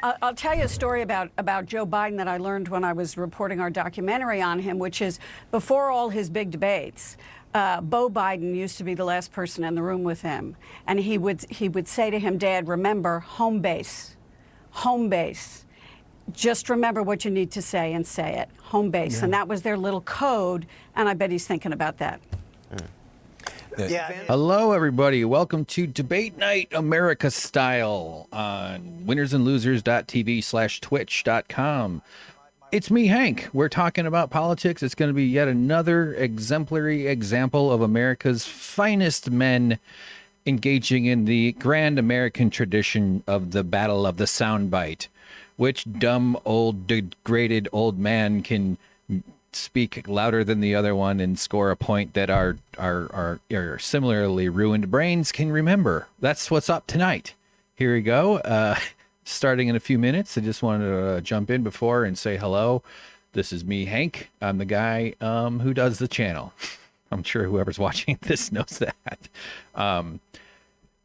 I'll tell you a story about Joe Biden that I learned when I was reporting our documentary on him, which is before all his big debates, Beau Biden used to be the last person in the room with him. And he would say to him, Dad, remember, home base, home base. Just remember what you need to say and say it, home base. Yeah. And that was their little code, and I bet he's thinking about that. Yeah. Hello, everybody. Welcome to Debate Night America Style on winnersandlosers.tv/twitch.com. It's me, Hank. We're talking about politics. It's going to be yet another exemplary example of America's finest men engaging in the grand American tradition of the battle of the soundbite. Which dumb, old, degraded old man can speak louder than the other one and score a point that our similarly ruined brains can remember? That's what's up tonight. Here we go. Starting in a few minutes. I just wanted to jump in before and say hello. This is me, Hank. I'm the guy who does the channel. I'm sure whoever's watching this knows that.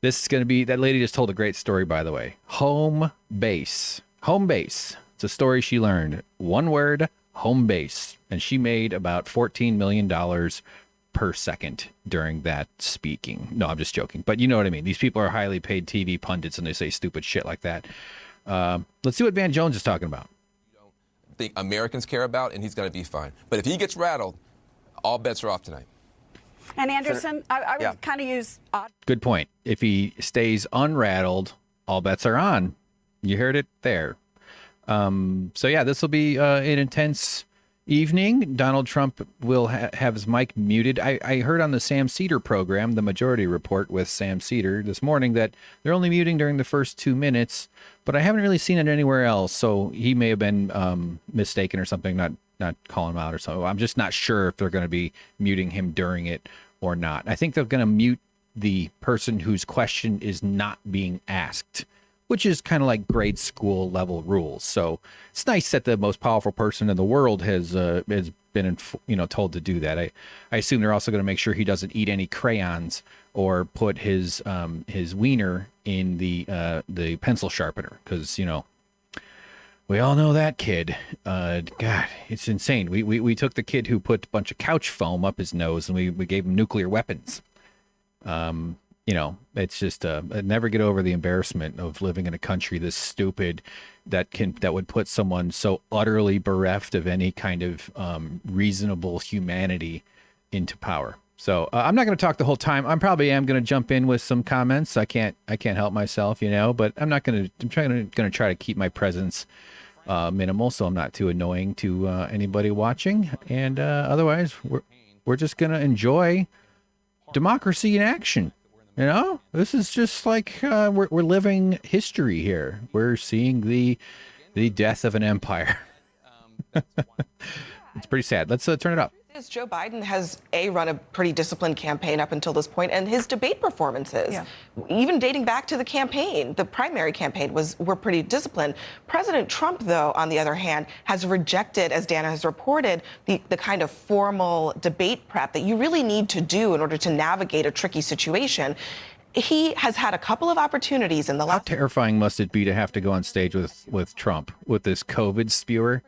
This is going to be, that lady just told a great story, by the way. Home base. Home base. It's a story she learned. One word, home base. And she made about $14 million per second during that speaking. No, I'm just joking. But you know what I mean. These people are highly paid TV pundits and they say stupid shit like that. Let's see what Van Jones is talking about. I think Americans care about, and he's going to be fine. But if he gets rattled, all bets are off tonight. And Anderson, I would kind of use odd. Good point. If he stays unrattled, all bets are on. You heard it there. So yeah, this will be an intense evening. Donald Trump will have his mic muted. I heard on the Sam Cedar program, the Majority Report with Sam Cedar this morning, that they're only muting during the first 2 minutes, but I haven't really seen it anywhere else. So he may have been mistaken or something, not calling him out or something. I'm just not sure if they're going to be muting him during it or not. I think they're going to mute the person whose question is not being asked, which is kind of like grade school level rules. So it's nice that the most powerful person in the world has been told to do that. I assume they're also going to make sure he doesn't eat any crayons or put his wiener in the pencil sharpener, because we all know that kid. God, it's insane. We took the kid who put a bunch of couch foam up his nose and we gave him nuclear weapons. It's just I never get over the embarrassment of living in a country this stupid that would put someone so utterly bereft of any kind of reasonable humanity into power. So I'm not going to talk the whole time. I probably am going to jump in with some comments. I can't help myself, but I'm not going to. I'm going to try to keep my presence minimal, so I'm not too annoying to anybody watching. And otherwise, we're just going to enjoy democracy in action. This is just like we're living history here. We're seeing the death of an empire. It's pretty sad. Let's turn it up. Joe Biden has run a pretty disciplined campaign up until this point, and his debate performances, even dating back to the campaign, the primary campaign, were pretty disciplined. President Trump, though, on the other hand, has rejected, as Dana has reported, the kind of formal debate prep that you really need to do in order to navigate a tricky situation. He has had a couple of opportunities in the last. How terrifying must it be to have to go on stage with Trump, with this COVID spewer,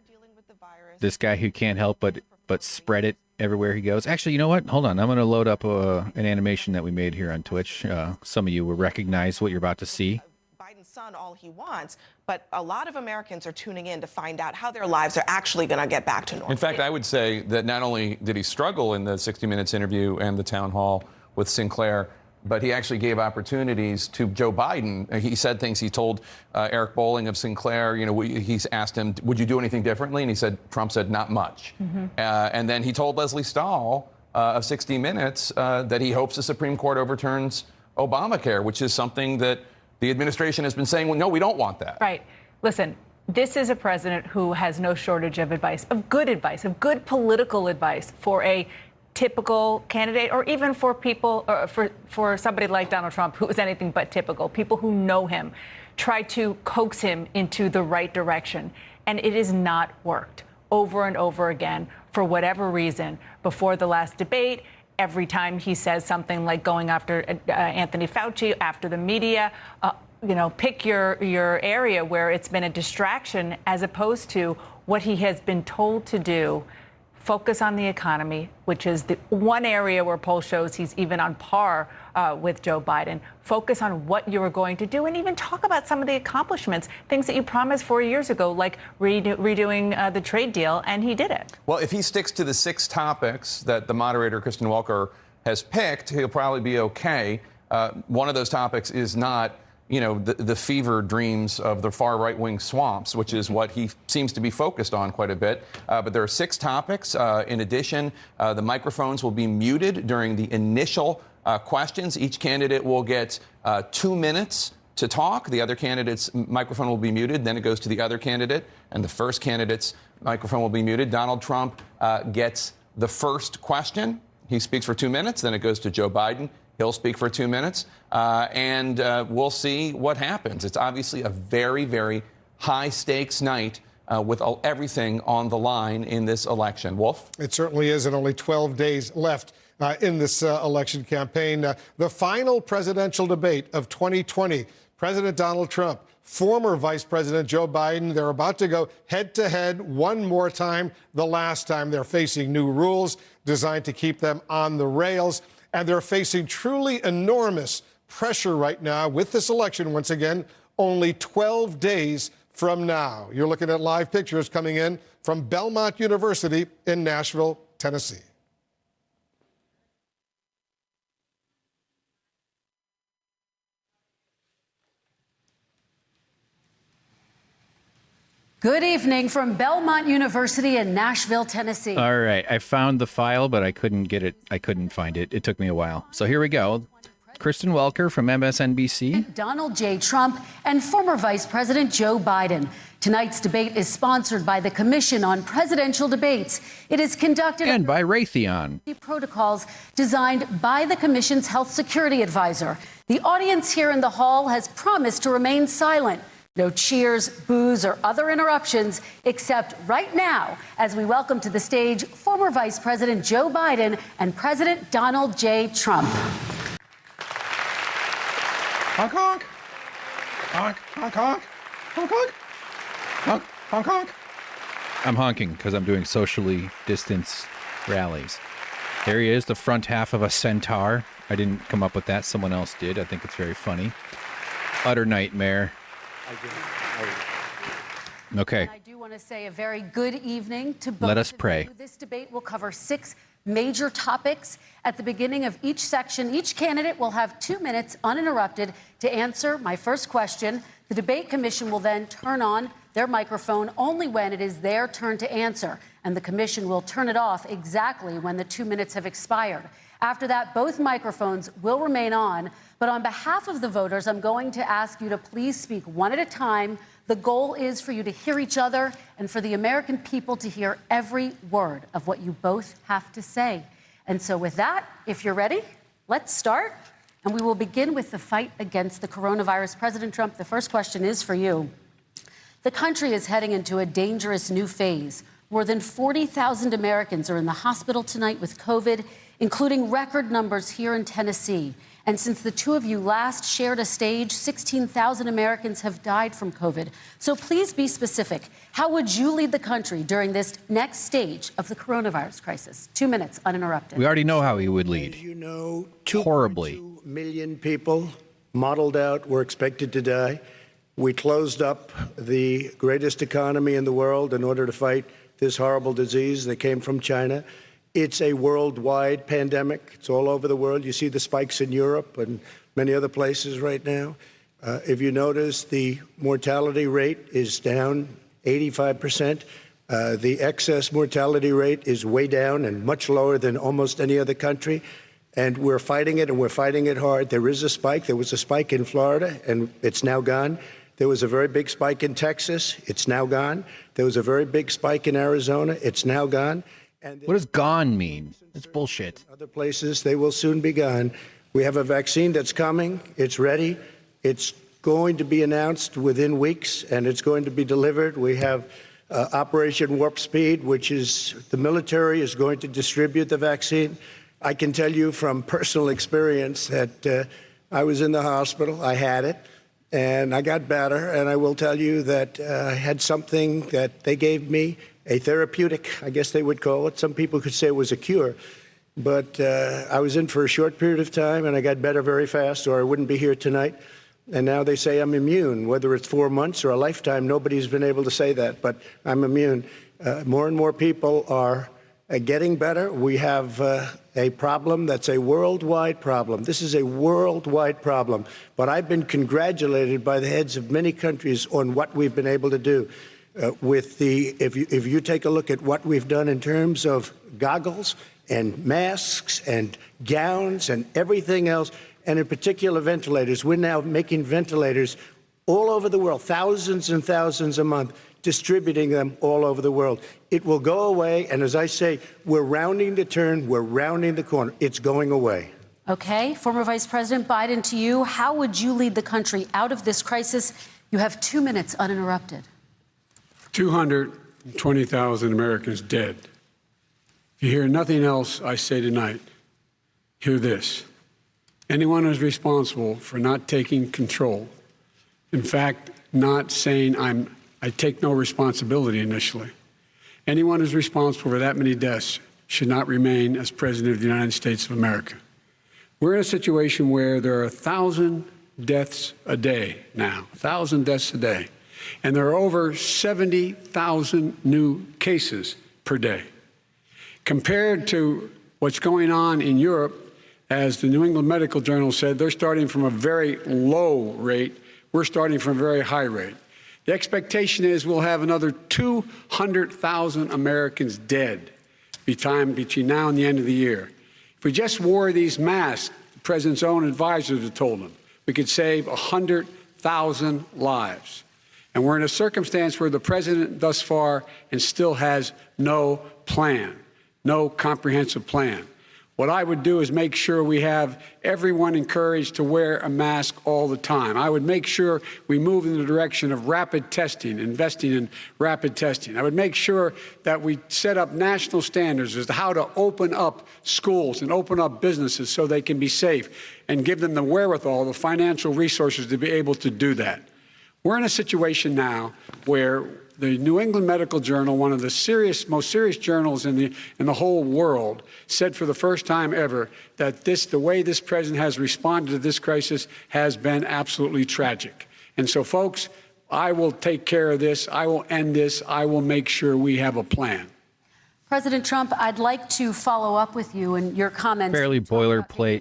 this guy who can't help but spread it everywhere he goes. Actually, you know what? Hold on. I'm going to load up an animation that we made here on Twitch. Some of you will recognize what you're about to see. Biden's son all he wants, but a lot of Americans are tuning in to find out how their lives are actually going to get back to normal. In fact, I would say that not only did he struggle in the 60 Minutes interview and the town hall with Sinclair, but he actually gave opportunities to Joe Biden. He said things. He told Eric Bolling of Sinclair, he's asked him, would you do anything differently? And Trump said, not much. Mm-hmm. And then he told Leslie Stahl of 60 Minutes that he hopes the Supreme Court overturns Obamacare, which is something that the administration has been saying, well, no, we don't want that. Right. Listen, this is a president who has no shortage of advice, of good political advice for a typical candidate, or even for people, for somebody like Donald Trump, who is anything but typical. People who know him try to coax him into the right direction, and it has not worked over and over again for whatever reason. Before the last debate, every time he says something like going after Anthony Fauci, after the media, pick your area where it's been a distraction as opposed to what he has been told to do. Focus on the economy, which is the one area where poll shows he's even on par with Joe Biden. Focus on what you are going to do and even talk about some of the accomplishments, things that you promised 4 years ago, like redoing the trade deal, and he did it. Well, if he sticks to the 6 topics that the moderator, Kristen Welker, has picked, he'll probably be okay. One of those topics is not the fever dreams of the far right-wing swamps, which is what he seems to be focused on quite a bit. But there are 6 topics. In addition, the microphones will be muted during the initial questions. Each candidate will get 2 minutes to talk. The other candidate's microphone will be muted. Then it goes to the other candidate, and the first candidate's microphone will be muted. Donald Trump gets the first question. He speaks for 2 minutes. Then it goes to Joe Biden. He'll speak for 2 minutes, and we'll see what happens. It's obviously a very, very high-stakes night with everything on the line in this election. Wolf? It certainly is, and only 12 days left in this election campaign. The final presidential debate of 2020, President Donald Trump, former Vice President Joe Biden, they're about to go head-to-head one more time. The last time they're facing new rules designed to keep them on the rails. And they're facing truly enormous pressure right now with this election, once again, only 12 days from now. You're looking at live pictures coming in from Belmont University in Nashville, Tennessee. Good evening from Belmont University in Nashville, Tennessee. All right. I found the file, but I couldn't get it. I couldn't find it. It took me a while. So here we go. Kristen Welker from MSNBC. Donald J. Trump and former Vice President Joe Biden. Tonight's debate is sponsored by the Commission on Presidential Debates. It is conducted and by Raytheon. Protocols designed by the Commission's health security advisor. The audience here in the hall has promised to remain silent. No cheers, boos, or other interruptions, except right now, as we welcome to the stage former Vice President Joe Biden and President Donald J. Trump. Honk, honk. Honk, honk, honk. Honk, honk. Honk, honk, honk. I'm honking because I'm doing socially distanced rallies. There he is, the front half of a centaur. I didn't come up with that. Someone else did. I think it's very funny. Utter nightmare. Okay. And I do want to say a very good evening to both. Let us pray. This debate will cover 6 major topics. At the beginning of each section, each candidate will have 2 minutes uninterrupted to answer my first question. The debate commission will then turn on their microphone only when it is their turn to answer, and the commission will turn it off exactly when the 2 minutes have expired. After that, both microphones will remain on. But on behalf of the voters, I'm going to ask you to please speak one at a time. The goal is for you to hear each other and for the American people to hear every word of what you both have to say. And so with that, if you're ready, let's start. And we will begin with the fight against the coronavirus. President Trump, the first question is for you. The country is heading into a dangerous new phase. More than 40,000 Americans are in the hospital tonight with COVID, including record numbers here in Tennessee. And since the two of you last shared a stage, 16,000 Americans have died from COVID. So please be specific. How would you lead the country during this next stage of the coronavirus crisis? 2 minutes uninterrupted. We already know how he would lead. As you know, horribly. 2 million people modeled out were expected to die. We closed up the greatest economy in the world in order to fight this horrible disease that came from China. It's a worldwide pandemic. It's all over the world. You see the spikes in Europe and many other places right now. If you notice, the mortality rate is down 85%. The excess mortality rate is way down and much lower than almost any other country. And we're fighting it, and we're fighting it hard. There is a spike. There was a spike in Florida, and it's now gone. There was a very big spike in Texas. It's now gone. There was a very big spike in Arizona. It's now gone. And what does gone mean? It's bullshit. Other places, they will soon be gone. We have a vaccine that's coming. It's ready. It's going to be announced within weeks, and it's going to be delivered. We have Operation Warp Speed, which is the military is going to distribute the vaccine. I can tell you from personal experience that I was in the hospital. I had it. and I got better. And I will tell you that I had something that they gave me, a therapeutic, I guess they would call it. Some people could say it was a cure. But I was in for a short period of time, and I got better very fast, or I wouldn't be here tonight. And now they say I'm immune. Whether it's 4 months or a lifetime, nobody's been able to say that, but I'm immune. More and more people are getting better. We have a problem that's a worldwide problem. This is a worldwide problem. But I've been congratulated by the heads of many countries on what we've been able to do. If you take a look at what we've done in terms of goggles and masks and gowns and everything else, and in particular ventilators. We're now making ventilators all over the world, thousands and thousands a month, distributing them all over the world. It will go away, and as I say, we're rounding the turn, we're rounding the corner. It's going away. Okay, former Vice President Biden, to you, how would you lead the country out of this crisis? You have 2 minutes uninterrupted. 220,000 Americans dead. If you hear nothing else I say tonight, hear this. Anyone who's responsible for not taking control, in fact, not saying I take no responsibility initially, anyone who's responsible for that many deaths should not remain as President of the United States of America. We're in a situation where there are 1,000 deaths a day now, 1,000 deaths a day, and there are over 70,000 new cases per day. Compared to what's going on in Europe, as the New England Medical Journal said, they're starting from a very low rate. We're starting from a very high rate. The expectation is we'll have another 200,000 Americans dead between now and the end of the year. If we just wore these masks, the president's own advisors have told him, we could save 100,000 lives. And we're in a circumstance where the president thus far and still has no plan, no comprehensive plan. What I would do is make sure we have everyone encouraged to wear a mask all the time. I would make sure we move in the direction of rapid testing, investing in rapid testing. I would make sure that we set up national standards as to how to open up schools and open up businesses so they can be safe and give them the wherewithal, the financial resources to be able to do that. We're in a situation now where the New England Medical Journal, one of the most serious journals in the whole world, said for the first time ever that the way this president has responded to this crisis has been absolutely tragic. And so, folks, I will take care of this. I will end this. I will make sure we have a plan. President Trump, I'd like to follow up with you and your comments. Fairly boilerplate.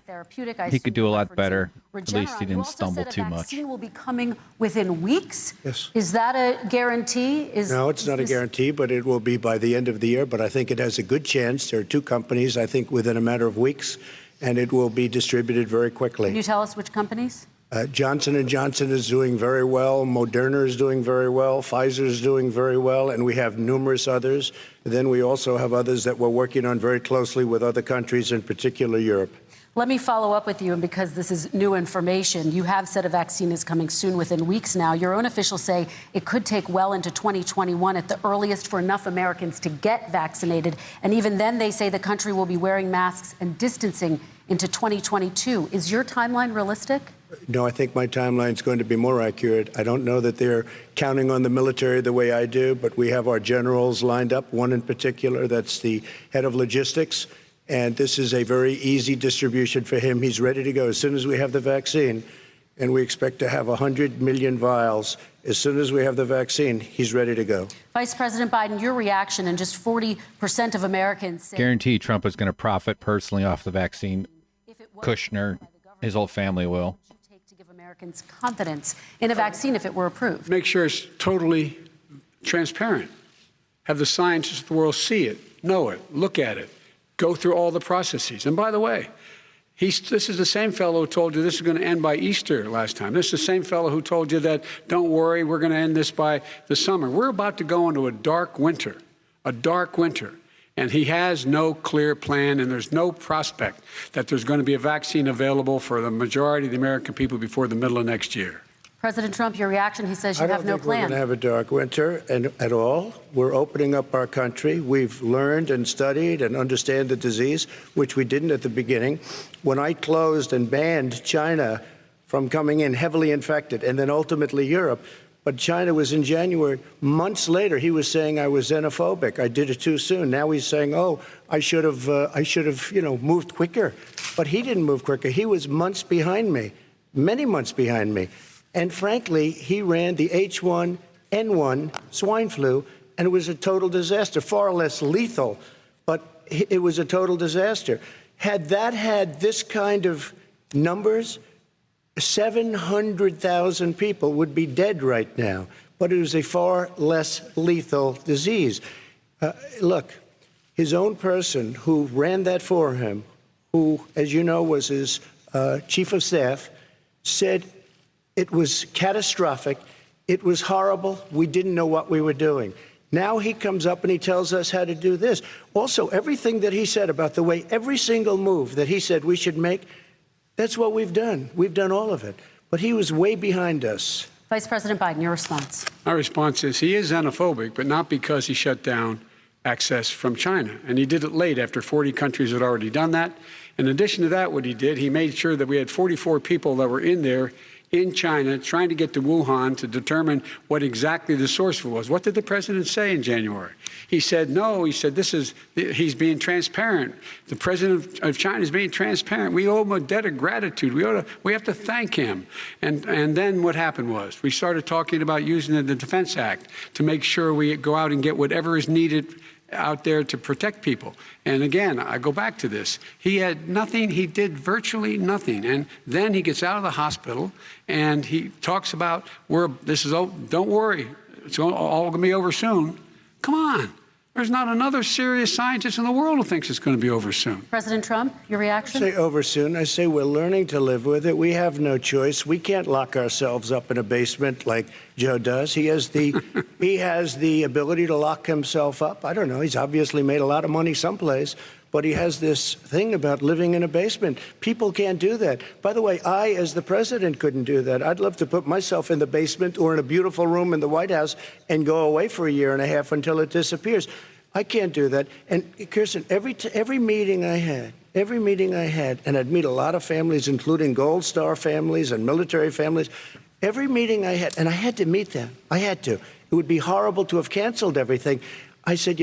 He could do a lot better. At least he didn't stumble too much. Vaccine will be coming within weeks. Yes. Is that a guarantee? No, it's not a guarantee, but it will be by the end of the year. But I think it has a good chance. There are two companies, I think, within a matter of weeks, and it will be distributed very quickly. Can you tell us which companies? Johnson & Johnson is doing very well. Moderna is doing very well. Pfizer is doing very well. And we have numerous others. Then we also have others that we're working on very closely with other countries, in particular Europe. Let me follow up with you, and because this is new information, you have said a vaccine is coming soon, within weeks now. Your own officials say it could take well into 2021 at the earliest for enough Americans to get vaccinated. And even then, they say the country will be wearing masks and distancing into 2022. Is your timeline realistic? No, I think my timeline is going to be more accurate. I don't know that they're counting on the military the way I do, but we have our generals lined up, one in particular that's the head of logistics. And this is a very easy distribution for him. He's ready to go as soon as we have the vaccine. And we expect to have 100 million vials. As soon as we have the vaccine, he's ready to go. Vice President Biden, your reaction, and just 40% of Americans say... Guarantee Trump is going to profit personally off the vaccine. Kushner, his whole family will. ...to give Americans confidence in a vaccine if it were approved. Make sure it's totally transparent. Have the scientists of the world see it, know it, look at it. Go through all the processes. And by the way, this is the same fellow who told you this is going to end by Easter last time. This is the same fellow who told you that, don't worry, we're going to end this by the summer. We're about to go into a dark winter. And he has no clear plan, and there's no prospect that there's going to be a vaccine available for the majority of the American people before the middle of next year. President Trump, your reaction, he says you have no plan. I don't think we're going to have a dark winter at all. We're opening up our country. We've learned and studied and understand the disease, which we didn't at the beginning. When I closed and banned China from coming in heavily infected, and then ultimately Europe. But China was in January. Months later, he was saying I was xenophobic. I did it too soon. Now he's saying, oh, I should have, moved quicker. But he didn't move quicker. He was months behind me, many months behind me. And frankly, he ran the H1N1 swine flu, and it was a total disaster, far less lethal, but it was a total disaster. Had that had this kind of numbers, 700,000 people would be dead right now, but it was a far less lethal disease. Look, his own person who ran that for him, who, as you know, was his chief of staff, said it was catastrophic, it was horrible, we didn't know what we were doing. Now he comes up and he tells us how to do this. Also, everything that he said about the way every single move that he said we should make, that's what we've done. We've done all of it. But he was way behind us. Vice President Biden, your response. My response is he is xenophobic, but not because he shut down access from China. And he did it late after 40 countries had already done that. In addition to that, what he did, he made sure that we had 44 people that were in there in China trying to get to Wuhan to determine what exactly the source was. What did the president say in January? He said, no, he said, he's being transparent. The president of China is being transparent. We owe him a debt of gratitude. We have to thank him. And then what happened was we started talking about using the Defense Act to make sure we go out and get whatever is needed out there to protect people. And again, I go back to this. He had nothing. He did virtually nothing. And then he gets out of the hospital and he talks about, don't worry, it's all going to be over soon. Come on. There's not another serious scientist in the world who thinks it's going to be over soon. President Trump, your reaction? I say over soon. I say we're learning to live with it. We have no choice. We can't lock ourselves up in a basement like Joe does. He has the ability to lock himself up. I don't know. He's obviously made a lot of money someplace, but he has this thing about living in a basement. People can't do that. By the way, I, as the president, couldn't do that. I'd love to put myself in the basement or in a beautiful room in the White House and go away for a year and a half until it disappears. I can't do that. And Kirsten, every meeting I had, and I'd meet a lot of families, including Gold Star families and military families, every meeting I had, and I had to meet them. I had to. It would be horrible to have canceled everything. I said,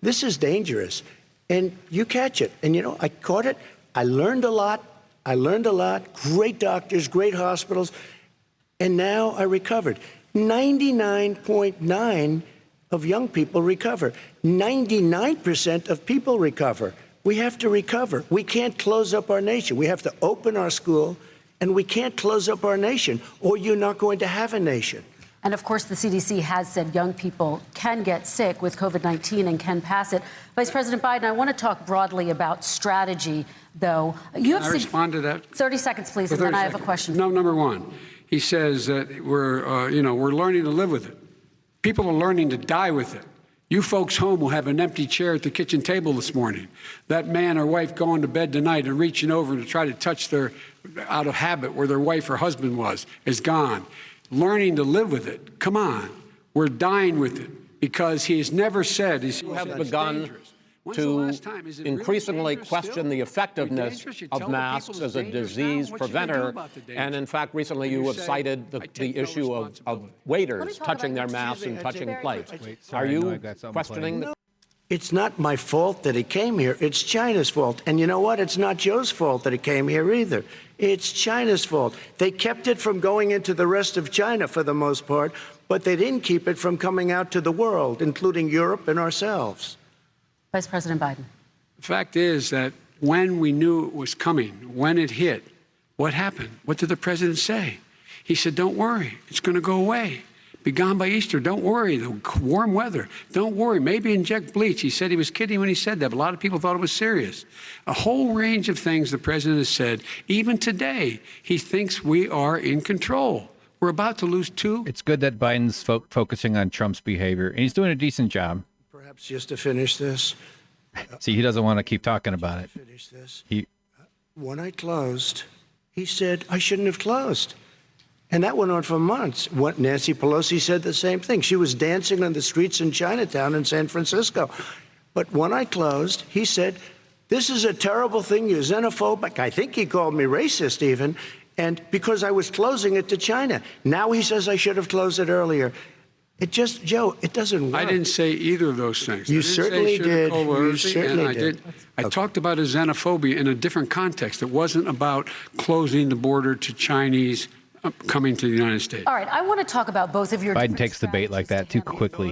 this is dangerous. And you catch it. And, I caught it. I learned a lot. Great doctors, great hospitals. And now I recovered. 99.9% of young people recover. 99% of people recover. We have to recover. We can't close up our nation. We have to open our school, and we can't close up our nation, or you're not going to have a nation. And of course, the CDC has said young people can get sick with COVID-19 and can pass it. Vice President Biden, I want to talk broadly about strategy, though. Can I respond to that? 30 seconds, please, and then I have a question. No, number one, he says that we're learning to live with it. People are learning to die with it. You folks home will have an empty chair at the kitchen table this morning. That man or wife going to bed tonight and reaching over to try to touch their, out of habit, where their wife or husband was, is gone. Learning to live with it. Come on. We're dying with it because he has never said you have begun to increasingly question the effectiveness of masks as a disease preventer. And in fact, recently you have cited the issue of waiters touching their masks and touching plates. Are you questioning that? It's not my fault that he came here. It's China's fault. And you know what? It's not Joe's fault that he came here either. It's China's fault. They kept it from going into the rest of China for the most part, but they didn't keep it from coming out to the world, including Europe and ourselves. Vice President Biden. The fact is that when we knew it was coming, when it hit, what happened? What did the president say? He said, don't worry, it's going to go away. Be gone by Easter. Don't worry. The warm weather. Don't worry. Maybe inject bleach. He said he was kidding when he said that, but a lot of people thought it was serious. A whole range of things the president has said. Even today, he thinks we are in control. We're about to lose two. It's good that Biden's focusing on Trump's behavior, and he's doing a decent job. Perhaps just to finish this. See, he doesn't want to keep talking about it. Finish this. When I closed, he said I shouldn't have closed. And that went on for months. Nancy Pelosi said the same thing. She was dancing on the streets in Chinatown in San Francisco. But when I closed, he said, this is a terrible thing. You're xenophobic. I think he called me racist even. And because I was closing it to China. Now he says I should have closed it earlier. It just, Joe, it doesn't work. I didn't say either of those things. You certainly did. You certainly did. I talked about a xenophobia in a different context. It wasn't about closing the border to Chinese coming to the United States. All right, I want to talk about both of your. Biden takes the bait like that too quickly.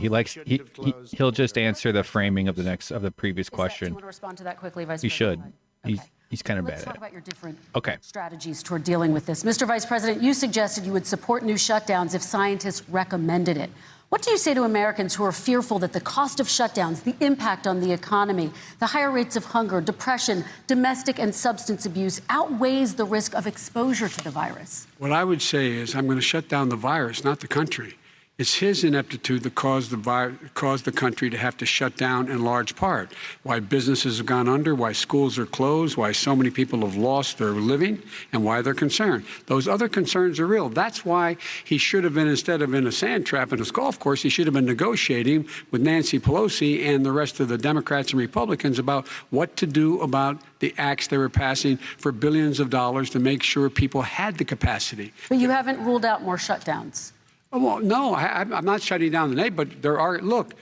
He'll just answer the framing of the previous question. Do you want to respond to that quickly, Vice He President? should. He's kind of bad Let's at talk it. about your different Okay. strategies toward dealing with this. Mr. Vice President, you suggested you would support new shutdowns if scientists recommended it. What do you say to Americans who are fearful that the cost of shutdowns, the impact on the economy, the higher rates of hunger, depression, domestic and substance abuse outweighs the risk of exposure to the virus? What I would say is I'm going to shut down the virus, not the country. It's his ineptitude that caused the country to have to shut down in large part. Why businesses have gone under, why schools are closed, why so many people have lost their living, and why they're concerned. Those other concerns are real. That's why he should have been, instead of in a sand trap in his golf course, he should have been negotiating with Nancy Pelosi and the rest of the Democrats and Republicans about what to do about the acts they were passing for billions of dollars to make sure people had the capacity. But you haven't ruled out more shutdowns. Well, no, I'm not shutting down the neighbor, but there are, look,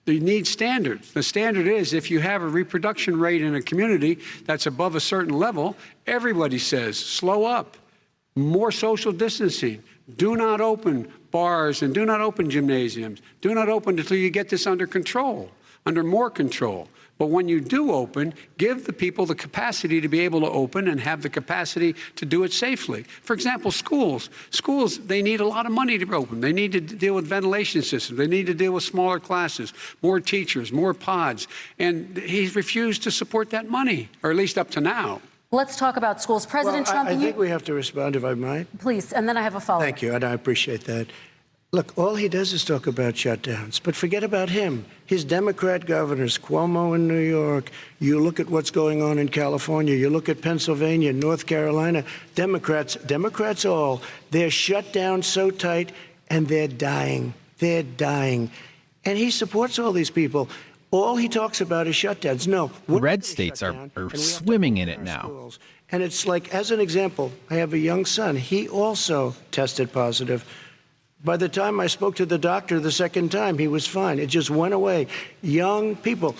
you need standards. The standard is if you have a reproduction rate in a community that's above a certain level, everybody says, slow up, more social distancing, do not open bars and do not open gymnasiums, do not open until you get this under control, under more control. But when you do open, give the people the capacity to be able to open and have the capacity to do it safely. For example, schools. Schools, they need a lot of money to open. They need to deal with ventilation systems. They need to deal with smaller classes, more teachers, more pods. And he's refused to support that money, or at least up to now. Let's talk about schools. President Trump, I think we have to respond, if I might. Please, and then I have a follow-up. Thank you, and I appreciate that. Look, all he does is talk about shutdowns, but forget about him. His Democrat governors, Cuomo in New York, you look at what's going on in California, you look at Pennsylvania, North Carolina, Democrats all, they're shut down so tight and they're dying. They're dying. And he supports all these people. All he talks about is shutdowns. No. Red states are swimming in it now. Schools. And it's like, as an example, I have a young son. He also tested positive. By the time I spoke to the doctor the second time, he was fine. It just went away. Young people,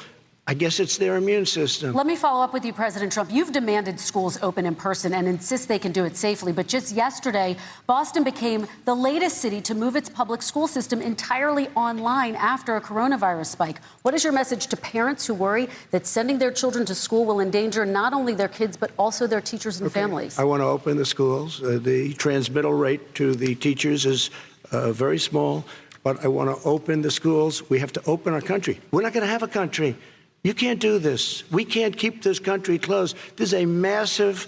I guess it's their immune system. Let me follow up with you, President Trump. You've demanded schools open in person and insist they can do it safely. But just yesterday, Boston became the latest city to move its public school system entirely online after a coronavirus spike. What is your message to parents who worry that sending their children to school will endanger not only their kids, but also their teachers and families? I want to open the schools. The transmittal rate to the teachers is very small, but I want to open the schools. We have to open our country. We're not going to have a country. You can't do this. We can't keep this country closed. This is a massive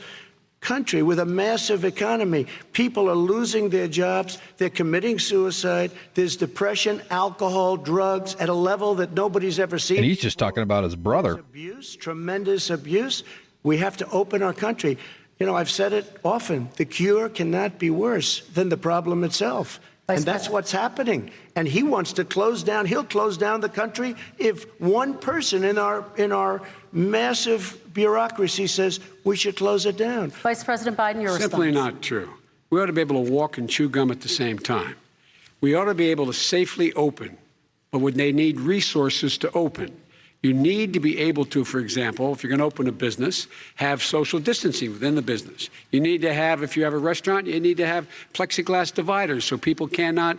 country with a massive economy. People are losing their jobs. They're committing suicide. There's depression, alcohol, drugs at a level that nobody's ever seen. And he's just talking about his brother. Abuse, tremendous abuse. We have to open our country. You know, I've said it often. The cure cannot be worse than the problem itself. And that's what's happening. And he wants to close down. He'll close down the country if one person in our massive bureaucracy says we should close it down. Vice President Biden, your response. Simply not true. We ought to be able to walk and chew gum at the same time. We ought to be able to safely open, but when they need resources to open. You need to be able to, for example, if you're going to open a business, have social distancing within the business. You need to have, if you have a restaurant, you need to have plexiglass dividers so people cannot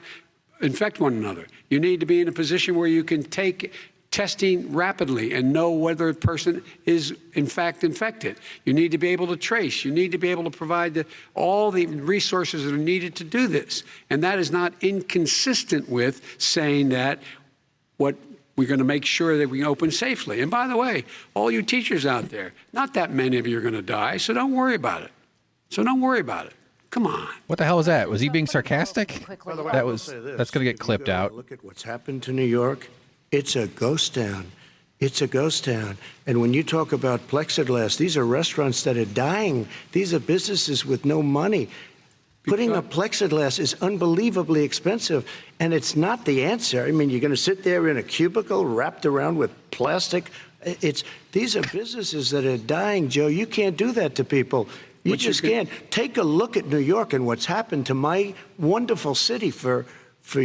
infect one another. You need to be in a position where you can take testing rapidly and know whether a person is, in fact, infected. You need to be able to trace. You need to be able to provide all the resources that are needed to do this. And that is not inconsistent with saying that we're going to make sure that we open safely. And by the way, all you teachers out there, not that many of you are going to die, so don't worry about it. Come on. What the hell was that? Was he being sarcastic? That's going to get clipped out. Look at what's happened to New York. It's a ghost town. It's a ghost town. And when you talk about plexiglass, these are restaurants that are dying. These are businesses with no money. Putting up plexiglass is unbelievably expensive, and it's not the answer. I mean, you're going to sit there in a cubicle wrapped around with plastic. These are businesses that are dying, Joe. You can't do that to people. You just can't. Take a look at New York and what's happened to my wonderful city for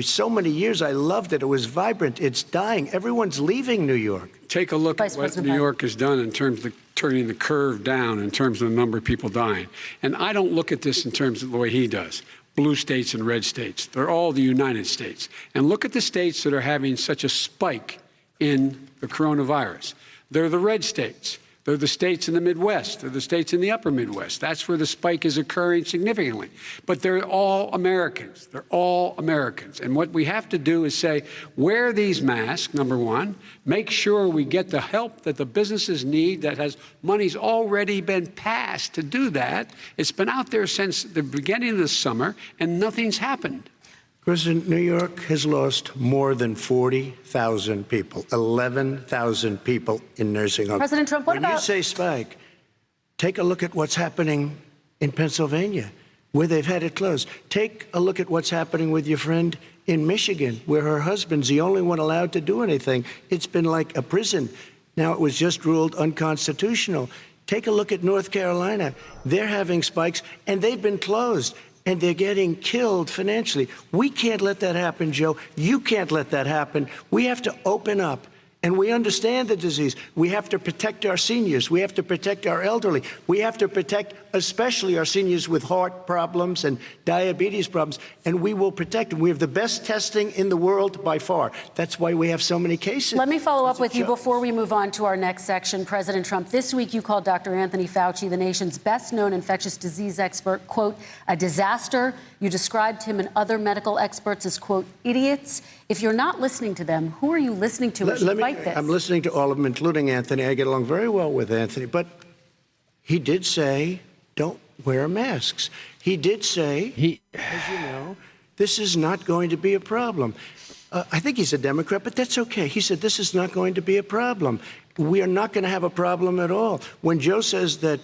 so many years. I loved it. It was vibrant. It's dying. Everyone's leaving New York. Take a look at what New York has done in terms of turning the curve down in terms of the number of people dying. And I don't look at this in terms of the way he does. Blue states and red states. They're all the United States. And look at the states that are having such a spike in the coronavirus. They're the red states. They're the states in the Midwest. They're the states in the upper Midwest. That's where the spike is occurring significantly. But they're all Americans. They're all Americans. And what we have to do is say, wear these masks, number one. Make sure we get the help that the businesses need that has money's already been passed to do that. It's been out there since the beginning of the summer, and nothing's happened. President, New York has lost more than 40,000 people, 11,000 people in nursing homes. President Trump, what about... When you say spike, take a look at what's happening in Pennsylvania, where they've had it closed. Take a look at what's happening with your friend in Michigan, where her husband's the only one allowed to do anything. It's been like a prison. Now, it was just ruled unconstitutional. Take a look at North Carolina. They're having spikes, and they've been closed. And they're getting killed financially. We can't let that happen, Joe. You can't let that happen. We have to open up. And we understand the disease. We have to protect our seniors. We have to protect our elderly. We have to protect especially our seniors with heart problems and diabetes problems. And we will protect them. We have the best testing in the world by far. That's why we have so many cases. Let me follow up with you before we move on to our next section. President Trump, this week you called Dr. Anthony Fauci, the nation's best-known infectious disease expert, quote, a disaster. You described him and other medical experts as, quote, idiots. If you're not listening to them, who are you listening to as you fight this? I'm listening to all of them, including Anthony. I get along very well with Anthony. But he did say, don't wear masks. He did say, as you know, this is not going to be a problem. I think he's a Democrat, but that's okay. He said, this is not going to be a problem. We are not going to have a problem at all. When Joe says that,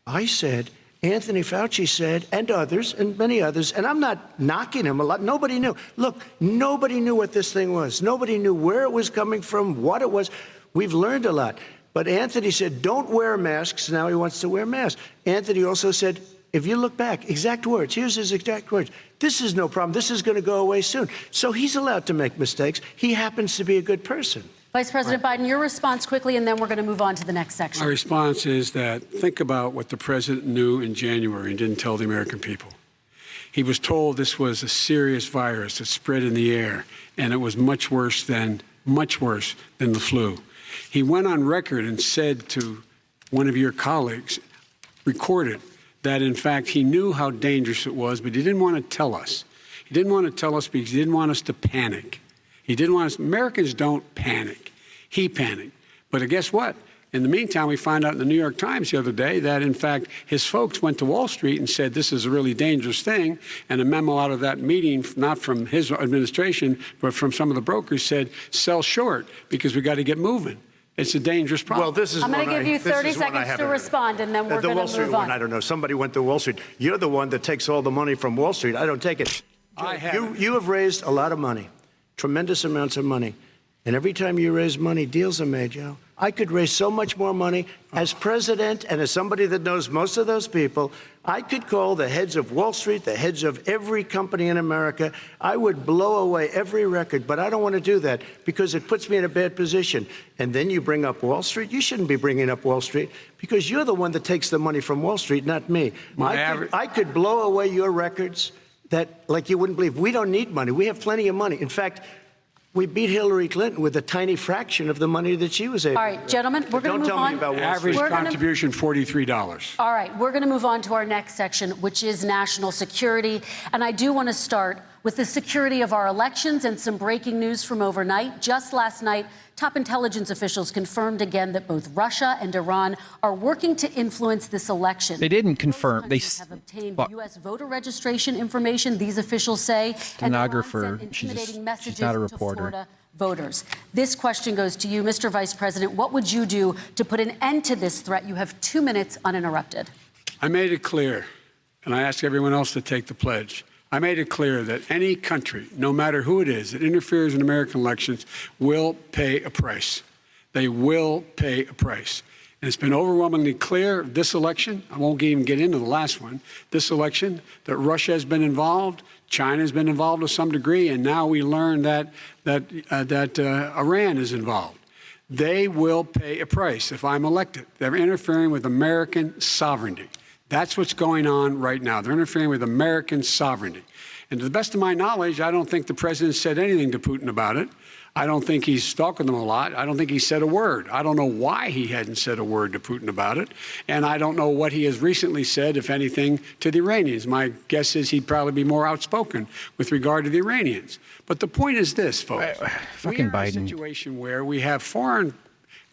I said, Anthony Fauci said, and others, and many others, and I'm not knocking him a lot. Nobody knew. Look, nobody knew what this thing was. Nobody knew where it was coming from, what it was. We've learned a lot. But Anthony said, don't wear masks. Now he wants to wear masks. Anthony also said, if you look back, exact words, here's his exact words. This is no problem. This is going to go away soon. So he's allowed to make mistakes. He happens to be a good person. Vice President Biden, your response quickly, and then we're going to move on to the next section. My response is that think about what the president knew in January and didn't tell the American people. He was told this was a serious virus that spread in the air, and it was much worse than the flu. He went on record and said to one of your colleagues, recorded, that in fact he knew how dangerous it was, but he didn't want to tell us. He didn't want to tell us because he didn't want us to panic. He didn't want us. Americans don't panic. He panicked. But guess what? In the meantime, we found out in the New York Times the other day that, in fact, his folks went to Wall Street and said this is a really dangerous thing. And a memo out of that meeting, not from his administration, but from some of the brokers, said sell short because we got to get moving. It's a dangerous problem. Well, this is I'm going to give you 30 seconds to respond, and then we're going to move on. The Wall Street one, I don't know. Somebody went to Wall Street. You're the one that takes all the money from Wall Street. I don't take it. You have raised a lot of money. Tremendous amounts of money. And every time you raise money, deals are made, Joe. I could raise so much more money as president and as somebody that knows most of those people. I could call the heads of Wall Street, the heads of every company in America. I would blow away every record, but I don't want to do that because it puts me in a bad position. And then you bring up Wall Street. You shouldn't be bringing up Wall Street because you're the one that takes the money from Wall Street, not me. I could blow away your records that like you wouldn't believe. We don't need money. We have plenty of money. In fact, we beat Hillary Clinton with a tiny fraction of the money that she was able to. All right, gentlemen, we're going to move on. Don't tell me about Wall Street. Average contribution, $43. All right, we're going to move on to our next section, which is national security. And I do want to start with the security of our elections and some breaking news from overnight. Just last night, top intelligence officials confirmed again that both Russia and Iran are working to influence this election. They didn't confirm. They have obtained U.S. voter registration information, these officials say. Stenographer. She's not a reporter. Florida voters. This question goes to you, Mr. Vice President. What would you do to put an end to this threat? You have 2 minutes uninterrupted. I made it clear, and I ask everyone else to take the pledge. I made it clear that any country, no matter who it is, that interferes in American elections will pay a price. They will pay a price. And it's been overwhelmingly clear this election, I won't even get into the last one, this election, that Russia has been involved, China has been involved to some degree, and now we learn that Iran is involved. They will pay a price if I'm elected. They're interfering with American sovereignty. That's what's going on right now. They're interfering with American sovereignty. And to the best of my knowledge, I don't think the president said anything to Putin about it. I don't think he's talked with them a lot. I don't think he said a word. I don't know why he hadn't said a word to Putin about it. And I don't know what he has recently said, if anything, to the Iranians. My guess is he'd probably be more outspoken with regard to the Iranians. But the point is this, folks. Fucking we are Biden. in a situation where we have foreign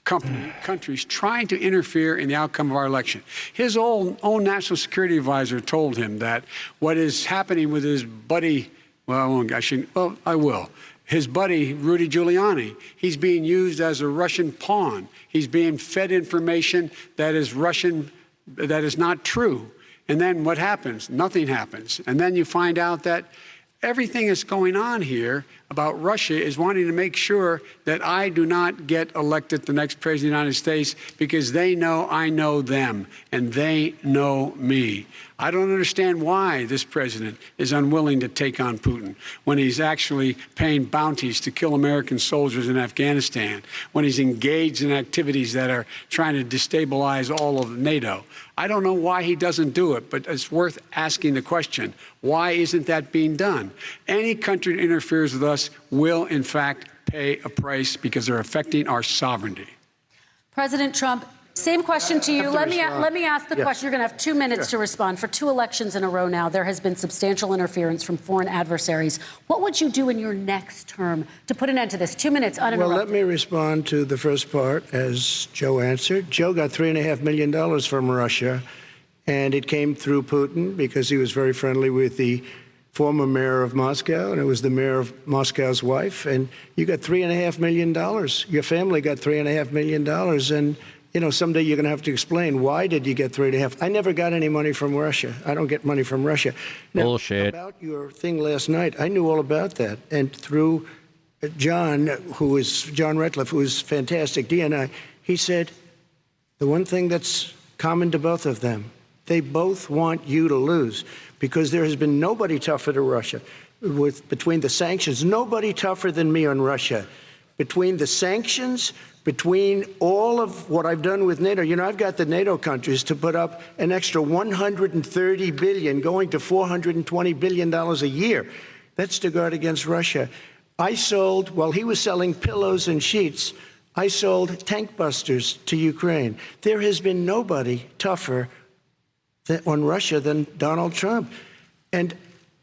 countries trying to interfere in the outcome of our election. His own national security advisor told him that what is happening with his buddy, I will. His buddy, Rudy Giuliani, he's being used as a Russian pawn. He's being fed information that is Russian, that is not true. And then what happens? Nothing happens. And then you find out that everything that's going on here about Russia is wanting to make sure that I do not get elected the next president of the United States because they know I know them and they know me. I don't understand why this president is unwilling to take on Putin when he's actually paying bounties to kill American soldiers in Afghanistan, when he's engaged in activities that are trying to destabilize all of NATO. I don't know why he doesn't do it, but it's worth asking the question, why isn't that being done? Any country that interferes with us will, in fact, pay a price because they're affecting our sovereignty. President Trump, same question to you. Let me ask the question. You're going to have 2 minutes to respond. For 2 elections in a row now, there has been substantial interference from foreign adversaries. What would you do in your next term to put an end to this? 2 minutes uninterrupted. Well, let me respond to the first part, as Joe answered. Joe got $3.5 million from Russia, and it came through Putin because he was very friendly with the former mayor of Moscow, and it was the mayor of Moscow's wife. And you got $3.5 million. Your family got $3.5 million. And you know, someday you're going to have to explain, why did you get 3.5? I never got any money from Russia. I don't get money from Russia. Now, bullshit. About your thing last night, I knew all about that. And through John Ratcliffe, who is fantastic, DNI, he said, the one thing that's common to both of them, they both want you to lose, because there has been nobody tougher to Russia. Between the sanctions, nobody tougher than me on Russia. Between the sanctions, between all of what I've done with NATO, you know, I've got the NATO countries to put up an extra $130 billion, going to $420 billion a year. That's to guard against Russia. I sold, while he was selling pillows and sheets, I sold tank busters to Ukraine. There has been nobody tougher on Russia than Donald Trump. And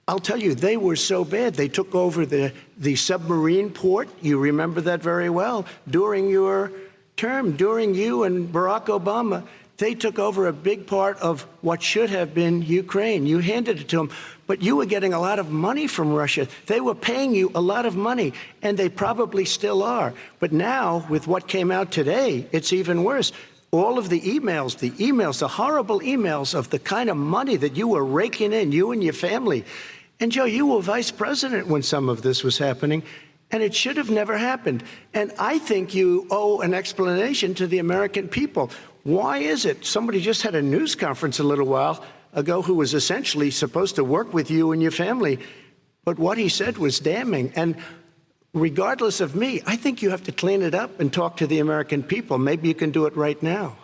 I'll tell you, they were so bad. They took over the submarine port. You remember that very well. During your term, during you and Barack Obama, they took over a big part of what should have been Ukraine. You handed it to them, but you were getting a lot of money from Russia. They were paying you a lot of money, and they probably still are. But now, with what came out today, it's even worse. All of the emails, the horrible emails of the kind of money that you were raking in, you and your family. And, Joe, you were vice president when some of this was happening, and it should have never happened. And I think you owe an explanation to the American people. Why is it? Somebody just had a news conference a little while ago who was essentially supposed to work with you and your family, but what he said was damning. And regardless of me, I think you have to clean it up and talk to the American people. Maybe you can do it right now.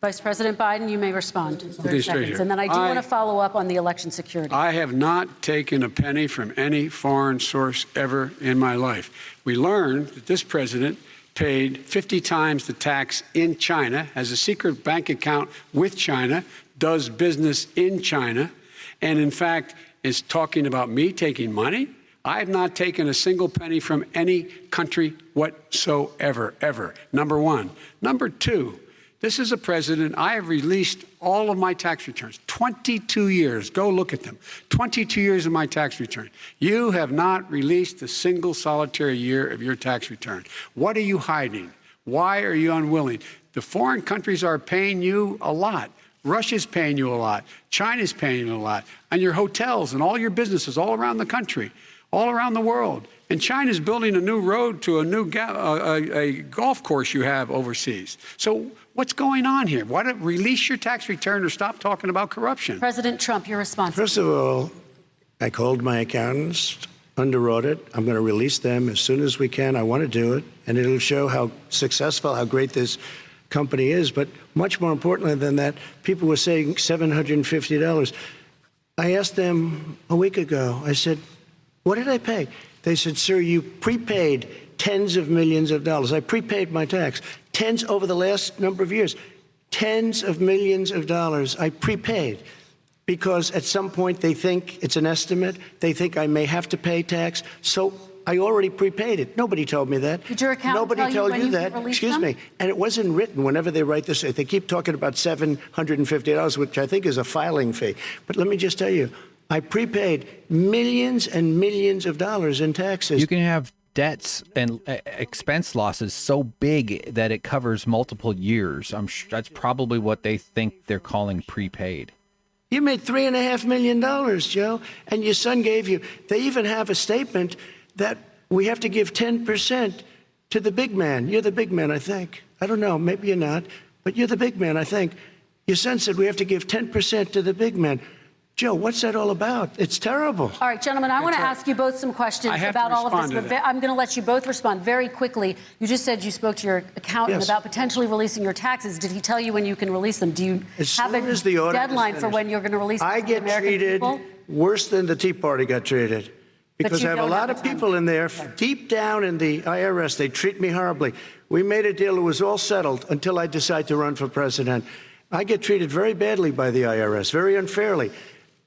Vice President Biden, you may respond. 30 seconds. And then I do want to follow up on the election security. I have not taken a penny from any foreign source ever in my life. We learned that this president paid 50 times the tax in China, has a secret bank account with China, does business in China, and in fact is talking about me taking money. I have not taken a single penny from any country whatsoever, ever. Number one. Number two, this is a president, I have released all of my tax returns, 22 years. Go look at them. 22 years of my tax return. You have not released a single solitary year of your tax return. What are you hiding? Why are you unwilling? The foreign countries are paying you a lot. Russia's paying you a lot. China's paying you a lot. And your hotels and all your businesses all around the country, all around the world. And China's building a new road to a new a golf course you have overseas. So what's going on here? Why don't release your tax return or stop talking about corruption? President Trump, your response. First of all, I called my accountants under audit. I'm going to release them as soon as we can. I want to do it, and it'll show how successful, how great this company is. But much more importantly than that, people were saying $750. I asked them a week ago, I said, what did I pay? They said, sir, you prepaid tens of millions of dollars. I prepaid my tax. Tens over the last number of years. Tens of millions of dollars I prepaid. Because at some point they think it's an estimate. They think I may have to pay tax. So I already prepaid it. Nobody told me that. Did your accountant Nobody tell told you that. Excuse me. And it wasn't written whenever they write this. They keep talking about $750, which I think is a filing fee. But let me just tell you, I prepaid millions and millions of dollars in taxes. You can have debts and expense losses so big that it covers multiple years. I'm sure that's probably what they think they're calling prepaid. You made $3.5 million, Joe, and your son gave you. They even have a statement that we have to give 10% to the big man. You're the big man, I think. I don't know, maybe you're not, but you're the big man, I think. Your son said we have to give 10% to the big man. Joe, what's that all about? It's terrible. All right, gentlemen, I want to ask you both some questions about all of this, but I'm going to let you both respond very quickly. You just said you spoke to your accountant about potentially releasing your taxes. Did he tell you when you can release them? Do you have a deadline for when you're going to release them? I get treated worse than the Tea Party got treated. Because I have a lot of people in there, deep down in the IRS, they treat me horribly. We made a deal, it was all settled until I decide to run for president. I get treated very badly by the IRS, very unfairly.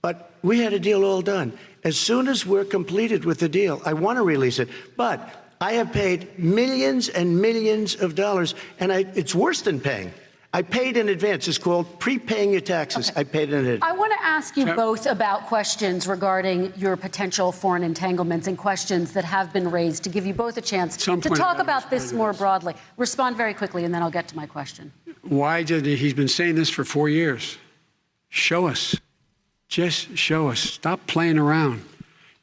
But we had a deal all done. As soon as we're completed with the deal, I want to release it. But I have paid millions and millions of dollars, and it's worse than paying. I paid in advance. It's called prepaying your taxes. I paid in advance. I want to ask you both about questions regarding your potential foreign entanglements and questions that have been raised to give you both a chance to talk about this more broadly. Respond very quickly, and then I'll get to my question. Why did he's been saying this for 4 years? Show us. Just show us. Stop playing around.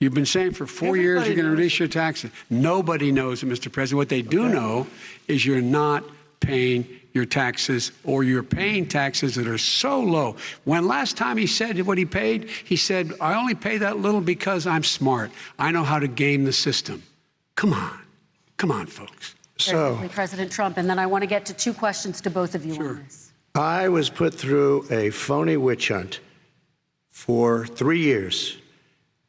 You've been saying for 4 years you're going to release your taxes. Nobody knows it, Mr. President. What they do know is you're not paying your taxes, or you're paying taxes that are so low. When last time he said what he paid, he said, I only pay that little because I'm smart. I know how to game the system. Come on. Come on, folks. So, President Trump, and then I want to get to two questions to both of you on this. I was put through a phony witch hunt for 3 years.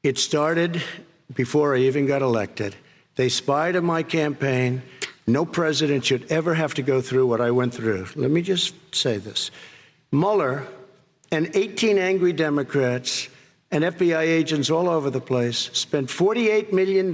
It started before I even got elected. They spied on my campaign. No president should ever have to go through what I went through. Let me just say this. Mueller and 18 angry Democrats and FBI agents all over the place spent $48 million.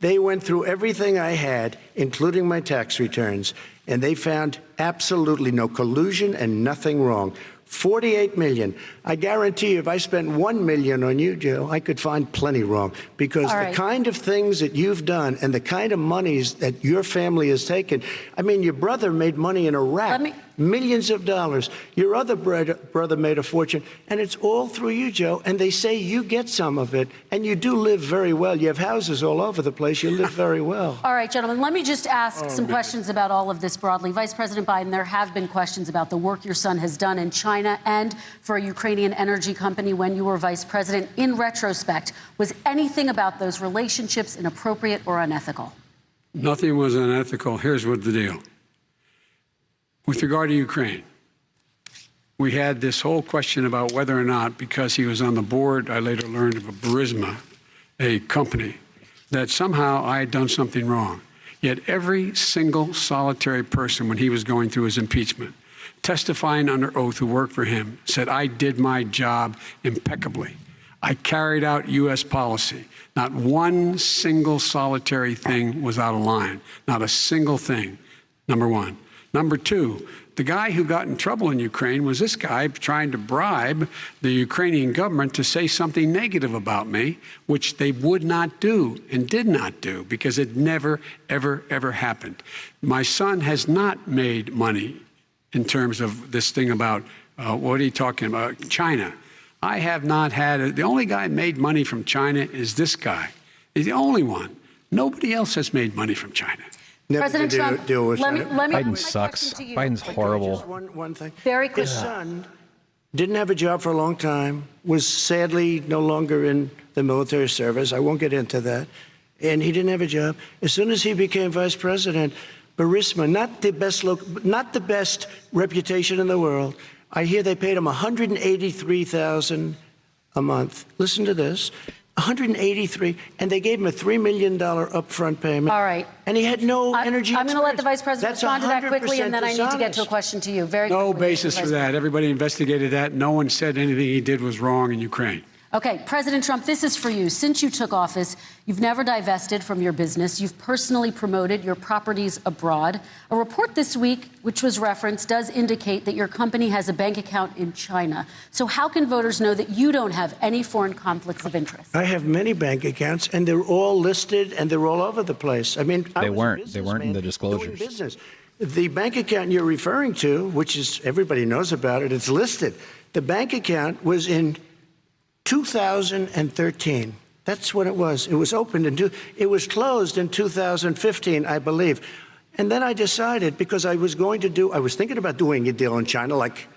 They went through everything I had, including my tax returns, and they found absolutely no collusion and nothing wrong. $48 million. I guarantee you, if I spent $1 million on you, Joe, I could find plenty wrong. Because the kind of things that you've done and the kind of monies that your family has taken, I mean, your brother made money in Iraq, millions of dollars. Your other brother made a fortune, and it's all through you, Joe. And they say you get some of it, and you do live very well. You have houses all over the place. You live very well. All right, gentlemen, let me just ask some questions about all of this broadly. Vice President Biden, there have been questions about the work your son has done in China and for a Ukrainian energy company when you were vice president. In retrospect, was anything about those relationships inappropriate or unethical? Nothing was unethical. Here's what the deal. With regard to Ukraine, we had this whole question about whether or not, because he was on the board, I later learned of a Burisma, a company, that somehow I had done something wrong. Yet every single solitary person, when he was going through his impeachment, testifying under oath who worked for him, said, I did my job impeccably. I carried out U.S. policy. Not one single solitary thing was out of line. Not a single thing, number one. Number two, the guy who got in trouble in Ukraine was this guy trying to bribe the Ukrainian government to say something negative about me, which they would not do and did not do because it never, ever, ever happened. My son has not made money in terms of this thing about, what are you talking about, China. I have not had, the only guy made money from China is this guy. He's the only one. Nobody else has made money from China. Never President did Trump, deal with let me China. ask Biden my sucks. question to you. Biden's horrible. Just one thing. Very quick. His son didn't have a job for a long time, was sadly no longer in the military service. I won't get into that. And he didn't have a job. As soon as he became vice president, Burisma, not the best reputation in the world. I hear they paid him $183,000 a month. Listen to this. 183, and they gave him a $3 million upfront payment. All right. And he had no energy. I'm going to let the vice president That's respond to that quickly, 100% and then I need to get to a dishonest. question to you. Very No quickly, basis Vice for that. Everybody investigated that. No one said anything he did was wrong in Ukraine. Okay, President Trump, this is for you. Since you took office, you've never divested from your business. You've personally promoted your properties abroad. A report this week, which was referenced, does indicate that your company has a bank account in China. So how can voters know that you don't have any foreign conflicts of interest? I have many bank accounts, and they're all listed, and they're all over the place. I mean, They weren't in the disclosures. Doing business. The bank account you're referring to, which is everybody knows about it, it's listed. The bank account was in 2013. That's when it was. It was opened it was closed in 2015, I believe. And then I decided, because I was thinking about doing a deal in China like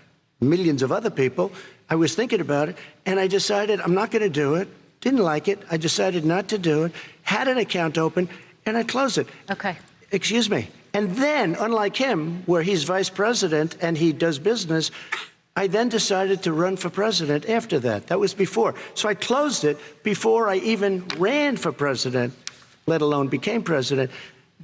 millions of other people. I was thinking about it, and I decided I'm not going to do it. Didn't like it. I decided not to do it. Had an account open, and I closed it. Okay. Excuse me. And then, unlike him, where he's vice president and he does business, I then decided to run for president after that. That was before. So I closed it before I even ran for president, let alone became president.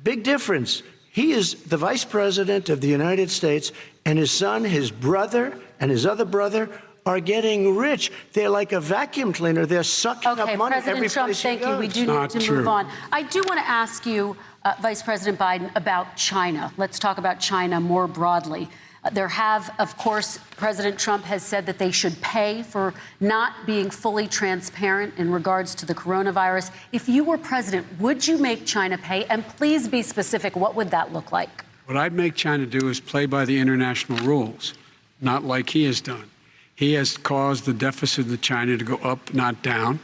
Big difference. He is the vice president of the United States, and his son, his brother, and his other brother are getting rich. They're like a vacuum cleaner. They're sucking up money every President Trump, place he thank you. We goes. do need to move on. I do want to ask you, Vice President Biden, about China. Let's talk about China more broadly. There have, of course, President Trump has said that they should pay for not being fully transparent in regards to the coronavirus. If you were president, would you make China pay? And please be specific. What would that look like? What I'd make China do is play by the international rules, not like he has done. He has caused the deficit of China to go up, not down,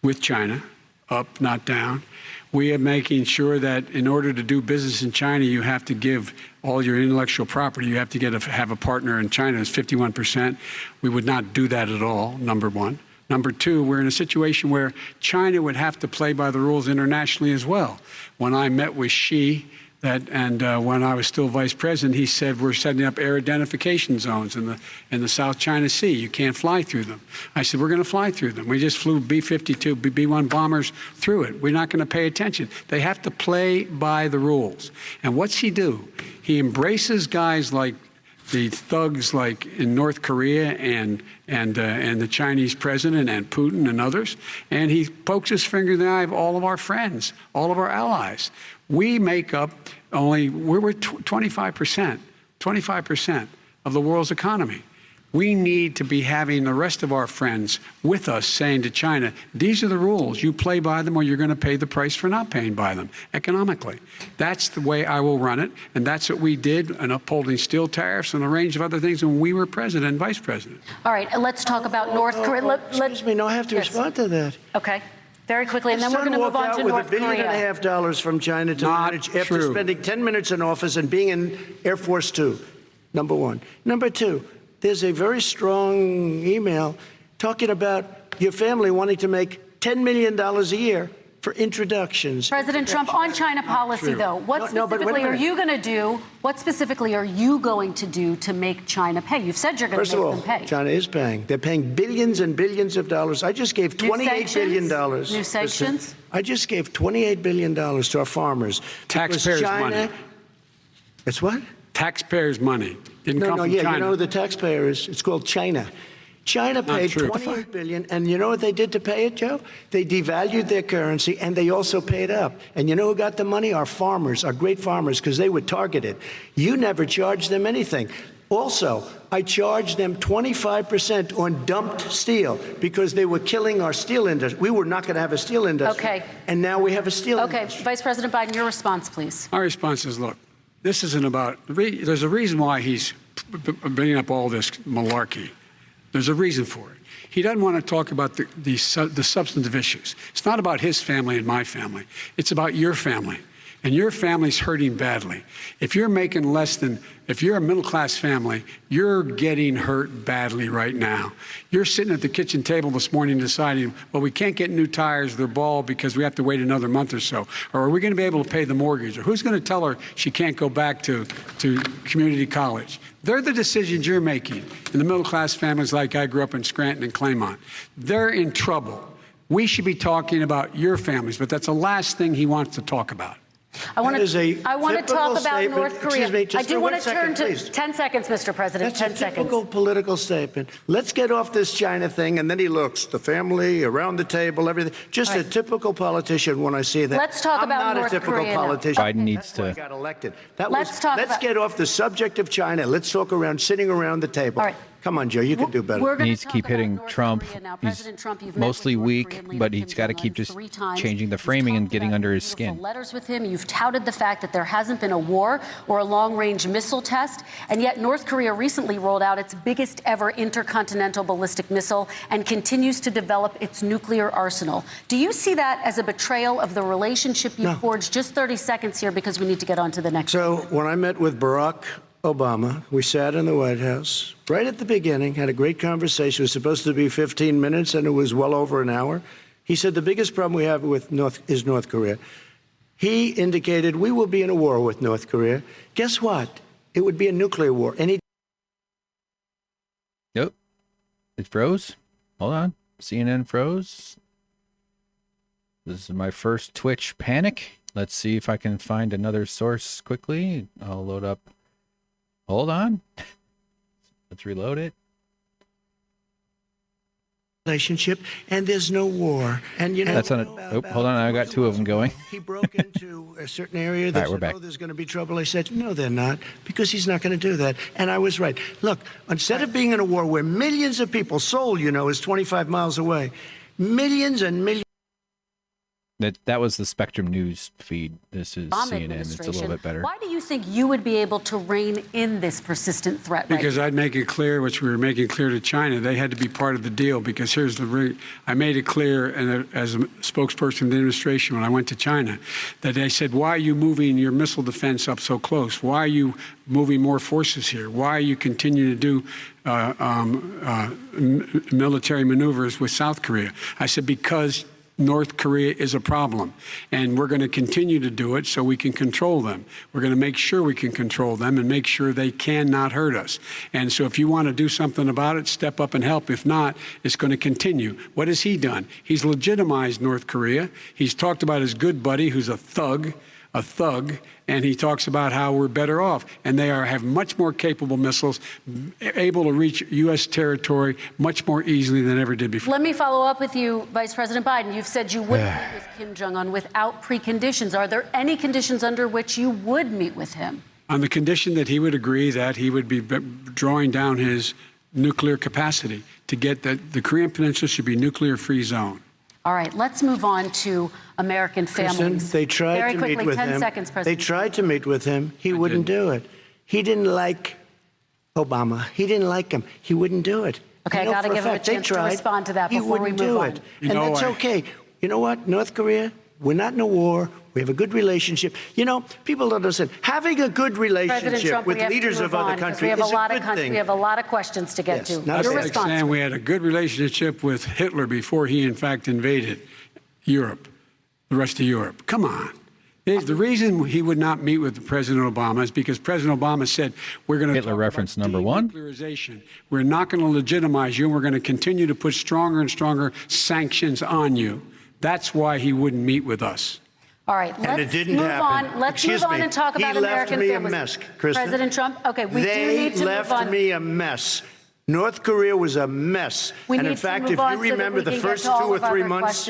with China, up, not down. We are making sure that in order to do business in China, you have to give all your intellectual property. You have to have a partner in China. It's 51%. We would not do that at all, number one. Number two, we're in a situation where China would have to play by the rules internationally as well. When I met with Xi, when I was still vice president, he said we're setting up air identification zones in the South China Sea. You can't fly through them. I said we're going to fly through them. We just flew B-52, B-1 bombers through it. We're not going to pay attention. They have to play by the rules. And what's he do? He embraces guys like the thugs like in North Korea and the Chinese president and Putin and others, and he pokes his finger in the eye of all of our friends, all of our allies. We make up we're 25% of the world's economy. We need to be having the rest of our friends with us saying to China, these are the rules. You play by them or you're going to pay the price for not paying by them economically. That's the way I will run it. And that's what we did in upholding steel tariffs and a range of other things when we were president and vice president. All right, let's talk about North Korea. Excuse me, no, I have to respond to that. Okay. Very quickly, and then we're going to move on to North with Korea. $1.5 billion from China to manage after spending 10 minutes in office and being in Air Force Two, number one. Number two, there's a very strong email talking about your family wanting to make $10 million a year for introductions. President Trump, on China policy, though, what specifically are you going to do? What specifically are you going to do to make China pay? You've said you're going to make them pay. First of all, China is paying. They're paying billions and billions of dollars. I just gave $28 billion. New sanctions? I just gave $28 billion to our farmers. Taxpayers' money. It's what? Taxpayers' money. Didn't come from China. You know who the taxpayer is? It's called China. China paid $28 billion, and you know what they did to pay it, Joe? They devalued their currency, and they also paid up. And you know who got the money? Our farmers, our great farmers, because they were targeted. You never charged them anything. Also, I charged them 25% on dumped steel because they were killing our steel industry. We were not going to have a steel industry. Okay. And now we have a steel industry. Okay, Vice President Biden, your response, please. My response is, look, this isn't about, there's a reason why he's bringing up all this malarkey. There's a reason for it. He doesn't want to talk about the substantive issues. It's not about his family and my family. It's about your family. And your family's hurting badly. If you're making less than, if you're a middle-class family, you're getting hurt badly right now. You're sitting at the kitchen table this morning deciding, well, we can't get new tires, they're bald because we have to wait another month or so. Or are we going to be able to pay the mortgage? Or who's going to tell her she can't go back to community college? They're the decisions you're making. In the middle-class families like I grew up in Scranton and Claymont, they're in trouble. We should be talking about your families, but that's the last thing he wants to talk about. I want to talk about North Korea. Excuse me, just I do want to turn to please. 10 seconds, Mr. President. That's 10 a seconds. typical political statement. Let's get off this China thing, and then he looks, the family, around the table, everything. Just a typical politician when I see that. Let's talk about North I'm not a typical Korea now. politician. Biden needs That's why I to. got elected. Let's get off the subject of China. Let's talk around sitting around the table. All right. Come on, Joe, you can do better. He needs to keep hitting Trump. He's mostly weak, but he's got to keep just changing the framing and getting under his skin. Letters with him. You've touted the fact that there hasn't been a war or a long-range missile test, and yet North Korea recently rolled out its biggest ever intercontinental ballistic missile and continues to develop its nuclear arsenal. Do you see that as a betrayal of the relationship you forged? Just 30 seconds here because we need to get on to the next. So when I met with Barack Obama, we sat in the White House right at the beginning, had a great conversation. It was supposed to be 15 minutes, and it was well over an hour. He said the biggest problem we have with North Korea. He indicated we will be in a war with North Korea. Guess what? It would be a nuclear war. Nope. It froze. Hold on. CNN froze. This is my first Twitch panic. Let's see if I can find another source quickly. I'll load up. Hold on. Let's reload it. Relationship, and there's no war. And you know, that's on it. Oh, hold on. I got two of them going. He broke into a certain area that we're back. Oh, there's going to be trouble. I said, no, they're not, because he's not going to do that. And I was right. Look, instead of being in a war where millions of people, Seoul, you know, is 25 miles away, millions and millions. That was the Spectrum News feed. This is CNN. It's a little bit better. Why do you think you would be able to rein in this persistent threat? Because I'd make it clear, which we were making clear to China, they had to be part of the deal. Because here's the I made it clear, and as a spokesperson of the administration when I went to China, that they said, why are you moving your missile defense up so close? Why are you moving more forces here? Why are you continuing to do military maneuvers with South Korea? I said, because North Korea is a problem, and we're going to continue to do it so we can control them. We're going to make sure we can control them and make sure they cannot hurt us. And so if you want to do something about it, step up and help. If not, it's going to continue. What has he done? He's legitimized North Korea. He's talked about his good buddy who's a thug, and he talks about how we're better off. And they have much more capable missiles, able to reach U.S. territory much more easily than ever did before. Let me follow up with you, Vice President Biden. You've said you wouldn't meet with Kim Jong-un without preconditions. Are there any conditions under which you would meet with him? On the condition that he would agree that he would be drawing down his nuclear capacity to get that the Korean Peninsula should be a nuclear-free zone. All right, let's move on to American families. Listen, they tried Very to quickly, meet with 10 him. seconds, President. They tried to meet with him. He wouldn't do it. He didn't like Obama. He didn't like him. He wouldn't do it. Okay, I got to give him a chance to respond to that before we move on. And that's okay. You know what? North Korea, we're not in a war. We have a good relationship. You know, people don't understand. Having a good relationship Trump, with leaders of other countries is a good thing. We have a lot of questions to get to. That's like saying we had a good relationship with Hitler before he, in fact, invaded Europe, the rest of Europe. Come on. The reason he would not meet with President Obama is because President Obama said, we're going to Hitler reference number one. We're not going to legitimize you, and we're going to continue to put stronger and stronger sanctions on you. That's why he wouldn't meet with us. All right, let's move on. Let's move on and talk about American families. He left me a mess, Kristen. President Trump, okay, we do need to move on. They left me a mess. North Korea was a mess. And in fact, if you remember the first 2 or 3 months,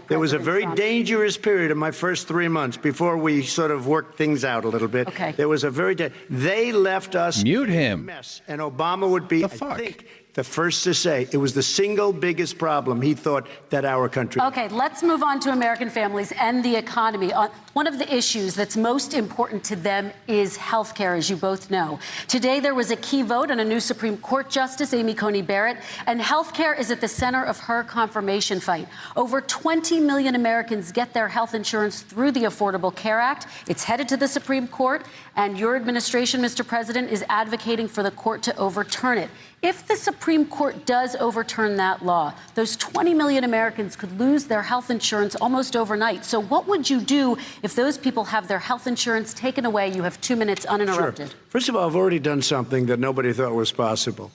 there was a very dangerous period in my first 3 months before we sort of worked things out a little bit. Okay. There was a they left us Mute him. a mess. And Obama would be, I think, the first to say it was the single biggest problem he thought that our country. Okay, let's move on to American families and the economy. One of the issues that's most important to them is health care, as you both know. Today, there was a key vote on a new Supreme Court Justice, Amy Coney Barrett, and health care is at the center of her confirmation fight. Over 20 million Americans get their health insurance through the Affordable Care Act. It's headed to the Supreme Court, and your administration, Mr. President, is advocating for the court to overturn it. If the Supreme Court does overturn that law, those 20 million Americans could lose their health insurance almost overnight. So what would you do if those people have their health insurance taken away? You have 2 minutes uninterrupted. Sure. First of all, I've already done something that nobody thought was possible.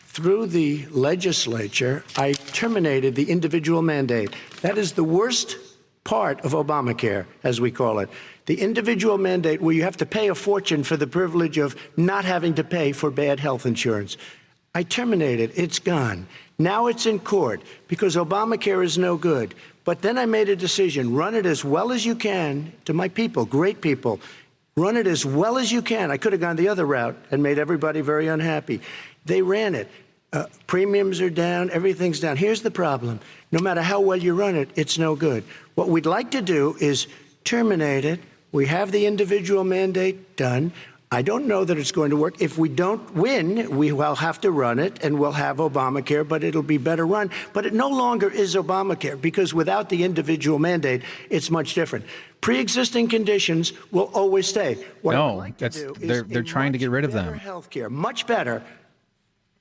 Through the legislature, I terminated the individual mandate. That is the worst part of Obamacare, as we call it. The individual mandate where you have to pay a fortune for the privilege of not having to pay for bad health insurance. I terminated. It's gone. Now it's in court because Obamacare is no good. But then I made a decision. Run it as well as you can to my people, great people. Run it as well as you can. I could have gone the other route and made everybody very unhappy. They ran it. Premiums are down. Everything's down. Here's the problem. No matter how well you run it, it's no good. What we'd like to do is terminate it. We have the individual mandate done. I don't know that it's going to work. If we don't win, we will have to run it, and we'll have Obamacare, but it'll be better run. But it no longer is Obamacare, because without the individual mandate, it's much different. Pre-existing conditions will always stay. What I would like to do is they're trying to get rid of them. Healthcare, much better,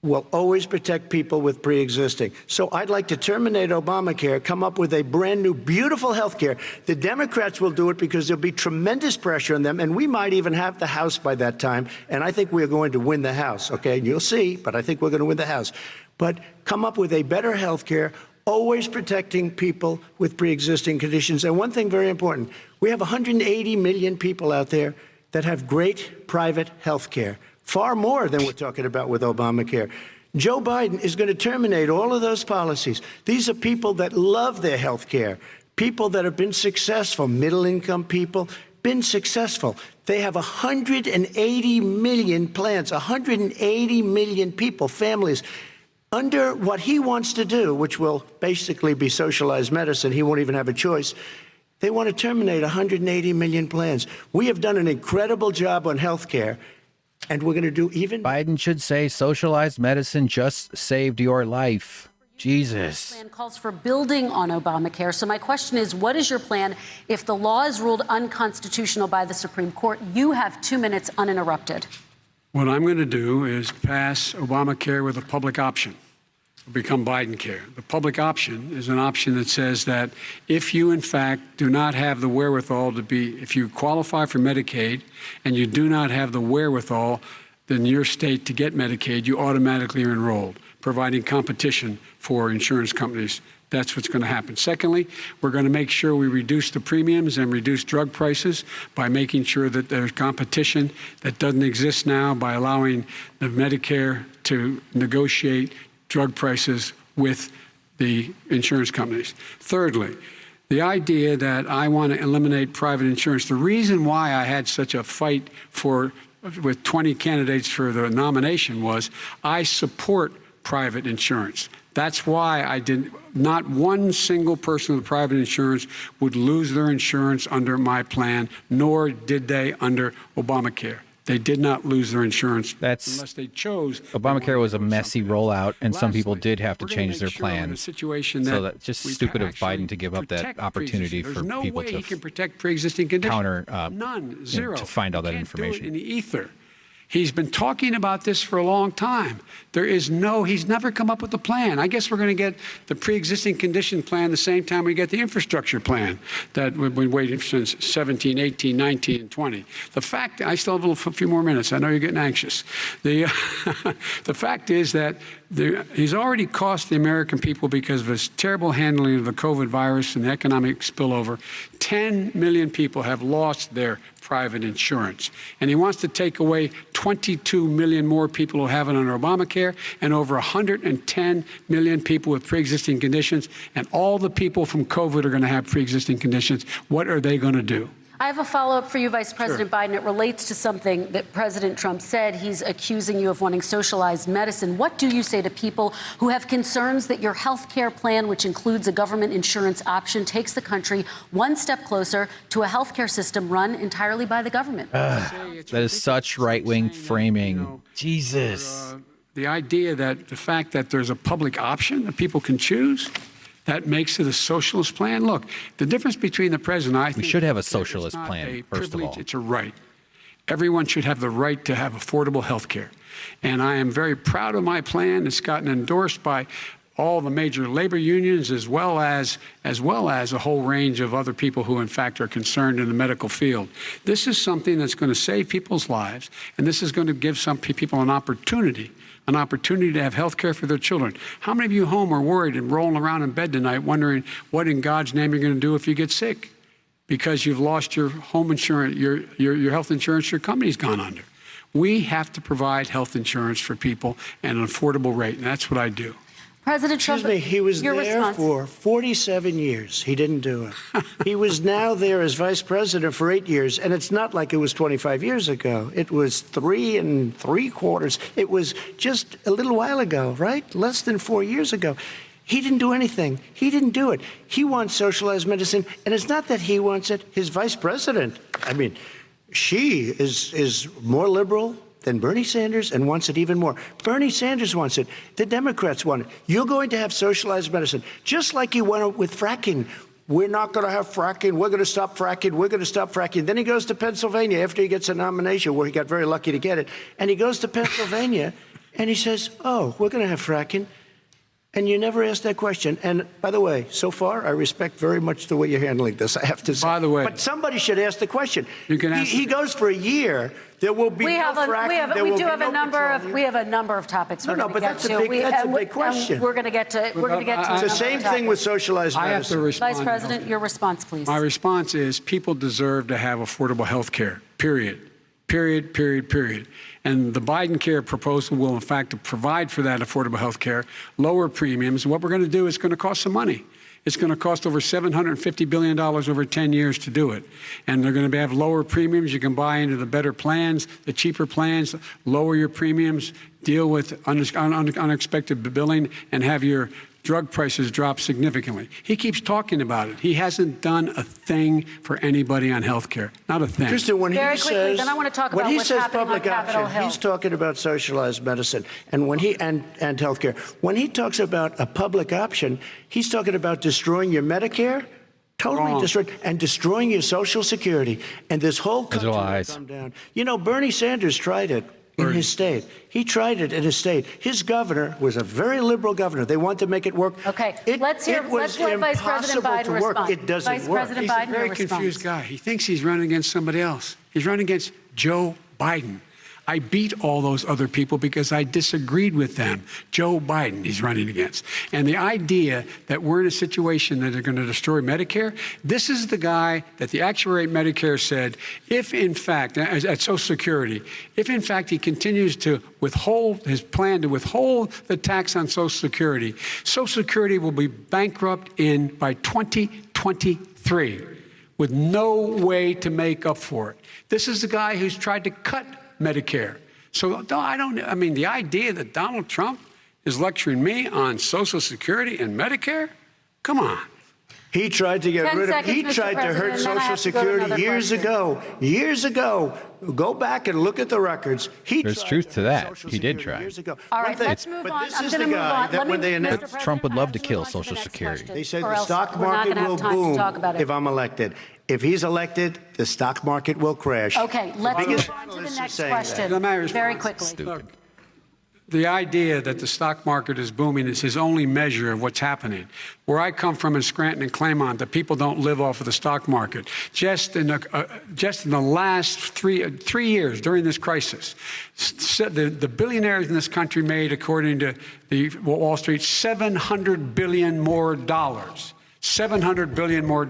will always protect people with pre-existing. So I'd like to terminate Obamacare, come up with a brand new, beautiful health care. The Democrats will do it because there'll be tremendous pressure on them, and we might even have the House by that time, and I think we're going to win the House, okay? You'll see, but I think we're going to win the House. But come up with a better health care, always protecting people with pre-existing conditions. And one thing very important, we have 180 million people out there that have great private health care. Far more than we're talking about with Obamacare. Joe Biden is going to terminate all of those policies. These are people that love their health care, people that have been successful, middle-income people, been successful. They have 180 million plans, 180 million people, families, under what he wants to do, which will basically be socialized medicine. He won't even have a choice. They want to terminate 180 million plans. We have done an incredible job on health care. And we're going to do even. Biden should say socialized medicine just saved your life. Jesus. The plan calls for building on Obamacare. So my question is, what is your plan if the law is ruled unconstitutional by the Supreme Court? You have 2 minutes uninterrupted. What I'm going to do is pass Obamacare with a public option. It'll become Biden-care. The public option is an option that says that if you, in fact, do not have the wherewithal if you qualify for Medicaid and you do not have the wherewithal in your state to get Medicaid, you automatically are enrolled, providing competition for insurance companies. That's what's going to happen. Secondly, we're going to make sure we reduce the premiums and reduce drug prices by making sure that there's competition that doesn't exist now by allowing the Medicare to negotiate drug prices with the insurance companies. Thirdly, the idea that I want to eliminate private insurance, the reason why I had such a fight with 20 candidates for the nomination was I support private insurance. That's why not one single person with private insurance would lose their insurance under my plan, nor did they under Obamacare. They did not lose their insurance unless they chose. Obamacare was a messy rollout, and some people did have to change their plans. So that's just stupid of Biden to give up that opportunity for people to he can protect pre-existing conditions. Counter, none, zero. To find all that information. Do it in the ether. He's been talking about this for a long time. He's never come up with a plan. I guess we're going to get the pre-existing condition plan the same time we get the infrastructure plan that we've been waiting since 17, 18, 19, and 20. The fact, I still have a few more minutes. I know you're getting anxious. The fact is that he's already cost the American people, because of his terrible handling of the COVID virus and the economic spillover, 10 million people have lost their private insurance. And he wants to take away 22 million more people who have it under Obamacare, and over 110 million people with pre-existing conditions. And all the people from COVID are going to have pre-existing conditions. What are they going to do? I have a follow-up for you, Vice President Biden. It relates to something that President Trump said. He's accusing you of wanting socialized medicine. What do you say to people who have concerns that your health care plan, which includes a government insurance option, takes the country one step closer to a health care system run entirely by the government? That is such right-wing framing. Jesus. The idea that the fact that there's a public option that people can choose, that makes it a socialist plan. Look, the difference between the president, I think we should have a socialist plan, first of all. It's a right. Everyone should have the right to have affordable health care. And I am very proud of my plan. It's gotten endorsed by all the major labor unions, as well as a whole range of other people who, in fact, are concerned in the medical field. This is something that's going to save people's lives, and this is going to give some people an opportunity to have health care for their children. How many of you home are worried and rolling around in bed tonight wondering what in God's name you're going to do if you get sick because you've lost your home insurance, your health insurance, your company's gone under? We have to provide health insurance for people at an affordable rate, and that's what I do. President Trump, excuse me, he was there for 47 years. He didn't do it. He was now there as vice president for 8 years, and it's not like it was 25 years ago. It was 3 3/4. It was just a little while ago, right? Less than 4 years ago. He didn't do anything. He didn't do it. He wants socialized medicine, and it's not that he wants it. His vice president, I mean, she is more liberal than Bernie Sanders and wants it even more. Bernie Sanders wants it. The Democrats want it. You're going to have socialized medicine, just like you went with fracking. We're not going to have fracking. We're going to stop fracking. We're going to stop fracking. Then he goes to Pennsylvania after he gets a nomination, where he got very lucky to get it. And he goes to Pennsylvania and he says, oh, we're going to have fracking. And you never ask that question. And by the way, so far, I respect very much the way you're handling this, I have to say. By the way. But somebody should ask the question. You can ask he goes for a year. There will be no fracking. We have a number of topics we're going to get to. That's a big question. We're going to get to. It's the same thing with socialized medicine. I have to respond. Vice President, your response, please. My response is people deserve to have affordable health care, period. Period, period, period. And the Biden care proposal will, in fact, provide for that affordable health care, lower premiums. What we're going to do is going to cost some money. It's going to cost over $750 billion over 10 years to do it. And they're going to have lower premiums. You can buy into the better plans, the cheaper plans, lower your premiums, deal with unexpected billing, and have your drug prices drop significantly. He keeps talking about it. He hasn't done a thing for anybody on health care. Not a thing. Kristen, when Very he quickly, says, then I want to talk when about he what's says happening public on Capitol option, Hill. he's talking about socialized medicine and health care. When he talks about a public option, he's talking about destroying your Medicare, totally destroyed, and destroying your Social Security. And this whole country will come down. You know, Bernie Sanders tried it in his state. He tried it in his state. His governor was a very liberal governor. They wanted to make it work. Okay, let's let Vice President Biden respond. It doesn't Vice work. President He's Biden, a very confused guy. He thinks he's running against somebody else. He's running against Joe Biden. I beat all those other people because I disagreed with them. Joe Biden he's running against. And the idea that we're in a situation that they're going to destroy Medicare, this is the guy that the actuary at Medicare said, if in fact, at Social Security, if in fact he continues to withhold his plan to withhold the tax on Social Security will be bankrupt by 2023 with no way to make up for it. This is the guy who's tried to cut Medicare. So the idea that Donald Trump is lecturing me on Social Security and Medicare? Come on. He tried to get rid of, he tried to hurt Social Security years ago. Years ago. Go back and look at the records. There's truth to that. He did try. All right, let's move on. I'm going to move on. But Trump would love to kill Social Security. They said the stock market will boom if I'm elected. If he's elected, the stock market will crash. Okay, let's move on to the next question very quickly. Stupid. The idea that the stock market is booming is his only measure of what's happening. Where I come from in Scranton and Claymont, the people don't live off of the stock market. Just in the last three years during this crisis, the billionaires in this country made, according to the Wall Street, $700 billion more. $700 billion more,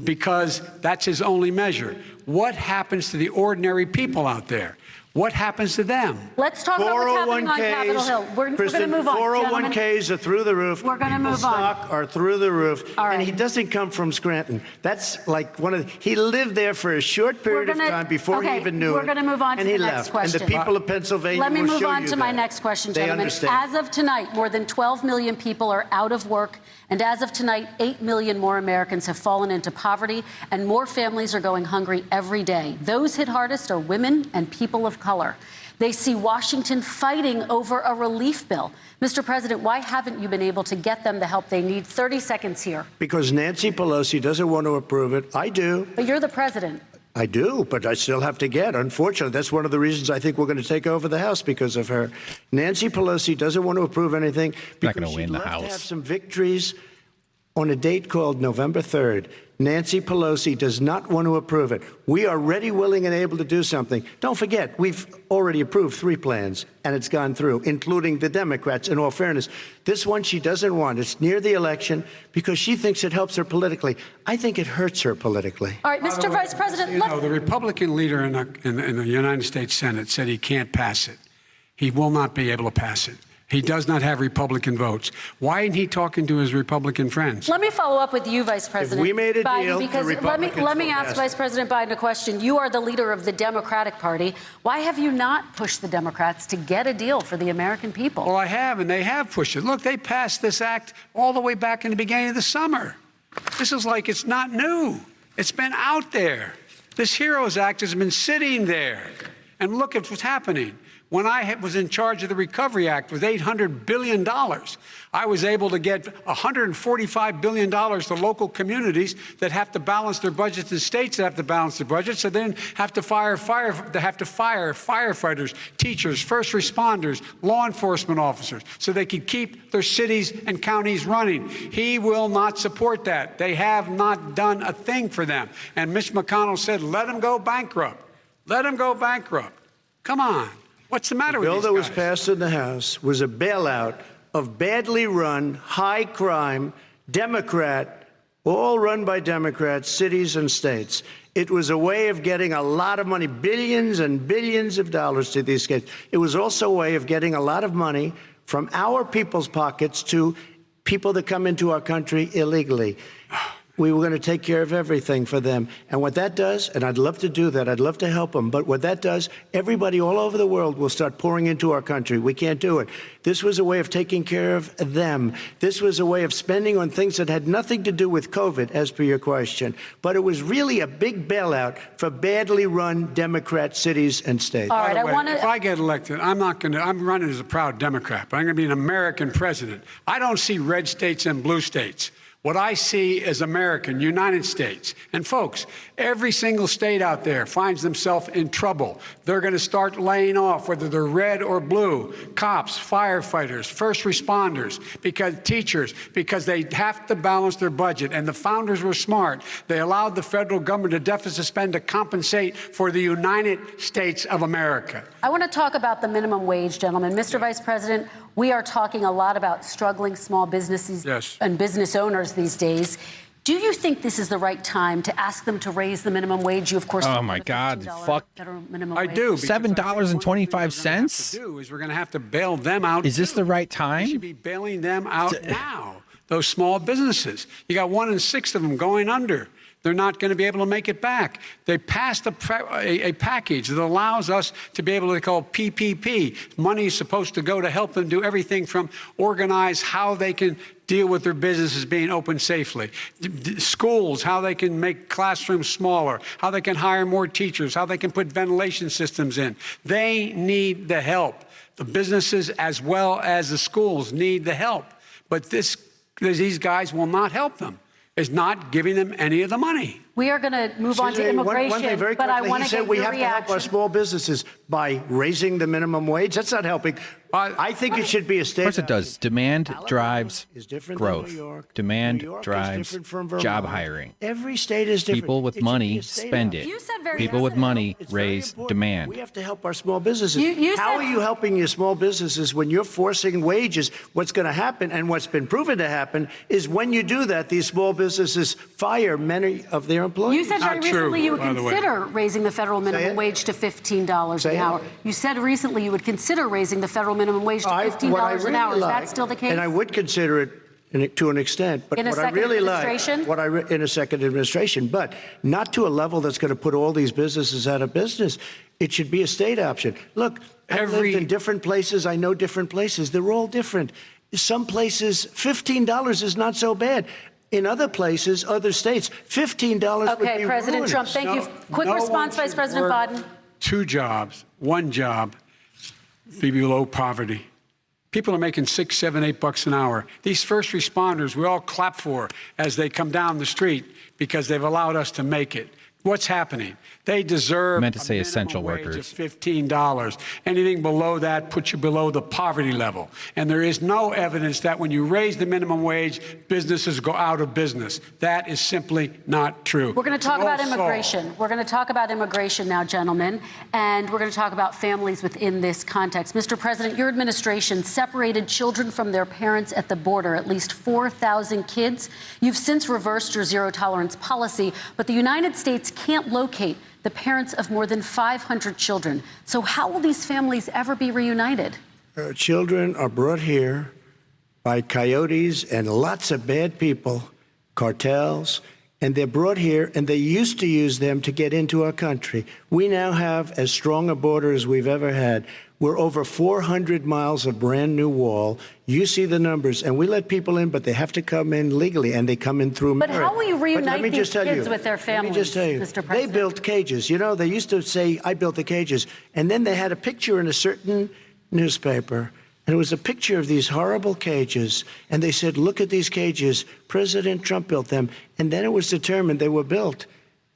because that's his only measure. What happens to the ordinary people out there? What happens to them? Let's talk about what's happening on Capitol Hill. We're going to move on. 401ks are through the roof. We're going to move on. Stock are through the roof. All right. And he doesn't come from Scranton. That's like he lived there for a short period of time before he even knew it. We're going to move on to the next question. And the people of Pennsylvania will show you that. Let me move on to my next question, gentlemen. Understand. As of tonight, more than 12 million people are out of work. And as of tonight, 8 million more Americans have fallen into poverty, and more families are going hungry every day. Those hit hardest are women and people of color. They see Washington fighting over a relief bill. Mr. President, why haven't you been able to get them the help they need? 30 seconds here. Because Nancy Pelosi doesn't want to approve it. I do. But you're the president. I do, but I still have to get. Unfortunately, that's one of the reasons I think we're going to take over the House, because of her. Nancy Pelosi doesn't want to approve anything because she'd love to have some victories on a date called November 3rd. Nancy Pelosi does not want to approve it. We are ready, willing, and able to do something. Don't forget, we've already approved 3 plans, and it's gone through, including the Democrats, in all fairness. This one she doesn't want. It's near the election because she thinks it helps her politically. I think it hurts her politically. All right, Mr. Vice President. The Republican leader in the United States Senate said he can't pass it. He will not be able to pass it. He does not have Republican votes. Why isn't he talking to his Republican friends? Let me follow up with you, Vice President. If we made a Biden, deal, because let me ask Vice President Biden a question. You are the leader of the Democratic Party. Why have you not pushed the Democrats to get a deal for the American people? Well, I have, and they have pushed it. Look, they passed this act all the way back in the beginning of the summer. This is like it's not new. It's been out there. This HEROES Act has been sitting there. And look at what's happening. When I was in charge of the Recovery Act with $800 billion, I was able to get $145 billion to local communities that have to balance their budgets and states that have to balance their budgets, so then have to fire firefighters, teachers, first responders, law enforcement officers, so they could keep their cities and counties running. He will not support that. They have not done a thing for them. And Mitch McConnell said, let them go bankrupt. Let them go bankrupt. Come on. What's the matter with these guys? The bill that was passed in the House was a bailout of badly run, high-crime, Democrat, all run by Democrats, cities and states. It was a way of getting a lot of money, billions and billions of dollars to these states. It was also a way of getting a lot of money from our people's pockets to people that come into our country illegally. We were going to take care of everything for them. And what that does, and I'd love to do that, I'd love to help them, but what that does, everybody all over the world will start pouring into our country. We can't do it. This was a way of taking care of them. This was a way of spending on things that had nothing to do with COVID, as per your question. But it was really a big bailout for badly run Democrat cities and states. All right, if I get elected, I'm running as a proud Democrat, but I'm going to be an American president. I don't see red states and blue states. What I see is American, United States. And folks, every single state out there finds themselves in trouble. They're going to start laying off, whether they're red or blue, cops, firefighters, first responders, because they have to balance their budget. And the founders were smart. They allowed the federal government to deficit spend to compensate for the United States of America. I want to talk about the minimum wage, gentlemen. Mr. Vice President, we are talking a lot about struggling small businesses and business owners these days. Do you think this is the right time to ask them to raise the minimum wage? You, of course, oh my God, fuck! I do. $7.25. We're going to have to bail them out. Is this the right time? We should be bailing them out now. Those small businesses. You got 1 in 6 of them going under. They're not going to be able to make it back. They passed a package that allows us to be able to call PPP. Money is supposed to go to help them do everything from organize how they can deal with their businesses being open safely. Schools, how they can make classrooms smaller, how they can hire more teachers, how they can put ventilation systems in. They need the help. The businesses as well as the schools need the help. But these guys will not help them. Is not giving them any of the money. We are going to move on to immigration, one thing very but I quickly, want to get your we have to help our small businesses by raising the minimum wage. That's not helping I think it should be a state. Of course it does. Demand drives growth. New York. Demand New York is drives different from Vermont. job hiring. Every state is different. People with It should be money a state spend option. it. You said very People with money It's very raise important. demand. We have to help our small businesses. You How said- are you helping your small businesses when you're forcing wages? What's going to happen, and what's been proven to happen, is when you do that, these small businesses fire many of their employees. You said very Not true, recently you would by the way. consider raising the federal minimum it. wage to $15 Say an it. hour. You said recently you would consider raising the federal minimum wage to $15 an hour. Is that still the case? And I would consider it to an extent, but In a what I second really like, administration? in a second administration, but not to a level that's going to put all these businesses out of business. It should be a state option. Look, I've lived in different places. I know different places. They're all different. Some places, $15 is not so bad. In other places, other states, $15 would be Okay, President ruinous. Trump, thank you. Quick response, Vice President Biden. 2 jobs, 1 job, be below poverty. People are making $6, $7, $8 an hour. These first responders, we all clap for as they come down the street because they've allowed us to make it. What's happening? They deserve I meant to say a essential minimum wage workers. of $15. Anything below that puts you below the poverty level. And there is no evidence that when you raise the minimum wage, businesses go out of business. That is simply not true. We're going to talk about Also, immigration. We're going to talk about immigration now, gentlemen, and we're going to talk about families within this context. Mr. President, your administration separated children from their parents at the border, at least 4,000 kids. You've since reversed your zero-tolerance policy, but the United States can't locate the parents of more than 500 children. So how will these families ever be reunited? Children are brought here by coyotes and lots of bad people, cartels, and they're brought here, and they used to use them to get into our country. We now have as strong a border as we've ever had. We're over 400 miles of brand new wall. You see the numbers, and we let people in, but they have to come in legally, and they come in through But merit. how will you But reunite let me these just tell kids you, with their families, Let me just tell you, Mr. they President? built cages. You know, they used to say, I built the cages, and then they had a picture in a certain newspaper, and it was a picture of these horrible cages, and they said, look at these cages. President Trump built them, and then it was determined they were built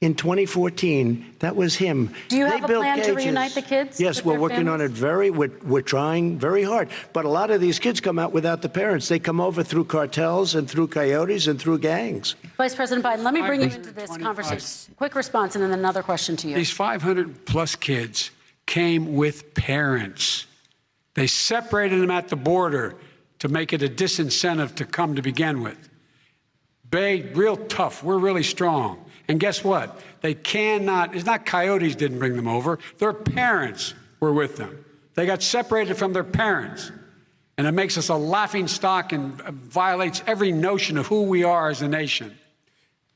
in 2014. That was him. Do you They have a built plan to cages. reunite the kids Yes, with we're their working on families? it we're trying very hard. But a lot of these kids come out without the parents. They come over through cartels and through coyotes and through gangs. Vice President Biden, let me bring you into this conversation. Quick response and then another question to you. These 500-plus kids came with parents. They separated them at the border to make it a disincentive to come to begin with. Real tough. We're really strong. And guess what? They cannot, it's not coyotes didn't bring them over. Their parents were with them. They got separated from their parents. And it makes us a laughing stock and violates every notion of who we are as a nation.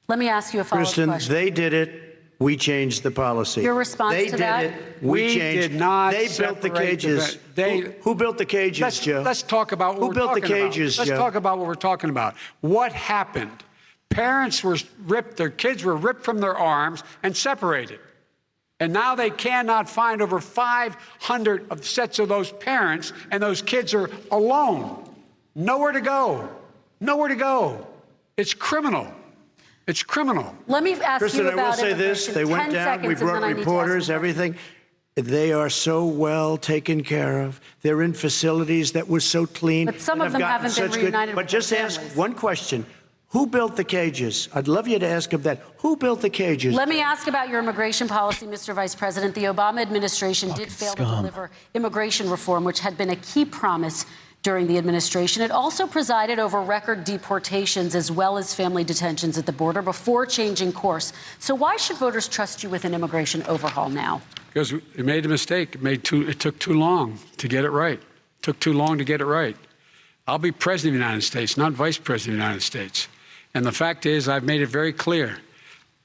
Let me ask you a follow-up Kristen, question. they did it. We changed the policy. Your response they to that? They did it. We changed. did not They built the separate cages. the Who built the cages, Joe? Let's talk about what Who we're built the talking about. cages, Let's Joe? talk about what we're talking about. What happened? Parents were ripped, their kids were ripped from their arms and separated. And now they cannot find over 500 of sets of those parents, and those kids are alone. Nowhere to go. Nowhere to go. It's criminal. It's criminal. Let me ask Kristen, you I will about say this. immigration. They 10 went down. seconds, We and then brought I need to ask reporters, you. everything. They are so well taken care of. They're in facilities that were so clean. But some and of them gotten haven't been such reunited But with their just ask families. one question. Who built the cages? I'd love you to ask him that. Who built the cages? Let me ask about your immigration policy, Mr. Vice President. The Obama administration did fail to deliver immigration reform, which had been a key promise during the administration. It also presided over record deportations as well as family detentions at the border before changing course. So why should voters trust you with an immigration overhaul now? Because it made a mistake. It took too long to get it right. It took too long to get it right. I'll be president of the United States, not vice president of the United States. And the fact is, I've made it very clear.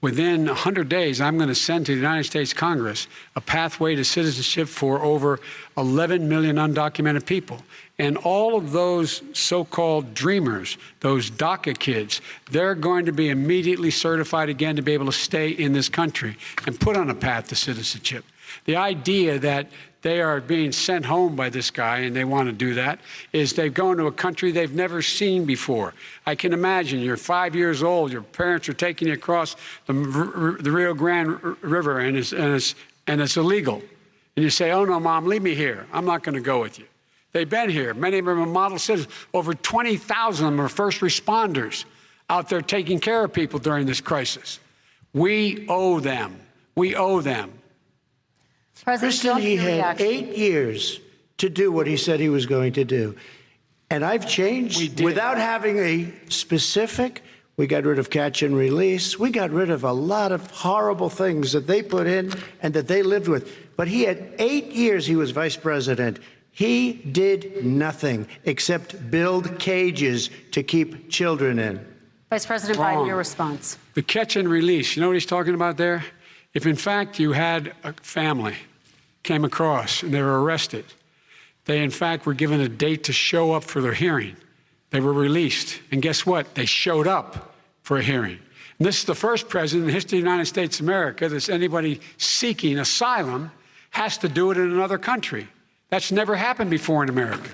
Within 100 days, I'm going to send to the United States Congress a pathway to citizenship for over 11 million undocumented people. And all of those so-called dreamers, those DACA kids, they're going to be immediately certified again to be able to stay in this country and put on a path to citizenship. The idea that they are being sent home by this guy, and they want to do that, is they've gone to a country they've never seen before. I can imagine you're 5 years old, your parents are taking you across the Rio Grande River, and it's illegal. And you say, oh, no, Mom, leave me here. I'm not going to go with you. They've been here. Many of them are model citizens. Over 20,000 of them are first responders out there taking care of people during this crisis. We owe them. We owe them. Kristen, he had 8 years to do what he said he was going to do. And I've changed without having a specific. We got rid of catch and release. We got rid of a lot of horrible things that they put in and that they lived with. But he had 8 years he was vice president. He did nothing except build cages to keep children in. Vice President Biden, your response. The catch and release, you know what he's talking about there? If in fact you had a family came across and they were arrested, they in fact were given a date to show up for their hearing. They were released. And guess what? They showed up for a hearing. And this is the first president in the history of the United States of America that anybody seeking asylum has to do it in another country. That's never happened before in America.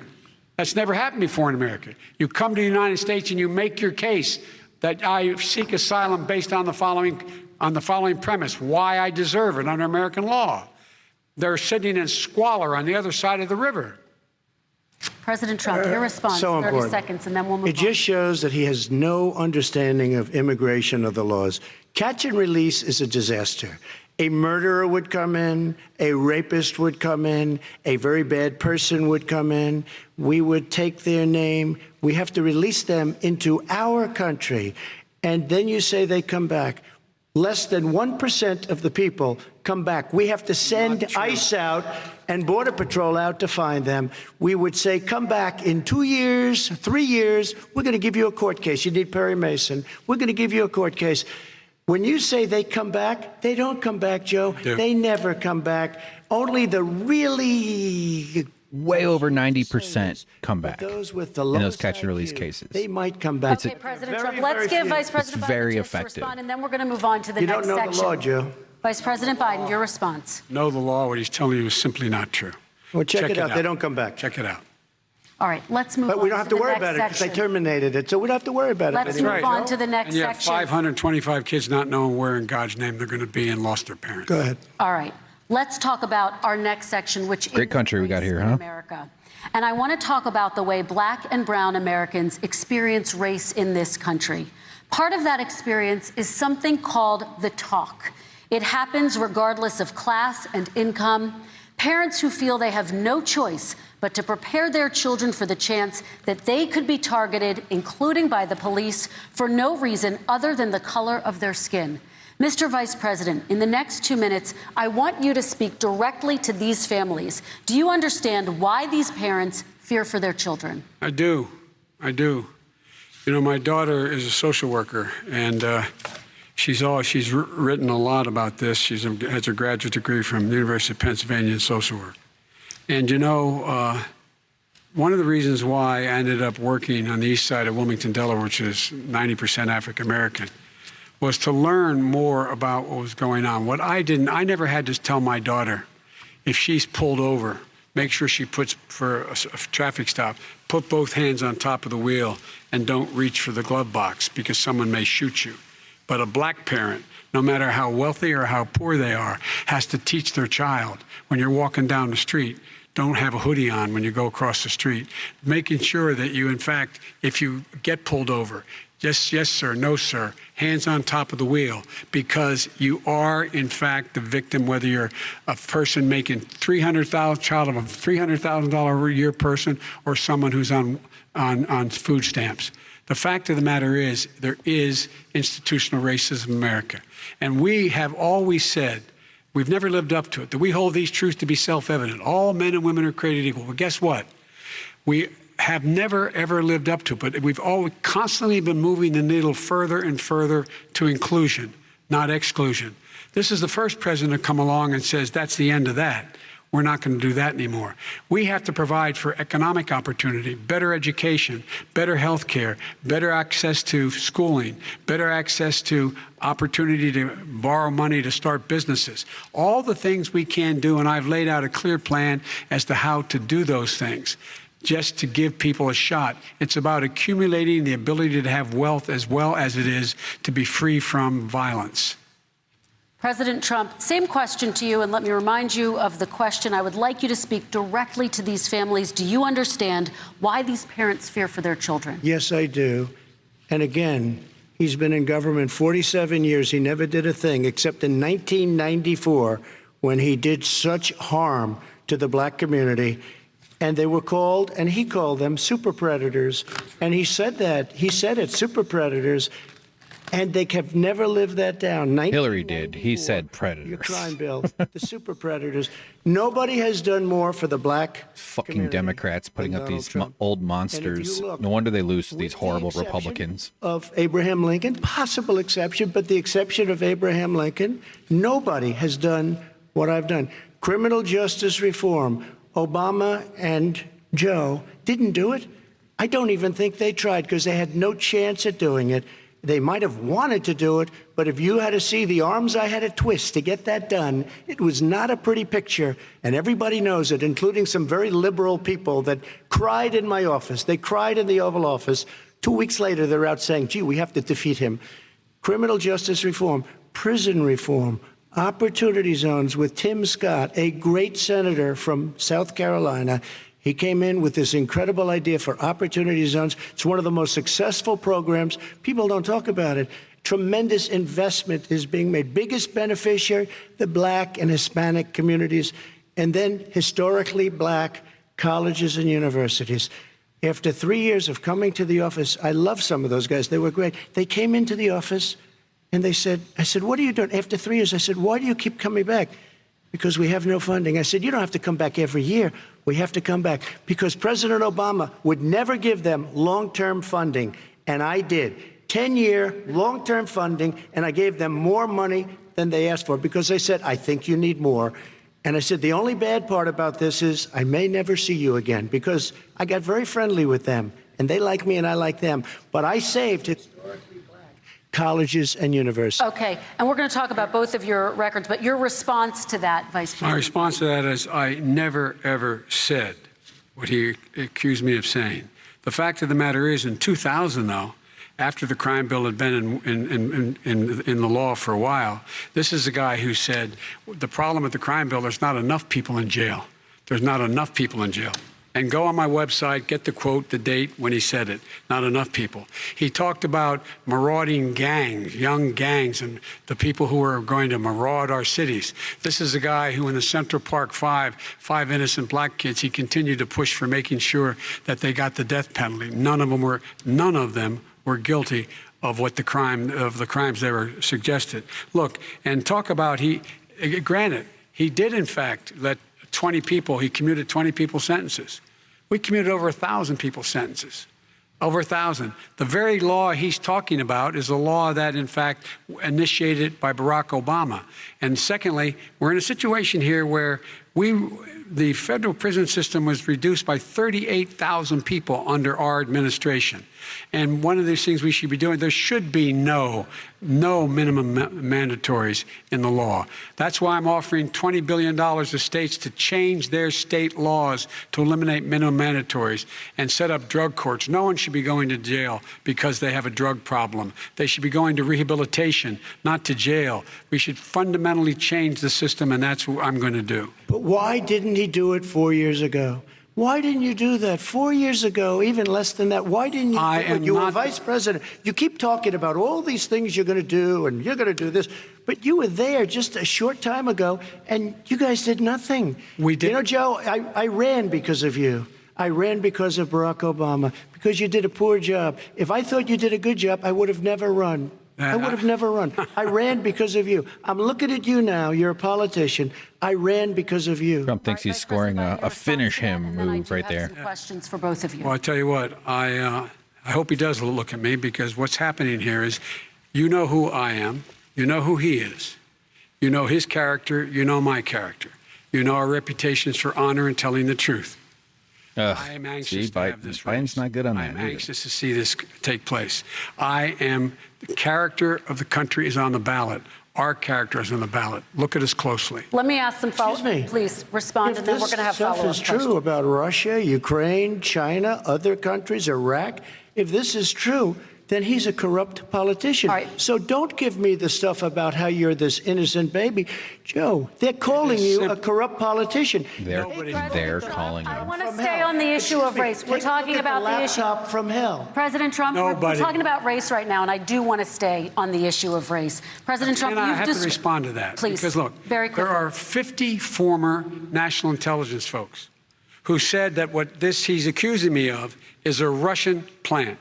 That's never happened before in America. You come to the United States and you make your case that I seek asylum based on the following premise, why I deserve it under American law. They're sitting in squalor on the other side of the river. President Trump, your response, so 30 important. seconds, and then we'll move on. It just shows that he has no understanding of immigration or the laws. Catch and release is a disaster. A murderer would come in, a rapist would come in, a very bad person would come in. We would take their name. We have to release them into our country. And then you say they come back. Less than 1% of the people come back. We have to send ICE out and Border Patrol out to find them. We would say, come back in 2 years, 3 years. We're going to give you a court case. You need Perry Mason. We're going to give you a court case. When you say they come back, they don't come back, Joe. Yeah. They never come back. Only the really way over 90% come back those with the in those lowest catch and release IQ, cases. They might come back. Okay, President Trump, let's give Vice President Biden very a chance to effective. respond, and then we're going to move on to the You next don't know section. the law, Joe. Vice President Biden, your response. Know the law, what he's telling you is simply not true. Well, check it out. They don't come back. Check it out. All right, let's move on. But we don't have to the worry next about it because they section. terminated it, so we don't have to worry about it. Let's anymore. move on to the next And you have section. 525 kids not knowing where in God's name they're going to be and lost their parents. Go ahead. All right, let's talk about our next section, which Great is country we got race here, in huh? America. And I want to talk about the way Black and brown Americans experience race in this country. Part of that experience is something called the talk. It happens regardless of class and income. Parents who feel they have no choice but to prepare their children for the chance that they could be targeted, including by the police, for no reason other than the color of their skin. Mr. Vice President, in the next 2 minutes, I want you to speak directly to these families. Do you understand why these parents fear for their children? I do. I do. You know, my daughter is a social worker, and she's written a lot about this. She has a graduate degree from the University of Pennsylvania in social work. And, you know, one of the reasons why I ended up working on the east side of Wilmington, Delaware, which is 90% African-American, was to learn more about what was going on. I never had to tell my daughter, if she's pulled over, make sure she puts, for a traffic stop, put both hands on top of the wheel and don't reach for the glove box because someone may shoot you. But a black parent, no matter how wealthy or how poor they are, has to teach their child when you're walking down the street, don't have a hoodie on when you go across the street, making sure that you, in fact, if you get pulled over, just yes, sir, no, sir, hands on top of the wheel, because you are, in fact, the victim, whether you're a person making child of a $300,000 a year person or someone who's on food stamps. The fact of the matter is there is institutional racism in America. And we have always said, we've never lived up to it, that we hold these truths to be self-evident. All men and women are created equal. Well, guess what? We have never, ever lived up to it, but we've always constantly been moving the needle further and further to inclusion, not exclusion. This is the first president to come along and says, that's the end of that. We're not going to do that anymore. We have to provide for economic opportunity, better education, better health care, better access to schooling, better access to opportunity to borrow money to start businesses. All the things we can do, and I've laid out a clear plan as to how to do those things, just to give people a shot. It's about accumulating the ability to have wealth as well as it is to be free from violence. President Trump, same question to you, and let me remind you of the question. I would like you to speak directly to these families. Do you understand why these parents fear for their children? Yes, I do. And again, he's been in government 47 years. He never did a thing except in 1994 when he did such harm to the black community. And they were called, and he called them super predators. And he said that. He said it, super predators. And they have never lived that down. Hillary did. He said predators. Your crime bill, the super predators. Nobody has done more for the black fucking Democrats putting up these old monsters. No wonder they lose to these horrible Republicans. Of Abraham Lincoln, possible exception, but the exception of Abraham Lincoln, nobody has done what I've done. Criminal justice reform. Obama and Joe didn't do it. I don't even think they tried because they had no chance at doing it. They might have wanted to do it, but if you had to see the arms I had to twist to get that done, it was not a pretty picture, and everybody knows it, including some very liberal people that cried in my office. They cried in the Oval Office. 2 weeks later, they're out saying, gee, we have to defeat him. Criminal justice reform, prison reform, opportunity zones with Tim Scott, a great senator from South Carolina. He came in with this incredible idea for opportunity zones. It's one of the most successful programs. People don't talk about it. Tremendous investment is being made. Biggest beneficiary, the black and Hispanic communities, and then historically black colleges and universities. After 3 years of coming to the office, I love some of those guys. They were great. They came into the office and they said, I said, what are you doing? After 3 years, I said, why do you keep coming back? Because we have no funding. I said, you don't have to come back every year. We have to come back because President Obama would never give them long-term funding, and I did. 10-year long-term funding, and I gave them more money than they asked for because they said, I think you need more. And I said, the only bad part about this is I may never see you again because I got very friendly with them, and they like me and I like them. But I saved historically black colleges and universities. Okay, and we're going to talk about both of your records, but your response to that, Vice President? My response to that is I never, ever said what he accused me of saying. The fact of the matter is, in 2000, though, after the crime bill had been in the law for a while, this is a guy who said, the problem with the crime bill, there's not enough people in jail. There's not enough people in jail. And go on my website, get the quote, the date when he said it. Not enough people. He talked about marauding gangs, young gangs, and the people who are going to maraud our cities. This is a guy who in the Central Park five innocent black kids, he continued to push for making sure that they got the death penalty. None of them were guilty of the crimes they were suggested. Look, and talk about granted, he did in fact let 20 people, he commuted 20 people's sentences. We commuted over 1,000 people's sentences. Over 1,000. The very law he's talking about is a law that, in fact, initiated by Barack Obama. And secondly, we're in a situation here where the federal prison system was reduced by 38,000 people under our administration. And one of these things we should be doing, there should be no minimum mandatories in the law. That's why I'm offering $20 billion to states to change their state laws to eliminate minimum mandatories and set up drug courts. No one should be going to jail because they have a drug problem. They should be going to rehabilitation, not to jail. We should fundamentally change the system, and that's what I'm going to do. But why didn't he do it 4 years ago? Why didn't you do that 4 years ago, even less than that? Why didn't you do it? You were vice president. You keep talking about all these things you're going to do and you're going to do this. But you were there just a short time ago, and you guys did nothing. We did. You know, Joe, I ran because of you. I ran because of Barack Obama, because you did a poor job. If I thought you did a good job, I would have never run. I would have never run. I ran because of you. I'm looking at you now. You're a politician. I ran because of you. Trump thinks he's scoring a finish him move right there. Some questions for both of you. Well, I tell you what, I hope he does look at me, because what's happening here is, you know who I am. You know who he is. You know his character. You know my character. You know our reputations for honor and telling the truth. I am anxious to have this race. Biden's not good on that. I'm anxious to see this take place. The character of the country is on the ballot. Our character is on the ballot. Look at us closely. Let me ask some follow-up. Please respond, and then we're going to have follow-up questions. If this stuff is true about Russia, Ukraine, China, other countries, Iraq, if this is true, then he's a corrupt politician. All right. So don't give me the stuff about how you're this innocent baby. Joe, they're calling you a corrupt politician. They're calling you. I want to stay on the issue of race. We're talking about the issue. Laptop from hell. President Trump, we're talking about race right now, and I do want to stay on the issue of race. President Trump, I have to respond to that. Please, because look, very quickly. there are 50 former national intelligence folks who said that what he's accusing me of is a Russian plant.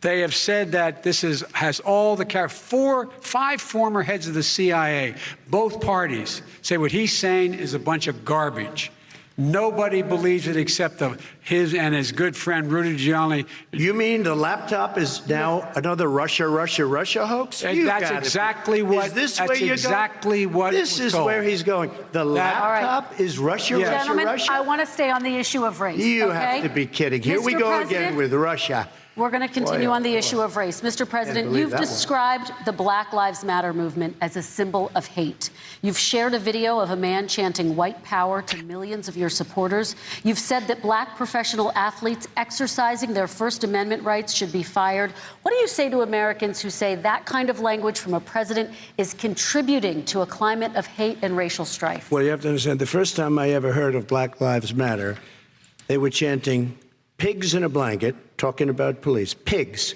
They have said that this has all the 5 former heads of the CIA, both parties, say what he's saying is a bunch of garbage. Nobody believes it except his and his good friend Rudy Giuliani. You mean the laptop is now another Russia hoax? That's exactly what. Is this that's where you're exactly going? what. This is told. where he's going. The laptop is Russia, Gentlemen, Russia. I want to stay on the issue of race. You have to be kidding. Here we go again with Russia. We're going to continue on the issue of race. Mr. President, you've described the Black Lives Matter movement as a symbol of hate. You've shared a video of a man chanting white power to millions of your supporters. You've said that black professional athletes exercising their First Amendment rights should be fired. What do you say to Americans who say that kind of language from a president is contributing to a climate of hate and racial strife? Well, you have to understand, the first time I ever heard of Black Lives Matter, they were chanting pigs in a blanket, talking about police. Pigs,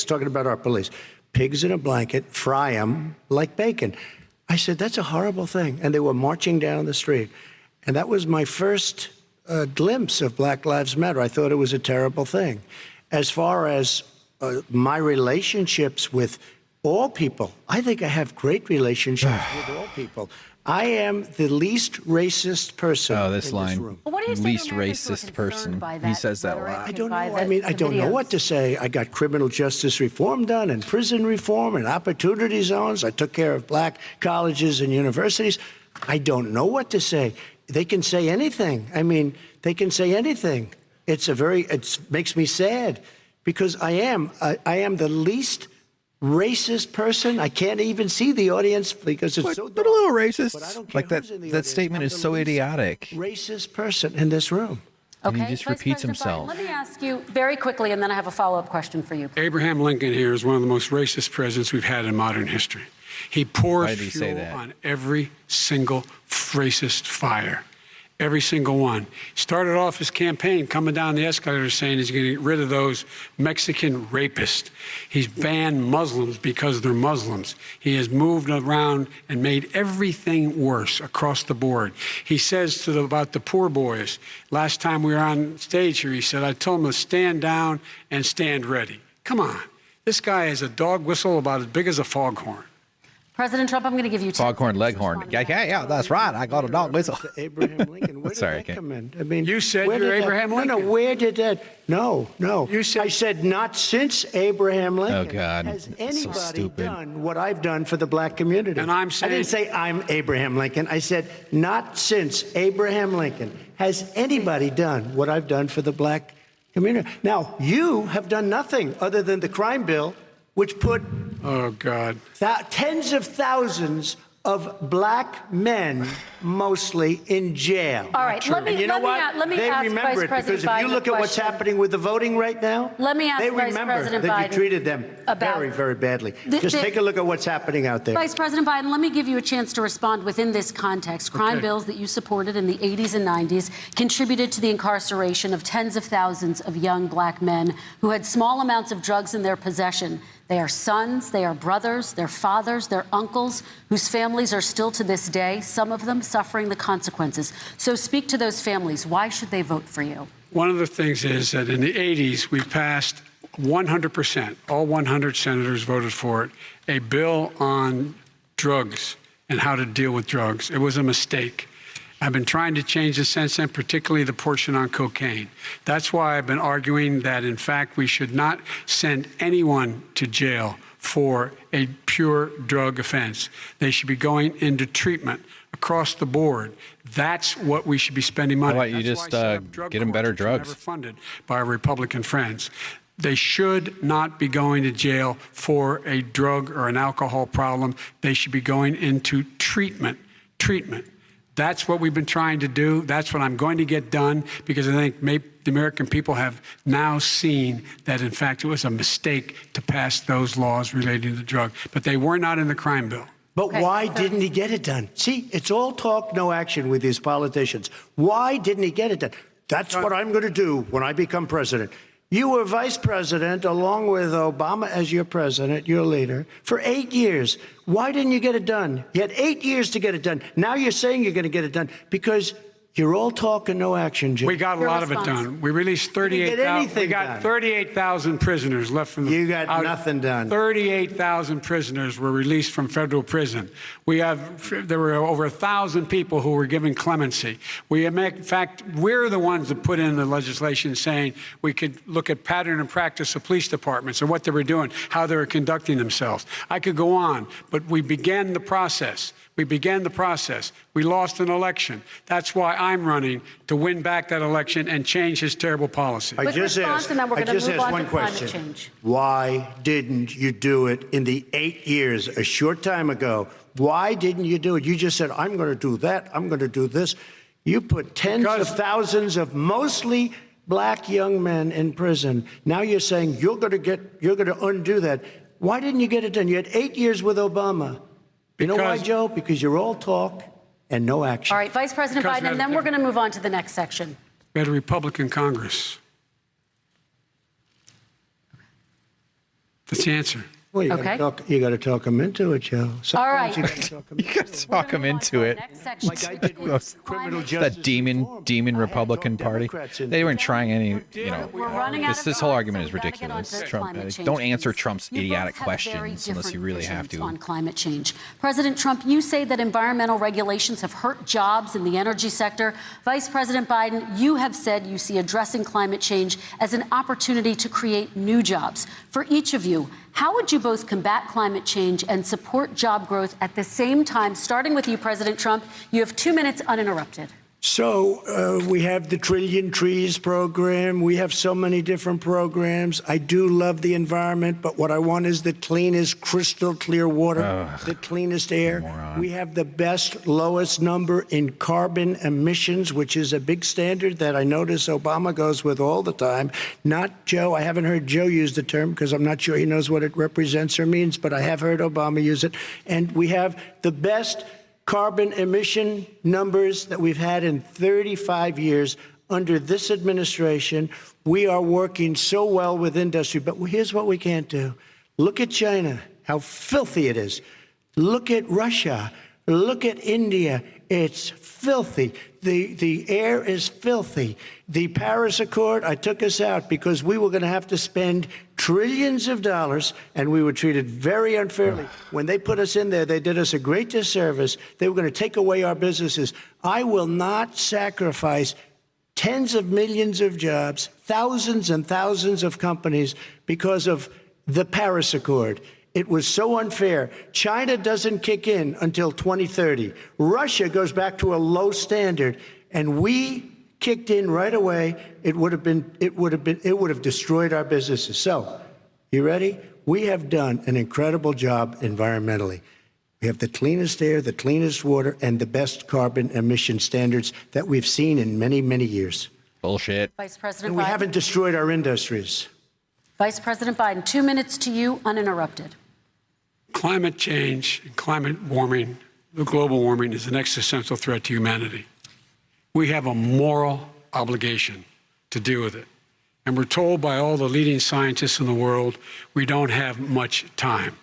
talking about our police. Pigs in a blanket, fry them like bacon. I said, that's a horrible thing. And they were marching down the street. And that was my first glimpse of Black Lives Matter. I thought it was a terrible thing. As far as my relationships with all people, I think I have great relationships with all people. I am the least racist person in this room. Well, what do you say Least to Americans who are racist person. concerned by He that says that a rhetoric lot. I and don't know. by I don't know videos? what to say. I got criminal justice reform done and prison reform and opportunity zones. I took care of black colleges and universities. I don't know what to say. They can say anything. I mean, they can say anything. It makes me sad because I am the least racist person. I can't even see the audience because it's so dark. But a little racist. But I don't care Like that who's in the that audience. statement I'm is the so least idiotic. Racist person in this room. And he Okay, just Vice repeats President himself. Biden, let me ask you very quickly, and then I have a follow-up question for you. Abraham Lincoln here is one of the most racist presidents we've had in modern history. He pours Why did he say fuel that? on every single racist fire. Every single one. Started off his campaign coming down the escalator saying he's going to get rid of those Mexican rapists. He's banned Muslims because they're Muslims. He has moved around and made everything worse across the board. He says about the poor boys, last time we were on stage here, he said, I told them to stand down and stand ready. Come on. This guy has a dog whistle about as big as a foghorn. President Trump, I'm going to give you Foghorn, leghorn. Yeah, that's right. I got a dog whistle. Abraham Lincoln. Where did Sorry, that Ken. come in? I mean, You said where you're did that- Abraham Lincoln. No, where did that? No. You said- I said not since Abraham Lincoln. Oh, God. Has That's so anybody stupid. done what I've done for the black community? And I'm I saying- didn't say I'm Abraham Lincoln. I said not since Abraham Lincoln has anybody done what I've done for the black community. Now, you have done nothing other than the crime bill, which put Oh, God. tens of thousands of black men, mostly in jail. All right, let me- And you know let me what? a- let me they ask remember Vice it President because if Biden you a look at what's question. happening with the voting right now, Let me ask they Vice remember President that Biden you treated them about- very, very badly. The- Just the- take a look at what's happening out there. Vice President Biden, let me give you a chance to respond within this context. Crime bills that you supported in the 80s and 90s contributed to the incarceration of tens of thousands of young black men who had small amounts of drugs in their possession. They are sons, they are brothers, they're fathers, they're uncles, whose families are still to this day, some of them suffering the consequences. So speak to those families. Why should they vote for you? One of the things is that in the 80s, we passed 100%, all 100 senators voted for it, a bill on drugs and how to deal with drugs. It was a mistake. I've been trying to change it since then, particularly the portion on cocaine. That's why I've been arguing that, in fact, we should not send anyone to jail for a pure drug offense. They should be going into treatment across the board. That's what we should be spending money. How about you That's just why I set up drug get them better courts, which were drugs? Never funded by our Republican friends. They should not be going to jail for a drug or an alcohol problem. They should be going into treatment. That's what we've been trying to do. That's what I'm going to get done, because I think maybe the American people have now seen that, in fact, it was a mistake to pass those laws relating to the drug. But they were not in the crime bill. But why didn't he get it done? See, it's all talk, no action with these politicians. Why didn't he get it done? That's what I'm going to do when I become president. You were vice president along with Obama as your president, your leader, for 8 years. Why didn't you get it done? You had 8 years to get it done. Now you're saying you're going to get it done because you're all talk and no action, Jim. We got a lot of it done. We released 38,000. We got 38,000 prisoners left from the. You got nothing done. 38,000 prisoners were released from federal prison. There were over 1,000 people who were given clemency. In fact, we're the ones that put in the legislation saying we could look at pattern and practice of police departments and what they were doing, how they were conducting themselves. I could go on, but we began the process. We lost an election. That's why I'm running to win back that election and change his terrible policy. I just asked one question. Why didn't you do it in the 8 years, a short time ago? Why didn't you do it? You just said, I'm going to do that. I'm going to do this. You put tens of thousands of mostly black young men in prison. Now you're saying you're going to undo that. Why didn't you get it done? You had 8 years with Obama. You know why, Joe? Because you're all talk and no action. All right, Vice President Biden, and then we're going to move on to the next section. We had a Republican Congress. That's the answer. Well, you got to talk them into it, Joe. All right. You got to talk them into it. Like I did with criminal justice. That demon Republican Party. They weren't trying any, this whole argument is ridiculous. Trump, don't answer Trump's idiotic questions unless you really have to. On climate change. President Trump, you say that environmental regulations have hurt jobs in the energy sector. Vice President Biden, you have said you see addressing climate change as an opportunity to create new jobs. For each of you, how would you both combat climate change and support job growth at the same time? Starting with you, President Trump, you have 2 minutes uninterrupted. So we have the Trillion Trees program. We have so many different programs. I do love the environment, but what I want is the cleanest, crystal clear water, the cleanest air. Moron. We have the best, lowest number in carbon emissions, which is a big standard that I notice Obama goes with all the time. Not Joe. I haven't heard Joe use the term because I'm not sure he knows what it represents or means, but I have heard Obama use it. And we have the best carbon emission numbers that we've had in 35 years under this administration. We are working so well with industry, but here's what we can't do. Look at China, how filthy it is. Look at Russia. Look at India. It's filthy. The air is filthy. The Paris Accord, I took us out because we were going to have to spend trillions of dollars, and we were treated very unfairly. When they put us in there, they did us a great disservice. They were going to take away our businesses. I will not sacrifice tens of millions of jobs, thousands and thousands of companies because of the Paris Accord. It was so unfair. China doesn't kick in until 2030. Russia goes back to a low standard, and we kicked in right away. It would have destroyed our businesses. So, you ready? We have done an incredible job environmentally. We have the cleanest air, the cleanest water, and the best carbon emission standards that we've seen in many, many years. Bullshit. Vice President and we Biden. haven't destroyed our industries. Vice President Biden, 2 minutes to you, uninterrupted. Climate change, climate warming, the global warming is an existential threat to humanity. We have a moral obligation to deal with it. And we're told by all the leading scientists in the world, we don't have much time.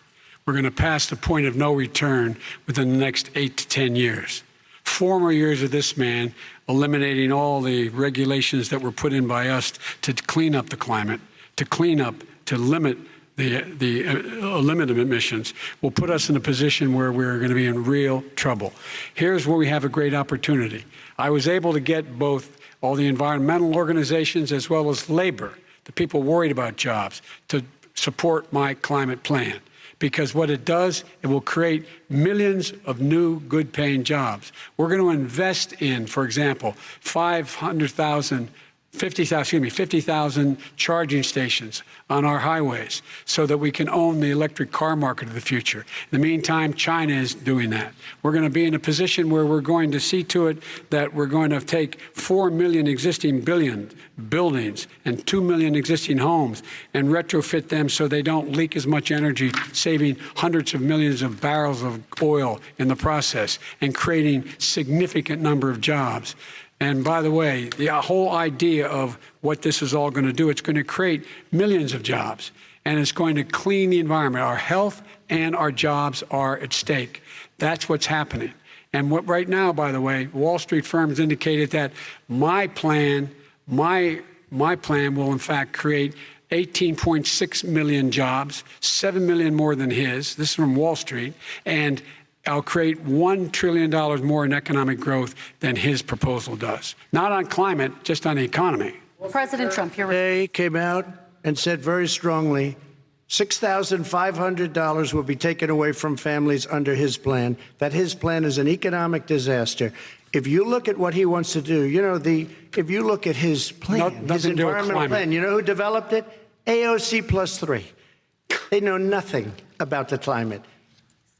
We're going to pass the point of no return within the next 8 to 10 years. 4 more years of this man eliminating all the regulations that were put in by us to clean up the climate, to limit emissions will put us in a position where we're going to be in real trouble. Here's where we have a great opportunity. I was able to get both all the environmental organizations as well as labor, the people worried about jobs, to support my climate plan. Because what it does, it will create millions of new good-paying jobs. We're going to invest in, for example, 500,000 50,000 charging stations on our highways so that we can own the electric car market of the future. In the meantime, China is doing that. We're going to be in a position where we're going to see to it that we're going to take 4 million existing buildings and 2 million existing homes and retrofit them so they don't leak as much energy, saving hundreds of millions of barrels of oil in the process and creating significant number of jobs. And by the way, the whole idea of what this is all going to do, it's going to create millions of jobs, and it's going to clean the environment. Our health and our jobs are at stake. That's what's happening. And what right now, by the way, Wall Street firms indicated that my plan will in fact create 18.6 million jobs, 7 million more than his. This is from Wall Street. And I'll create $1 trillion more in economic growth than his proposal does. Not on climate, just on the economy. President Trump, They came out and said very strongly, $6,500 will be taken away from families under his plan, that his plan is an economic disaster. If you look at what he wants to do, if you look at his plan, his environmental plan, you know who developed it? AOC +3. They know nothing about the climate.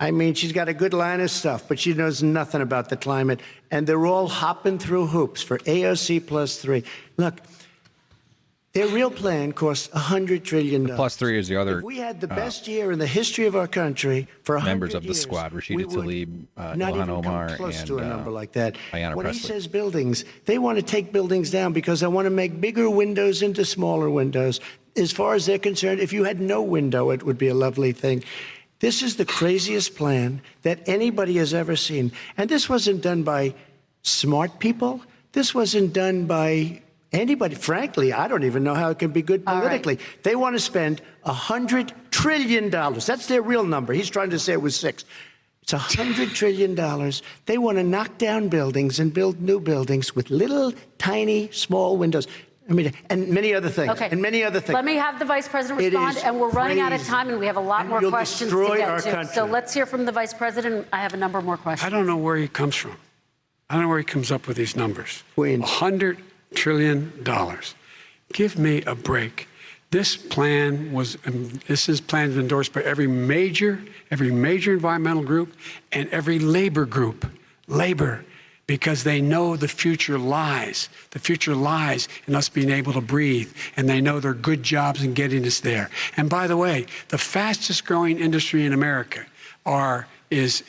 I mean, she's got a good line of stuff, but she knows nothing about the climate. And they're all hopping through hoops for AOC +3. Look, their real plan costs $100 trillion. The +3 is the other. If we had the best year in the history of our country for 100 members of the years, squad, Rashida Tlaib, not Ilhan even Omar, come close and to a number like that. Ayanna When Pressley. he says buildings, they want to take buildings down because they want to make bigger windows into smaller windows. As far as they're concerned, if you had no window, it would be a lovely thing. This is the craziest plan that anybody has ever seen. And this wasn't done by smart people. This wasn't done by anybody. Frankly, I don't even know how it can be good politically. Right. They want to spend $100 trillion. That's their real number. He's trying to say it was 6. It's $100 trillion. They want to knock down buildings and build new buildings with little, tiny, small windows. I mean, and many other things. Okay. And many other things. Let me have the Vice President respond, and we're running out of time, and we have a lot more questions to get to. So let's hear from the Vice President. I have a number more questions. I don't know where he comes from. I don't know where he comes up with these numbers. Queens. $100 trillion. Give me a break. This plan was endorsed by every major environmental group and every labor group. Because they know the future lies. The future lies in us being able to breathe, and they know there are good jobs in getting us there. And by the way, the fastest growing industry in America is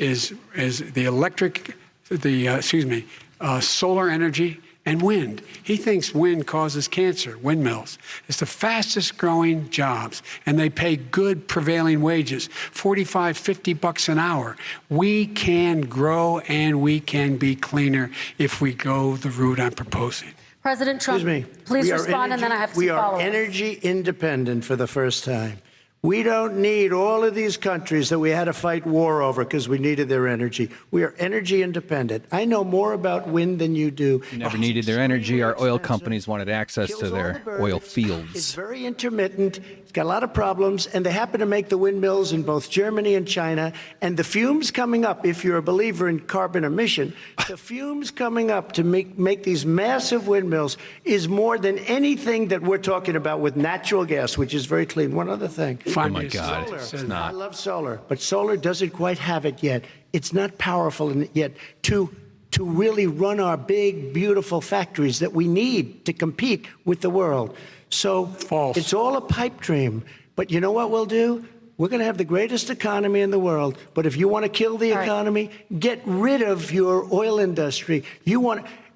solar energy and wind. He thinks wind causes cancer, windmills. It's the fastest growing jobs, and they pay good prevailing wages, $45, $50 an hour. We can grow and we can be cleaner if we go the route I'm proposing. President Trump, please respond, and then I have some follow-up. We are energy independent for the first time. We don't need all of these countries that we had to fight war over because we needed their energy. We are energy independent. I know more about wind than you do. We never needed their energy. Our oil companies wanted access to their oil fields. It's very intermittent. It's got a lot of problems, and they happen to make the windmills in both Germany and China. And the fumes coming up, if you're a believer in carbon emission, the fumes coming up to make these massive windmills is more than anything that we're talking about with natural gas, which is very clean. One other thing. Oh my God, it's not. I love solar, but solar doesn't quite have it yet. It's not powerful yet to really run our big, beautiful factories that we need to compete with the world. So it's all a pipe dream. But you know what we'll do? We're going to have the greatest economy in the world. But if you want to kill the economy, get rid of your oil industry.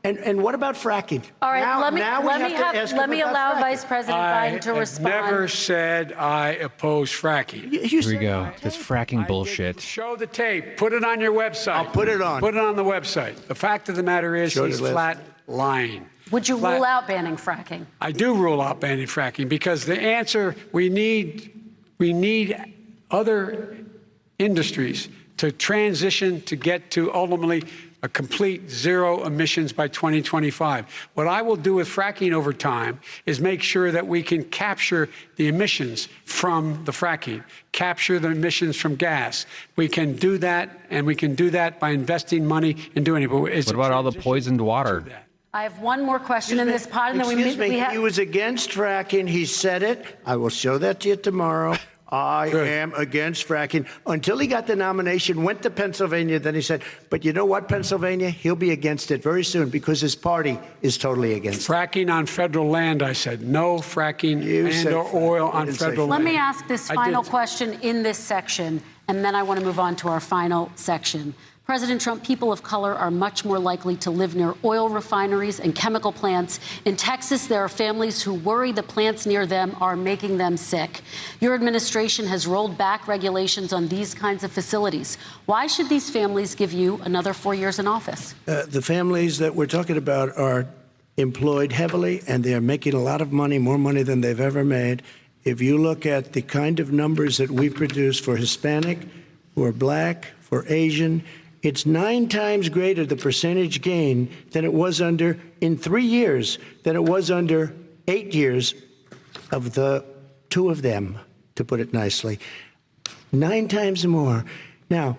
And what about fracking? All right, let me allow Vice President Biden to respond. I never said I oppose fracking. Here we go. This fracking bullshit. Show the tape. Put it on your website. I'll put it on. Put it on the website. The fact of the matter is he's flat lying. Would you rule out banning fracking? I do rule out banning fracking because the answer, we need other industries to transition to get to ultimately a complete zero emissions by 2025. What I will do with fracking over time is make sure that we can capture the emissions from the fracking, capture the emissions from gas. We can do that, and we can do that by investing money in doing it. What about all the poisoned water? I have one more question in this pod, and then He was against fracking. He said it. I will show that to you tomorrow. I am against fracking. Until he got the nomination, went to Pennsylvania, then he said, but you know what, Pennsylvania? He'll be against it very soon because his party is totally against fracking on federal land. I said no fracking and/or oil on federal land. Let me ask this final question in this section, and then I want to move on to our final section. President Trump, people of color are much more likely to live near oil refineries and chemical plants. In Texas, there are families who worry the plants near them are making them sick. Your administration has rolled back regulations on these kinds of facilities. Why should these families give you another 4 years in office? The families that we're talking about are employed heavily, and they're making a lot of money, more money than they've ever made. If you look at the kind of numbers that we produce for Hispanic, for Black, for Asian, it's 9 times greater, the percentage gain, than it was in 3 years, than it was under 8 years of the 2 of them, to put it nicely. 9 times more. Now,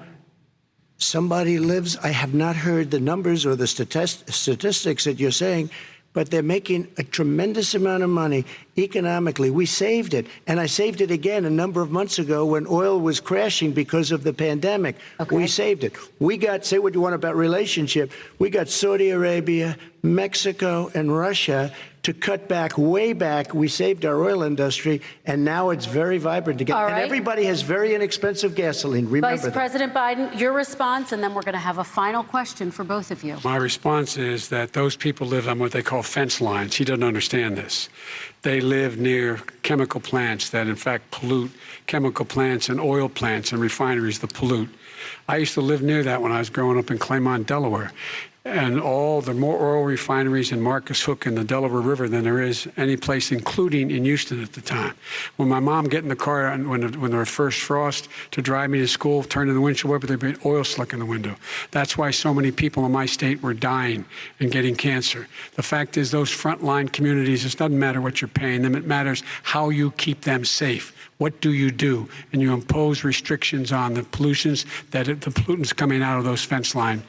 somebody lives, I have not heard the numbers or the statistics that you're saying, but they're making a tremendous amount of money economically. We saved it. And I saved it again a number of months ago when oil was crashing because of the pandemic. Okay. We saved it. We got, say what you want about relationship, we got Saudi Arabia, Mexico, and Russia to cut back, way back. We saved our oil industry, and now it's very vibrant again. Right. And everybody has very inexpensive gasoline. Remember Vice President Biden, your response, and then we're going to have a final question for both of you. My response is that those people live on what they call fence lines. He doesn't understand this. They live near chemical plants that, in fact, pollute, chemical plants and oil plants and refineries that pollute. I used to live near that when I was growing up in Claymont, Delaware. And there are more oil refineries in Marcus Hook and the Delaware River than there is any place, including in Houston at the time. When my mom get in the car when there was first frost to drive me to school, turn in the windshield wiper, there'd be oil slick in the window. That's why so many people in my state were dying and getting cancer. The fact is, those frontline communities, it doesn't matter what you're paying them. It matters how you keep them safe. What do? And you impose restrictions on the pollutants coming out of those fence line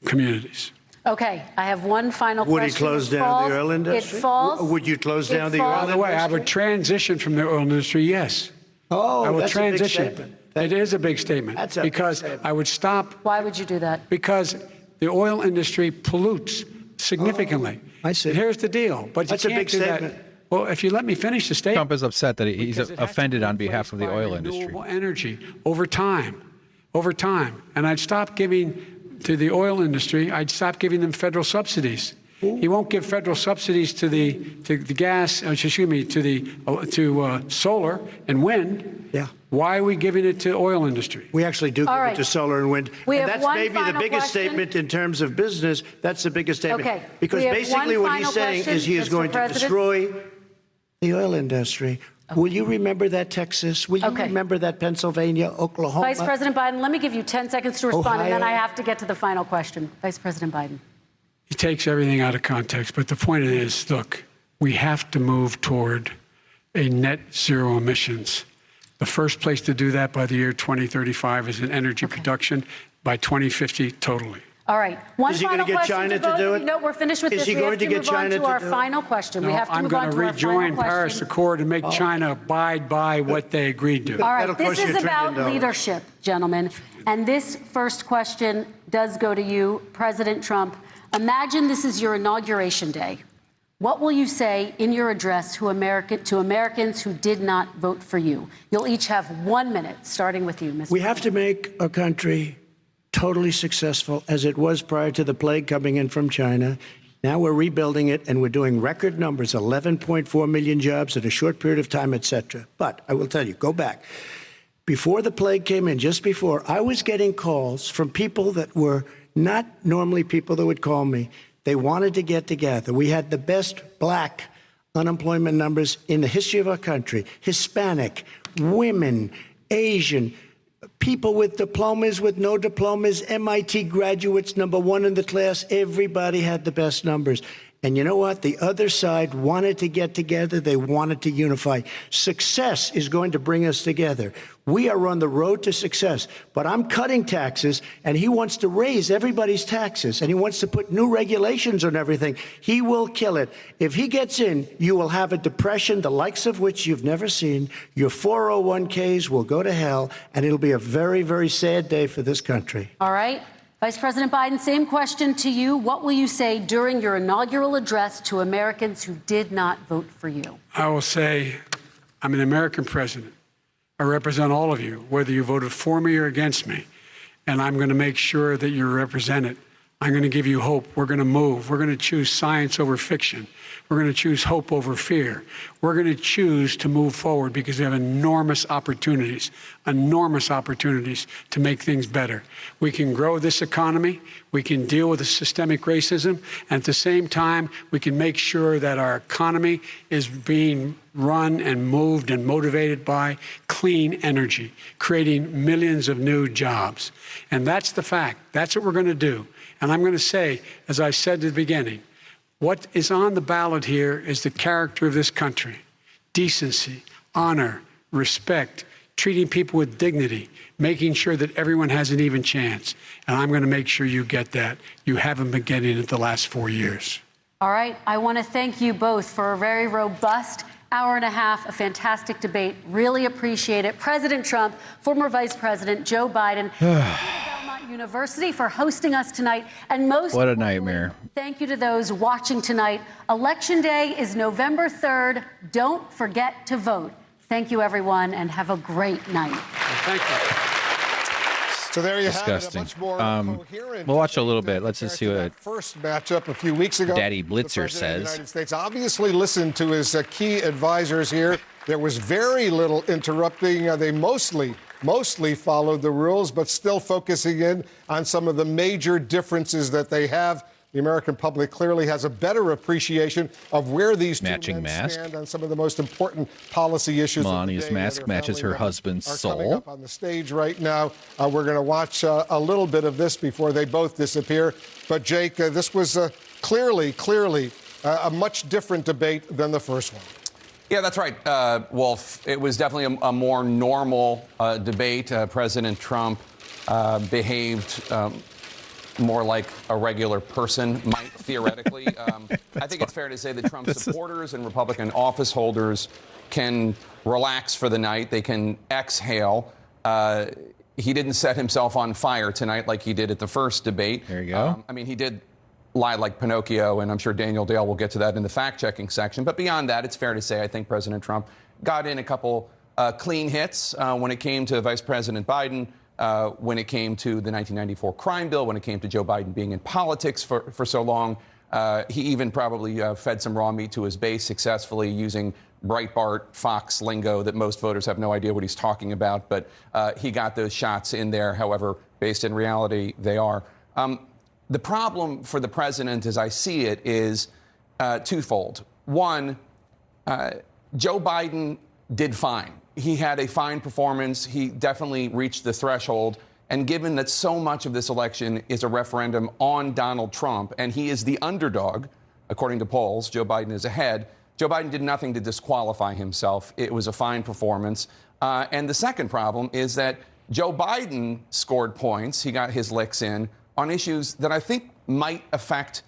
communities. Okay, I have one final question. Would he close down the oil industry? It falls. Would you close down the oil industry? By the way, I would transition from the oil industry, yes. Oh, I would that's transition. A big statement. It is a big statement. That's a because big statement. I would stop. Why would you do that? Because the oil industry pollutes significantly. I see. And here's the deal. But that's you a can't big do statement. That. Well, if you let me finish the statement. Trump is upset that he's offended on behalf of the oil industry. Renewable energy over time. And I'd stop giving to the oil industry, I'd stop giving them federal subsidies. He won't give federal subsidies to the solar and wind. Yeah. Why are we giving it to oil industry? We actually do give it to solar and wind. And that's maybe the biggest statement in terms of business. That's the biggest statement. Okay. Because basically what he's saying is he is going to destroy the oil industry. Okay. Will you remember that, Texas? Will you remember that, Pennsylvania, Oklahoma? Vice President Biden, let me give you 10 seconds to respond, Ohio. and then I have to get to the final question. Vice President Biden. He takes everything out of context, but the point is, look, we have to move toward a net zero emissions. The first place to do that by the year 2035 is in energy production. By 2050, totally. All right. One is he final going to get question China to to do it? No, we're finished with is this. He going to get China to our final question. No, we have to I'm move going on to to rejoin Paris Accord and make China abide by what they agreed to. All right. This is about leadership, gentlemen. And this first question does go to you, President Trump. Imagine this is your inauguration day. What will you say in your address to Americans who did not vote for you? You'll each have 1 minute, starting with you, Mr. We have to make a country totally successful as it was prior to the plague coming in from China. Now we're rebuilding it, and we're doing record numbers, 11.4 million jobs in a short period of time, et cetera. But I will tell you, go back. Before the plague came in, just before, I was getting calls from people that were not normally people that would call me. They wanted to get together. We had the best Black unemployment numbers in the history of our country. Hispanic, women, Asian, people with diplomas, with no diplomas, MIT graduates, #1 in the class. Everybody had the best numbers. And you know what? The other side wanted to get together. They wanted to unify. Success is going to bring us together. We are on the road to success. But I'm cutting taxes, and he wants to raise everybody's taxes, and he wants to put new regulations on everything. He will kill it. If he gets in, you will have a depression, the likes of which you've never seen. Your 401ks will go to hell, and it'll be a very, very sad day for this country. All right. Vice President Biden, same question to you. What will you say during your inaugural address to Americans who did not vote for you? I will say I'm an American president. I represent all of you, whether you voted for me or against me. And I'm going to make sure that you're represented. I'm going to give you hope. We're going to move. We're going to choose science over fiction. We're going to choose hope over fear. We're going to choose to move forward because we have enormous opportunities to make things better. We can grow this economy. We can deal with the systemic racism. And at the same time, we can make sure that our economy is being run and moved and motivated by clean energy, creating millions of new jobs. And that's the fact. That's what we're going to do. And I'm going to say, as I said at the beginning, what is on the ballot here is the character of this country: decency, honor, respect, treating people with dignity, making sure that everyone has an even chance. And I'm going to make sure you get that. You haven't been getting it the last 4 years. All right. I want to thank you both for a very robust hour and a half, a fantastic debate. Really appreciate it. President Trump, former Vice President Joe Biden, University for hosting us tonight. And most what a nightmare. Thank you to those watching tonight. Election Day is November 3rd. Don't forget to vote. Thank you, everyone, and have a great night. Thank you. So there you Disgusting. have it. A much more coherent we'll watch a little bit. Let's just see what first matchup a few weeks ago. Daddy Blitzer the President says. of the United States obviously listened to his key advisors here. There was very little interrupting. They mostly followed the rules, but still focusing in on some of the major differences that they have. The American public clearly has a better appreciation of where these two men stand on some of the most important policy issues. Melania's mask matches her husband's soul. Coming up on the stage right now. We're going to watch a little bit of this before they both disappear. But, Jake, this was clearly a much different debate than the first one. Yeah, that's right, Wolf. It was definitely a more normal debate. President Trump behaved more like a regular person might, theoretically. I think it's fair to say that Trump supporters and Republican office holders can relax for the night. They can exhale. He didn't set himself on fire tonight like he did at the first debate. There you go. I mean, he did lie like Pinocchio, and I'm sure Daniel Dale will get to that in the fact-checking section. But beyond that, it's fair to say I think President Trump got in a couple clean hits when it came to Vice President Biden, when it came to the 1994 crime bill, when it came to Joe Biden being in politics for so long. He even probably fed some raw meat to his base successfully using Breitbart, Fox lingo that most voters have no idea what he's talking about. But he got those shots in there, however, based in reality, they are. The problem for the president, as I see it, is twofold. One, Joe Biden did fine. He had a fine performance. He definitely reached the threshold. And given that so much of this election is a referendum on Donald Trump, and he is the underdog, according to polls, Joe Biden is ahead, Joe Biden did nothing to disqualify himself. It was a fine performance. And the second problem is that Joe Biden scored points. He got his licks in on issues that I think might affect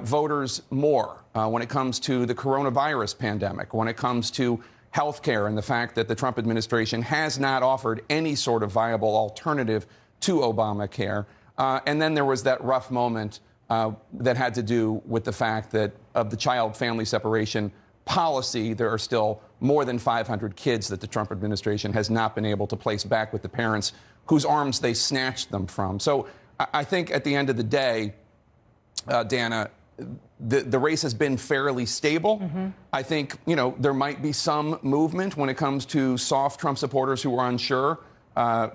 voters more when it comes to the coronavirus pandemic, when it comes to health care and the fact that the Trump administration has not offered any sort of viable alternative to Obamacare. And then there was that rough moment that had to do with the fact that of the child-family separation policy, there are still more than 500 kids that the Trump administration has not been able to place back with the parents whose arms they snatched them from. So I think at the end of the day, Dana, the race has been fairly stable. Mm-hmm. I think, there might be some movement when it comes to soft Trump supporters who are unsure,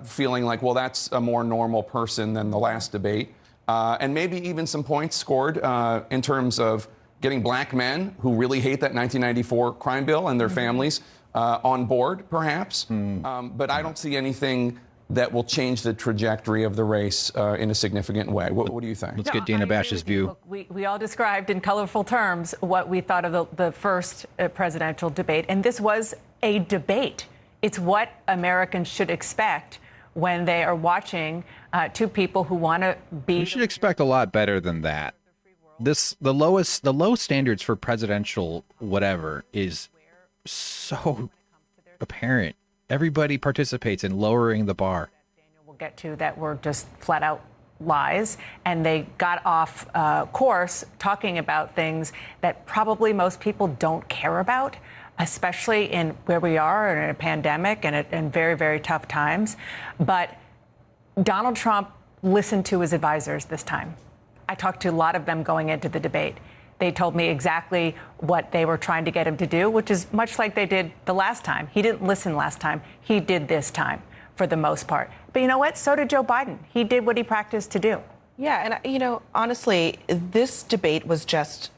feeling like, well, that's a more normal person than the last debate. And maybe even some points scored in terms of getting black men who really hate that 1994 crime bill and their families on board, perhaps. But I don't see anything that will change the trajectory of the race in a significant way. What do you think? Let's get Dana Bash's view. Look, we all described in colorful terms what we thought of the first presidential debate, and this was a debate. It's what Americans should expect when they are watching two people who want to be. We should expect a lot better than that. The low standards for presidential whatever is so apparent. Everybody participates in lowering the bar. Daniel will get to that were just flat out lies, and they got off course talking about things that probably most people don't care about, especially in where we are in a pandemic and in very, very tough times. But Donald Trump listened to his advisors this time. I talked to a lot of them going into the debate. They told me exactly what they were trying to get him to do, which is much like they did the last time. He didn't listen last time. He did this time for the most part. But you know what? So did Joe Biden. He did what he practiced to do. Yeah. And, honestly, this debate was just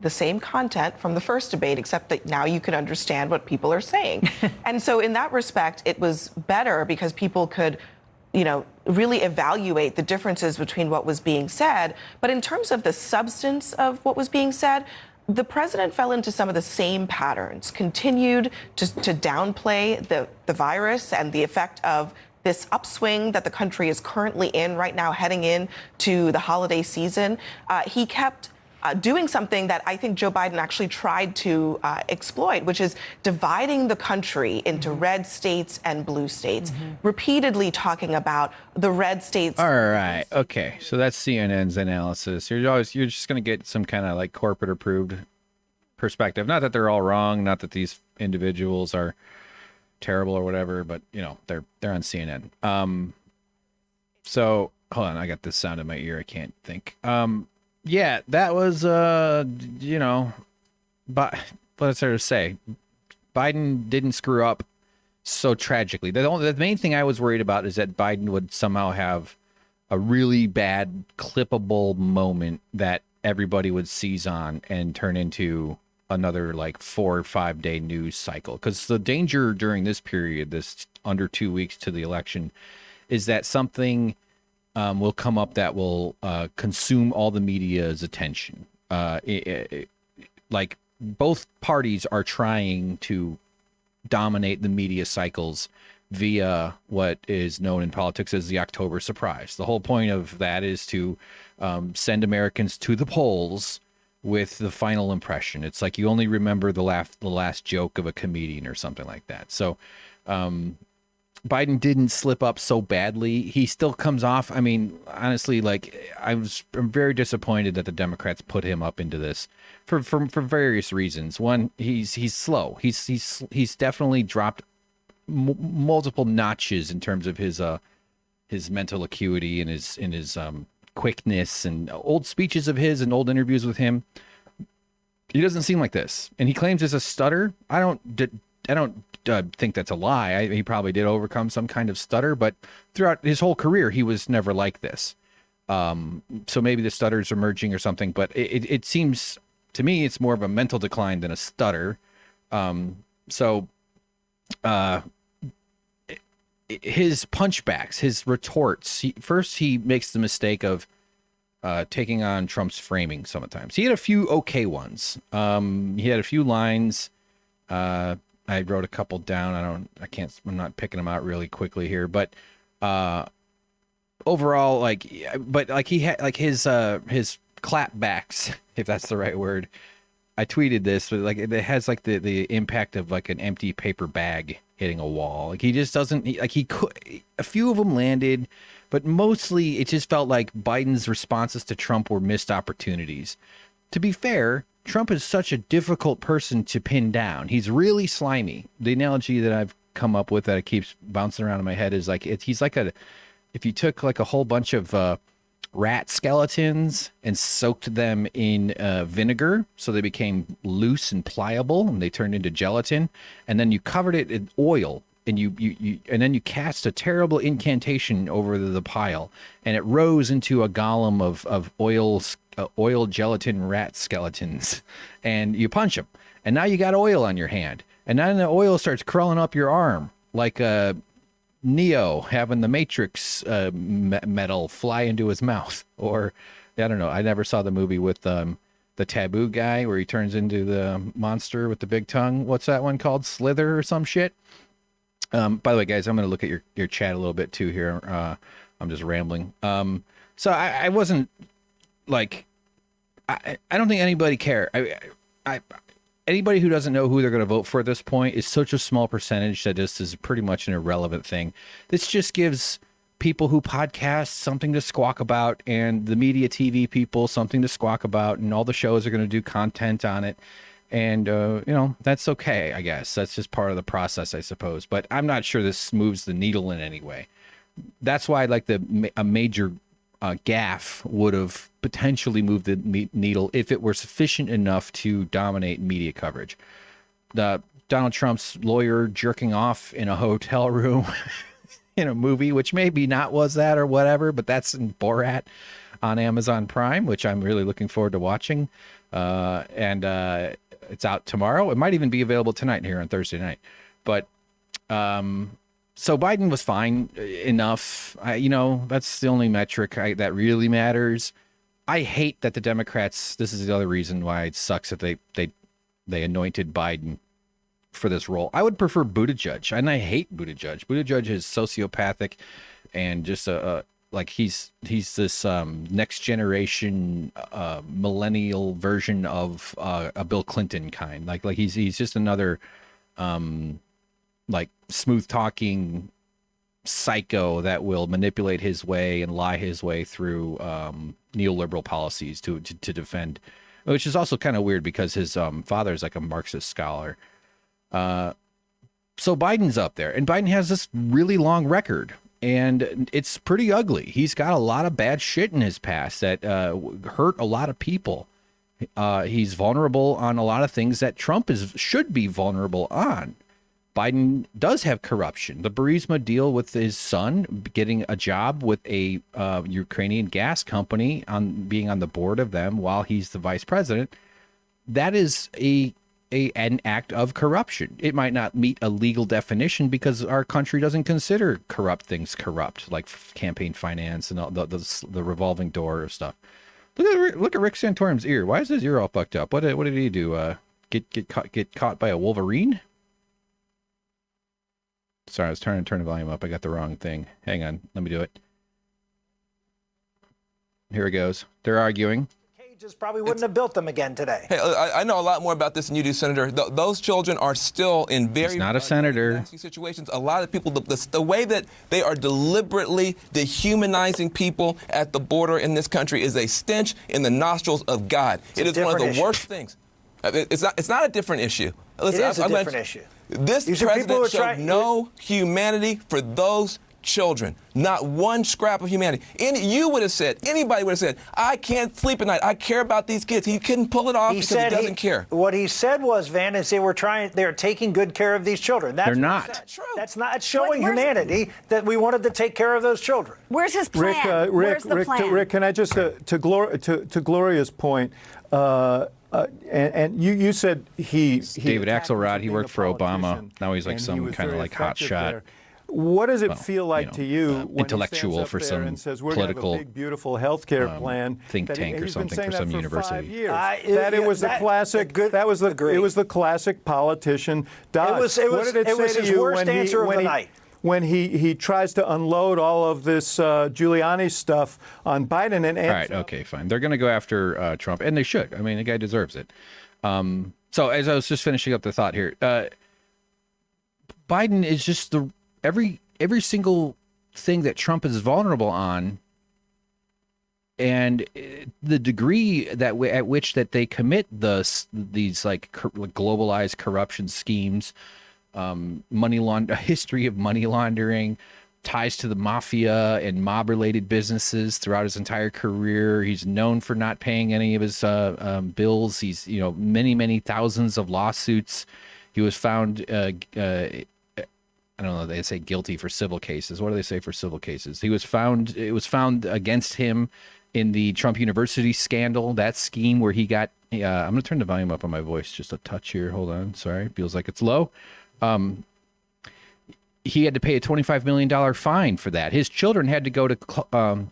the same content from the first debate, except that now you could understand what people are saying. And so in that respect, it was better because people could really evaluate the differences between what was being said. But in terms of the substance of what was being said, the president fell into some of the same patterns, continued to downplay the virus and the effect of this upswing that the country is currently in right now, heading into the holiday season. He kept doing something that I think Joe Biden actually tried to exploit, which is dividing the country into red states and blue states, repeatedly talking about the red states. All right. Okay. So that's CNN's analysis. You're just going to get some kind of like corporate approved perspective. Not that they're all wrong, not that these individuals are terrible or whatever, but they're on CNN. So hold on, I got this sound in my ear. I can't think. Yeah, that was, but let's sort of say Biden didn't screw up so tragically. The main thing I was worried about is that Biden would somehow have a really bad clippable moment that everybody would seize on and turn into another like 4 or 5 day news cycle. Because the danger during this period, this under 2 weeks to the election, is that something will come up that will consume all the media's attention. Like both parties are trying to dominate the media cycles via what is known in politics as the October surprise. The whole point of that is to send Americans to the polls with the final impression. It's like you only remember the last joke of a comedian or something like that. So Biden didn't slip up so badly. He still comes off. I mean, honestly, like I'm very disappointed that the Democrats put him up into this for various reasons. One, he's slow. He's definitely dropped multiple notches in terms of his mental acuity and his quickness, and old speeches of his and old interviews with him. He doesn't seem like this, and he claims it's a stutter. I don't think that's a lie. He probably did overcome some kind of stutter, but throughout his whole career, he was never like this. So maybe the stutter's emerging or something, but it seems to me it's more of a mental decline than a stutter. His punchbacks, his retorts. He makes the mistake of taking on Trump's framing sometimes. He had a few okay ones. He had a few lines. I wrote a couple down. I'm not picking them out really quickly here, but overall, he had like his clapbacks, if that's the right word. I tweeted this, but like it has like the impact of like an empty paper bag hitting a wall. Like he just doesn't a few of them landed, but mostly it just felt like Biden's responses to Trump were missed opportunities. To be fair, Trump is such a difficult person to pin down. He's really slimy. The analogy that I've come up with that keeps bouncing around in my head is like he's like if you took like a whole bunch of rat skeletons and soaked them in vinegar so they became loose and pliable and they turned into gelatin, and then you covered it in oil and and then you cast a terrible incantation over the pile, and it rose into a golem of oil gelatin rat skeletons, and you punch them, and now you got oil on your hand, and then the oil starts crawling up your arm like a Neo having the Matrix metal fly into his mouth, or I don't know. I never saw the movie with the taboo guy where he turns into the monster with the big tongue. What's that one called? Slither or some shit. By the way, guys, I'm going to look at your chat a little bit too here. I'm just rambling. So I wasn't like, I don't think anybody care. Anybody who doesn't know who they're going to vote for at this point is such a small percentage that this is pretty much an irrelevant thing. This just gives people who podcast something to squawk about, and the media TV people something to squawk about, and all the shows are going to do content on it. And, that's okay, I guess. That's just part of the process, I suppose. But I'm not sure this moves the needle in any way. That's why like a major gaffe would have potentially moved the needle if it were sufficient enough to dominate media coverage. Donald Trump's lawyer jerking off in a hotel room in a movie, which maybe not was that or whatever, but that's in Borat on Amazon Prime, which I'm really looking forward to watching. And it's out tomorrow. It might even be available tonight here on Thursday night. But so Biden was fine enough. That's the only metric that really matters. I hate that the Democrats, this is the other reason why it sucks that they anointed Biden for this role. I would prefer Buttigieg, and I hate Buttigieg. Buttigieg is sociopathic and just he's this next generation millennial version of a Bill Clinton kind. Like he's just another smooth talking psycho that will manipulate his way and lie his way through neoliberal policies to defend, which is also kind of weird because his father is like a Marxist scholar. So Biden's up there, and Biden has this really long record, and it's pretty ugly. He's got a lot of bad shit in his past that hurt a lot of people. He's vulnerable on a lot of things that Trump should be vulnerable on. Biden does have corruption. The Burisma deal with his son getting a job with a Ukrainian gas company, being on the board of them while he's the vice president, that is an act of corruption. It might not meet a legal definition because our country doesn't consider corrupt things corrupt, like campaign finance and all the revolving door of stuff. Look at Rick Santorum's ear. Why is his ear all fucked up? What did he do? Get caught by a wolverine? Sorry, I was trying to turn the volume up. I got the wrong thing. Hang on. Let me do it. Here it goes. They're arguing. Cages probably wouldn't have built them again today. Hey, I know a lot more about this than you do, Senator. Those children are still in very... He's not a senator. ...nasty situations. A lot of people, the way that they are deliberately dehumanizing people at the border in this country is a stench in the nostrils of God. It is one of the worst things. It's not a different issue. Listen, it is a different issue. This president showed no humanity for those children. Not one scrap of humanity. Anybody would have said, I can't sleep at night. I care about these kids. He couldn't pull it off because he doesn't care. What he said was, Van, is they're taking good care of these children. They're not. That's not. It's showing humanity that we wanted to take care of those children. Where's his plan? Where's the plan? Rick, can I just, to Gloria's point, and you said he David Axelrod, he worked for Obama. Now he's like some kind of like hot shot. There. What does it feel like to you when intellectual for some and says, political have a big, beautiful healthcare plan think tank or something for some university? It was the classic. It was the classic politician dodge. It was his worst answer of the night. When he tries to unload all of this Giuliani stuff on Biden and all right, okay, fine. They're going to go after Trump, and they should. I mean, the guy deserves it. So as I was just finishing up the thought here, Biden is just every single thing that Trump is vulnerable on, and the degree at which that they commit these like globalized corruption schemes. History of money laundering, ties to the mafia and mob-related businesses throughout his entire career. He's known for not paying any of his bills. He's many thousands of lawsuits. He was found. I don't know. They say guilty for civil cases. What do they say for civil cases? He was found. It was found against him in the Trump University scandal. That scheme where he got. I'm going to turn the volume up on my voice just a touch here. Hold on. Sorry, feels like it's low. he had to pay a $25 million fine for that. His children had to go to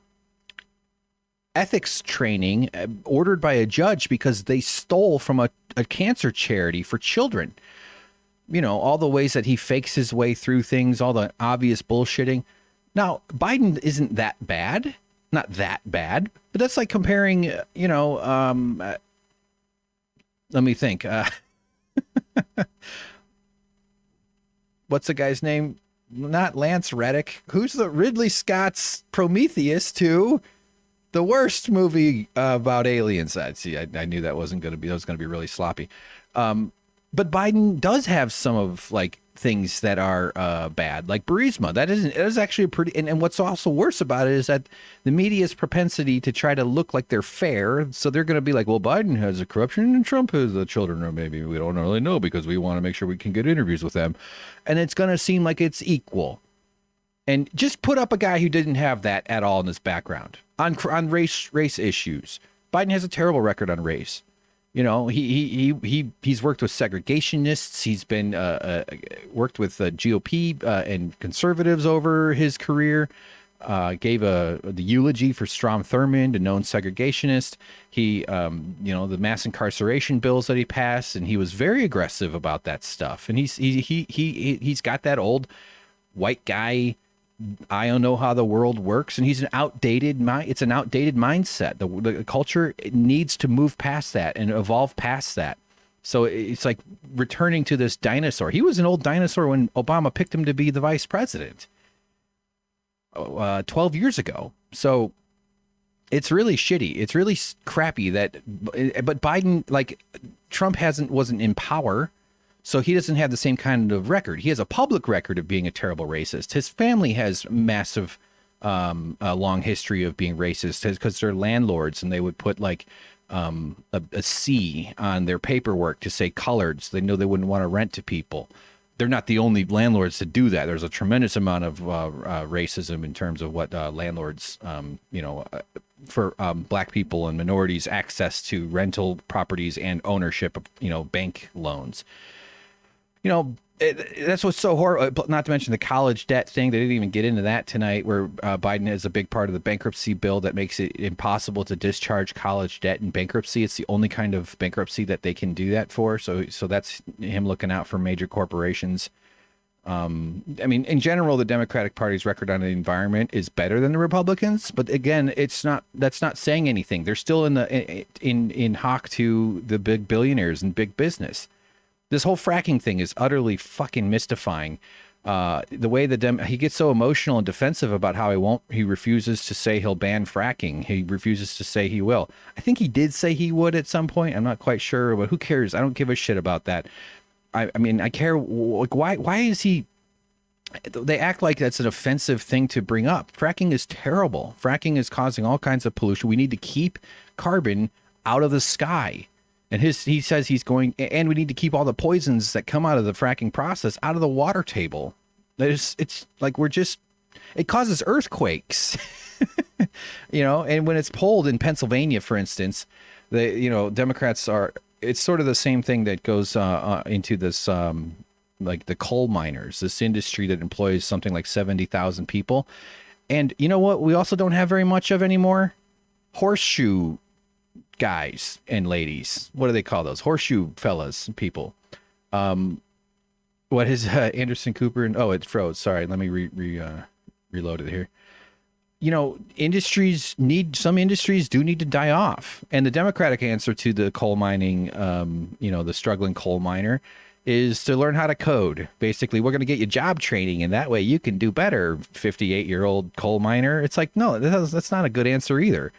ethics training ordered by a judge because they stole from a cancer charity for children. You know, all the ways that he fakes his way through things, all the obvious bullshitting. Now, Biden isn't that bad. Not that bad. But that's like comparing, you know, let me think. What's the guy's name? Not Lance Reddick. Who's the Ridley Scott's Prometheus to the worst movie about aliens? I knew that wasn't going to be. That was going to be really sloppy. But Biden does have some of like things that are bad, like Burisma. That is actually a pretty. And what's also worse about it is that the media's propensity to try to look like they're fair. So they're going to be like, well, Biden has a corruption and Trump has the children, or maybe we don't really know because we want to make sure we can get interviews with them, and it's going to seem like it's equal. And just put up a guy who didn't have that at all in his background on race issues. Biden has a terrible record on race. You know, he's worked with segregationists. He's been worked with GOP and conservatives over his career. Gave the eulogy for Strom Thurmond, a known segregationist. He, you know, the mass incarceration bills that he passed, and he was very aggressive about that stuff. And he's got that old white guy. I don't know how the world works, and he's an outdated it's an outdated mindset. The culture needs to move past that and evolve past that. So it's like returning to this dinosaur. He was an old dinosaur when Obama picked him to be the vice president 12 years ago. So it's really shitty. It's really crappy but Biden, like Trump wasn't in power. So he doesn't have the same kind of record. He has a public record of being a terrible racist. His family has massive, long history of being racist because they're landlords, and they would put like a C on their paperwork to say colored, so they know they wouldn't want to rent to people. They're not the only landlords to do that. There's a tremendous amount of racism in terms of what landlords, you know, for black people and minorities access to rental properties and ownership of, you know, bank loans. You know, that's what's so horrible. Not to mention the college debt thing. They didn't even get into that tonight, where Biden is a big part of the bankruptcy bill that makes it impossible to discharge college debt in bankruptcy. It's the only kind of bankruptcy that they can do that for. So that's him looking out for major corporations. I mean, in general, the Democratic Party's record on the environment is better than the Republicans. But again, that's not saying anything. They're still in hock to the big billionaires and big business. This whole fracking thing is utterly fucking mystifying. The way he gets so emotional and defensive about how he refuses to say he'll ban fracking. He refuses to say he will. I think he did say he would at some point. I'm not quite sure, but who cares? I don't give a shit about that. I mean, I care. Like, why is he? They act like that's an offensive thing to bring up. Fracking is terrible. Fracking is causing all kinds of pollution. We need to keep carbon out of the sky. And he says he's going, and we need to keep all the poisons that come out of the fracking process out of the water table. It's like it causes earthquakes, you know. And when it's pulled in Pennsylvania, for instance, Democrats it's sort of the same thing that goes into this, like the coal miners, this industry that employs something like 70,000 people. And you know what? We also don't have very much of anymore? Horseshoe guys and ladies. What do they call those? Horseshoe fellas, people. What is Anderson Cooper? It froze. Sorry, let me reload it here. You know, some industries do need to die off. And the Democratic answer to the coal mining, the struggling coal miner, is to learn how to code. Basically, we're going to get you job training, and that way you can do better, 58-year-old coal miner. It's like, no, that's not a good answer either.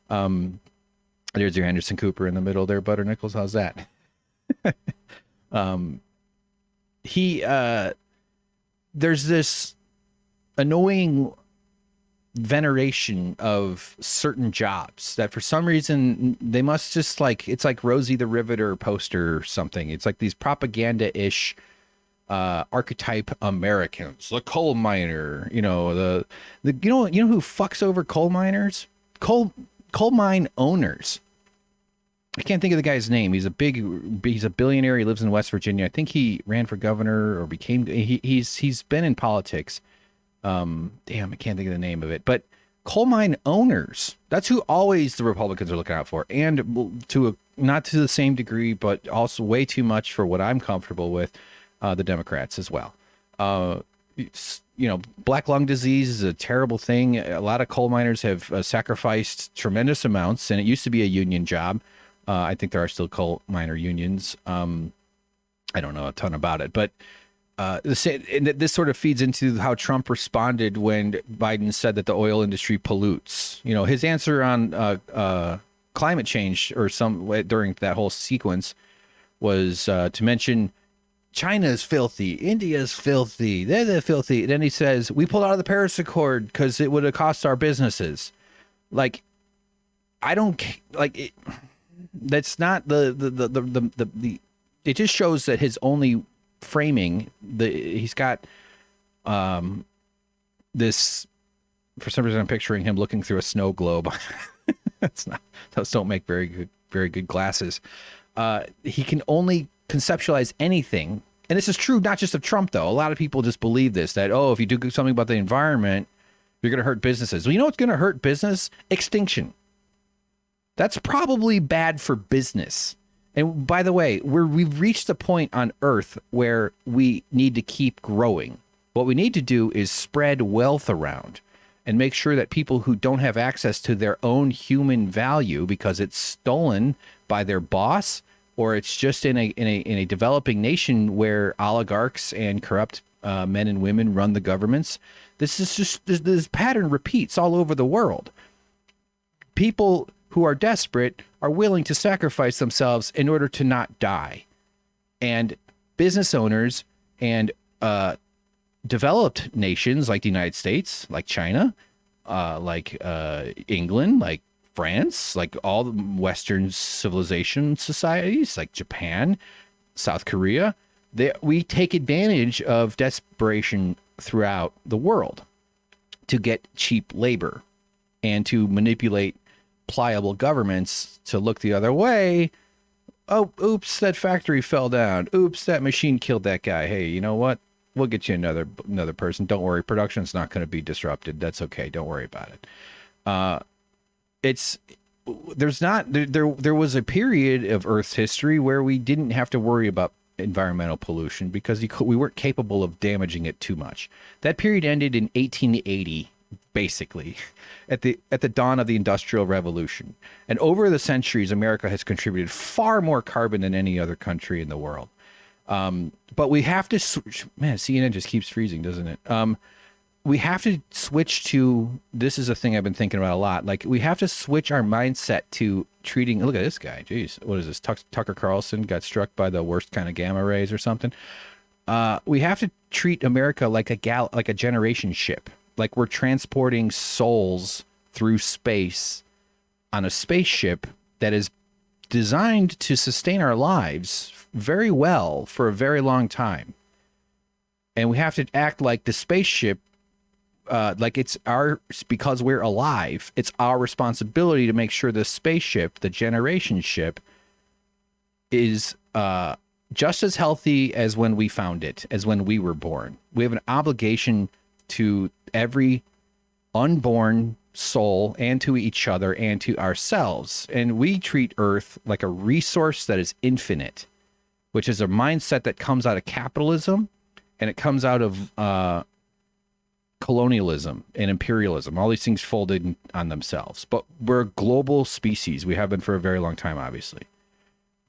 There's your Anderson Cooper in the middle there, Butter Nichols. How's that? There's this annoying veneration of certain jobs that for some reason they must just like, it's like Rosie the Riveter poster or something. It's like these propaganda-ish archetype Americans, the coal miner, you know who fucks over coal miners? Coal mine owners. I can't think of the guy's name. He's a billionaire. He lives in West Virginia. I think he ran for governor or he's been in politics. Damn, I can't think of the name of it. But coal mine owners, that's who always the Republicans are looking out for. And not to the same degree, but also way too much for what I'm comfortable with, the Democrats as well. Black lung disease is a terrible thing. A lot of coal miners have sacrificed tremendous amounts, and it used to be a union job. I think there are still coal miner unions. I don't know a ton about it, but this sort of feeds into how Trump responded when Biden said that the oil industry pollutes. His answer on climate change or during that whole sequence was to mention China's filthy, India's filthy, they're filthy. Then he says, we pulled out of the Paris Accord because it would have cost our businesses. Like, I don't like it. That's not the it just shows that his only framing, he's got this, for some reason I'm picturing him looking through a snow globe. Those don't make very good glasses. He can only conceptualize anything, and this is true not just of Trump though. A lot of people just believe this, that if you do something about the environment, you're going to hurt businesses. Well, you know what's going to hurt business? Extinction. That's probably bad for business. And by the way, we've reached the point on Earth where we need to keep growing. What we need to do is spread wealth around and make sure that people who don't have access to their own human value because it's stolen by their boss, or it's just in a developing nation where oligarchs and corrupt men and women run the governments. This pattern repeats all over the world. People who are desperate are willing to sacrifice themselves in order to not die. And business owners and developed nations like the United States, like China, like England, like France, like all the Western civilization societies, like Japan, South Korea, we take advantage of desperation throughout the world to get cheap labor and to manipulate pliable governments to look the other way. Oh, oops, that factory fell down. Oops, that machine killed that guy. Hey, you know what? We'll get you another person. Don't worry, production's not going to be disrupted. That's okay. Don't worry about it. There was a period of Earth's history where we didn't have to worry about environmental pollution because we weren't capable of damaging it too much. That period ended in 1880. Basically, at the dawn of the Industrial Revolution. And over the centuries, America has contributed far more carbon than any other country in the world. But we have to switch. Man, CNN just keeps freezing, doesn't it? We have to switch to, this is a thing I've been thinking about a lot. Like, we have to switch our mindset to treating, look at this guy. Jeez, what is this? Tucker Carlson got struck by the worst kind of gamma rays or something. We have to treat America like a generation ship. Like we're transporting souls through space on a spaceship that is designed to sustain our lives very well for a very long time. And we have to act like the spaceship, like it's because we're alive, it's our responsibility to make sure the spaceship, the generation ship, is just as healthy as when we found it, as when we were born. We have an obligation to every unborn soul and to each other and to ourselves. And we treat Earth like a resource that is infinite, which is a mindset that comes out of capitalism and it comes out of colonialism and imperialism. All these things folded on themselves. But we're a global species. We have been for a very long time, obviously.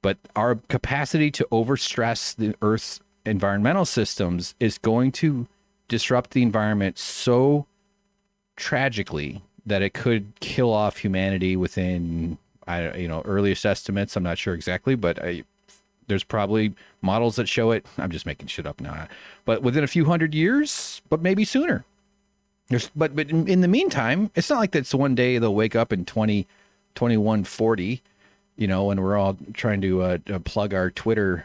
But our capacity to overstress the Earth's environmental systems is going to disrupt the environment so tragically that it could kill off humanity within, earliest estimates. I'm not sure exactly, but there's probably models that show it. I'm just making shit up now, but within a few hundred years, but maybe sooner. But in the meantime, it's not like that's one day they'll wake up in 2140. When we're all trying to plug our Twitter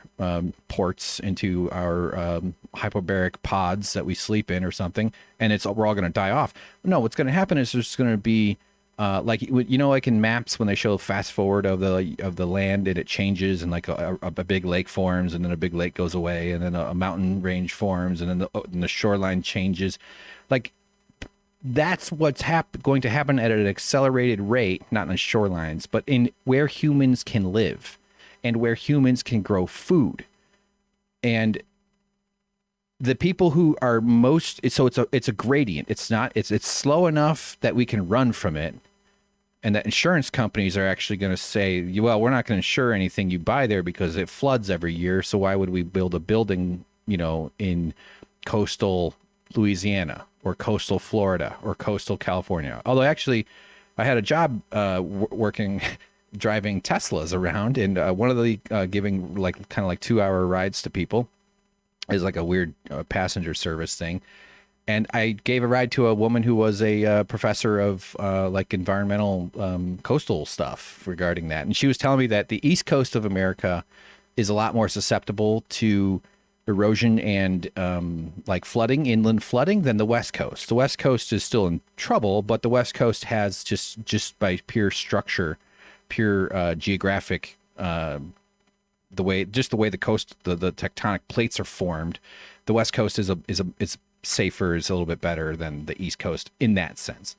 ports into our hyperbaric pods that we sleep in or something, and we're all going to die off. No, what's going to happen is there's going to be like like in maps when they show fast forward of the land and it changes and like a big lake forms and then a big lake goes away and then a mountain range forms and then the shoreline changes, like that's what's going to happen at an accelerated rate, not in the shorelines, but in where humans can live and where humans can grow food. And the people who are most, so it's a gradient. It's slow enough that we can run from it. And that insurance companies are actually going to say, well, we're not going to insure anything you buy there because it floods every year. So why would we build a building, in coastal Louisiana or coastal Florida or coastal California? Although actually I had a job working, driving Teslas around, and one of the giving like kind of like 2-hour rides to people is like a weird passenger service thing. And I gave a ride to a woman who was a professor of like environmental coastal stuff regarding that. And she was telling me that the East Coast of America is a lot more susceptible to erosion and like flooding, inland flooding, than the West Coast. The West Coast is still in trouble, but the West Coast has just by pure structure, pure geographic, the way the coast, the tectonic plates are formed. The West Coast is safer, is a little bit better than the East Coast in that sense.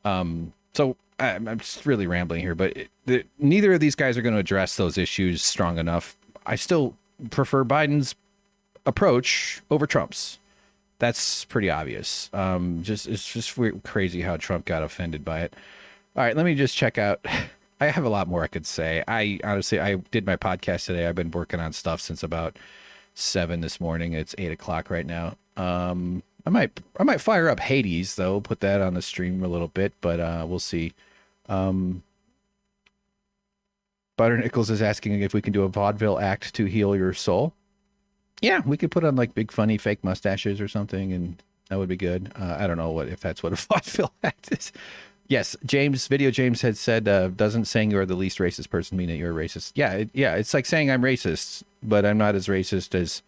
So I'm just really rambling here, but neither of these guys are going to address those issues strong enough. I still prefer Biden's approach over Trump's. That's pretty obvious. It's just crazy how Trump got offended by it. All right, let me just check out. I have a lot more I could say. I did my podcast today. I've been working on stuff since about 7 this morning. It's 8 o'clock right now. I might fire up Hades though, put that on the stream a little bit, but we'll see. Butter Nichols is asking if we can do a vaudeville act to heal your soul. Yeah, we could put on like big funny fake mustaches or something, and that would be good. I don't know if that's what a vaudeville act is. Yes, James had said, doesn't saying you're the least racist person mean that you're a racist? Yeah, it's like saying I'm racist, but I'm not as racist as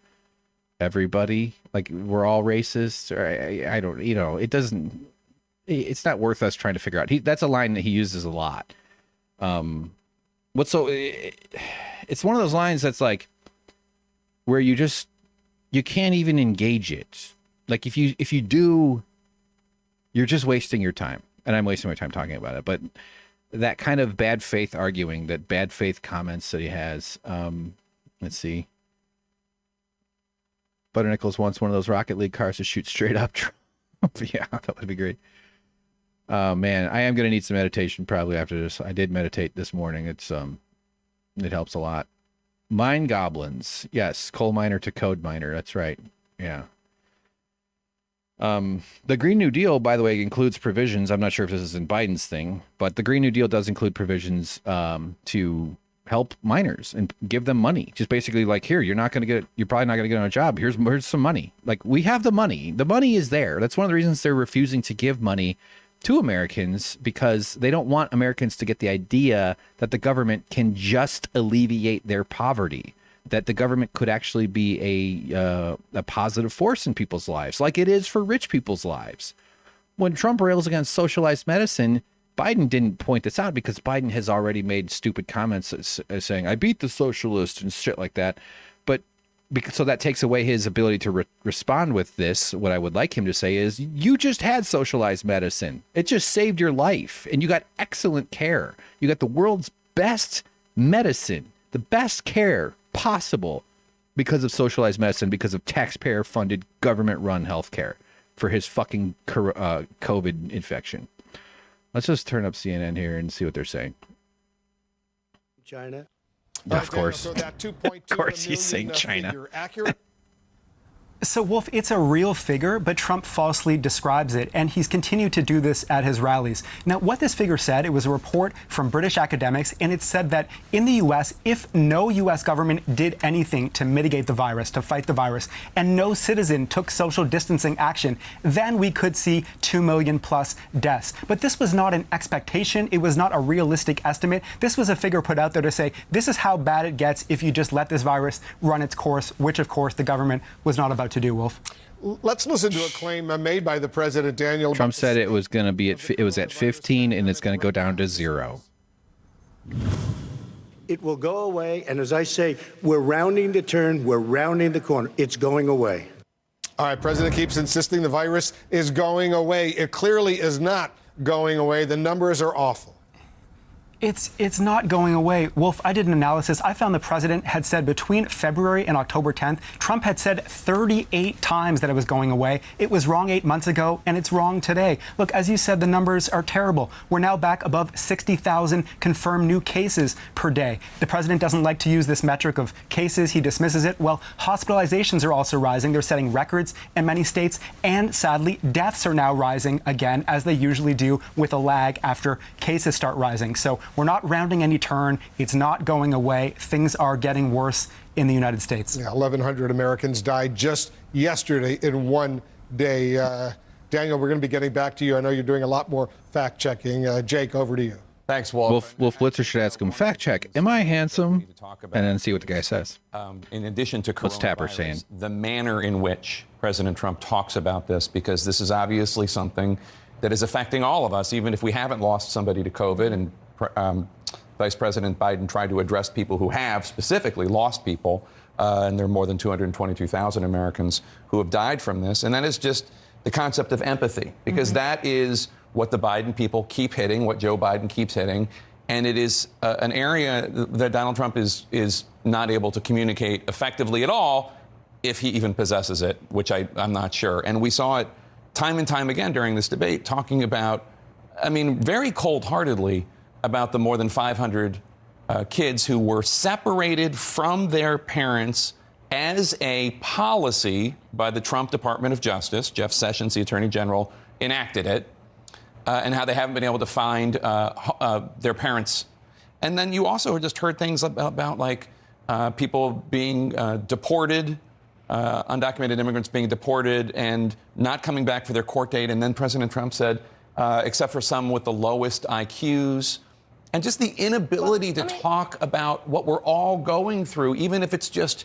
everybody. Like we're all racist, or I don't, it doesn't, it's not worth us trying to figure out. That's a line that he uses a lot. It's one of those lines that's like where you can't even engage it. Like if you do, you're just wasting your time. And I'm wasting my time talking about it, but that kind of bad faith arguing, that bad faith comments that he has. Let's see. Butter Nichols wants one of those Rocket League cars to shoot straight up Trump. Yeah, that would be great. Man, I am going to need some meditation probably after this. I did meditate this morning. It helps a lot. Mine goblins. Yes. Coal miner to code miner. That's right. Yeah. The Green New Deal, by the way, includes provisions. I'm not sure if this is in Biden's thing, but the Green New Deal does include provisions to help miners and give them money. Just basically like, here, you're probably not going to get on a job. Here's some money. Like, we have the money. The money is there. That's one of the reasons they're refusing to give money to Americans, because they don't want Americans to get the idea that the government can just alleviate their poverty, that the government could actually be a positive force in people's lives, like it is for rich people's lives. When Trump rails against socialized medicine, Biden didn't point this out because Biden has already made stupid comments saying, I beat the socialists and shit like that. But so that takes away his ability to respond with this. What I would like him to say is, you just had socialized medicine. It just saved your life. And you got excellent care. You got the world's best medicine, the best care possible because of socialized medicine, because of taxpayer-funded, government-run healthcare for his fucking COVID infection. Let's just turn up CNN here and see what they're saying. China. Of course. Of course he's saying China. So, Wolf, it's a real figure, but Trump falsely describes it, and he's continued to do this at his rallies. Now, what this figure said, it was a report from British academics, and it said that in the U.S., if no U.S. government did anything to mitigate the virus, to fight the virus, and no citizen took social distancing action, then we could see 2 million plus deaths. But this was not an expectation. It was not a realistic estimate. This was a figure put out there to say, this is how bad it gets if you just let this virus run its course, which, of course, the government was not about to do, Wolf. let's listen to a claim made by the president, Daniel. Trump said it was going to be it was at 15 and it's going to go down to 0. It will go away. And as I say, we're rounding the turn. We're rounding the corner. It's going away. All right. President keeps insisting the virus is going away. It clearly is not going away. The numbers are awful. It's not going away. Wolf, I did an analysis. I found the president had said between February and October 10th, Trump had said 38 times that it was going away. It was wrong 8 months ago, and it's wrong today. Look, as you said, the numbers are terrible. We're now back above 60,000 confirmed new cases per day. The president doesn't like to use this metric of cases. He dismisses it. Well, hospitalizations are also rising. They're setting records in many states. And sadly, deaths are now rising again, as they usually do with a lag after cases start rising. So we're not rounding any turn. It's not going away. Things are getting worse in the United States. Yeah, 1,100 Americans died just yesterday in one day. Daniel, we're going to be getting back to you. I know you're doing a lot more fact checking. Jake, over to you. Thanks, Wolf. Wolf Blitzer should ask him, fact check, am I handsome? And then see what the guy says. In addition to what's Tapper saying? The manner in which President Trump talks about this, because this is obviously something that is affecting all of us, even if we haven't lost somebody to COVID. And Vice President Biden tried to address people who have specifically lost people, and there are more than 222,000 Americans who have died from this. And that is just the concept of empathy, because that is what the Biden people keep hitting, what Joe Biden keeps hitting. And it is an area that Donald Trump is not able to communicate effectively at all, if he even possesses it, which I'm not sure. And we saw it time and time again during this debate, talking about, I mean, very cold-heartedly, about the more than 500 kids who were separated from their parents as a policy by the Trump Department of Justice. Jeff Sessions, the Attorney General, enacted it, and how they haven't been able to find their parents. And then you also just heard things about like people being deported, undocumented immigrants being deported and not coming back for their court date. And then President Trump said, except for some with the lowest IQs. And just the inability to talk about what we're all going through, even if it's just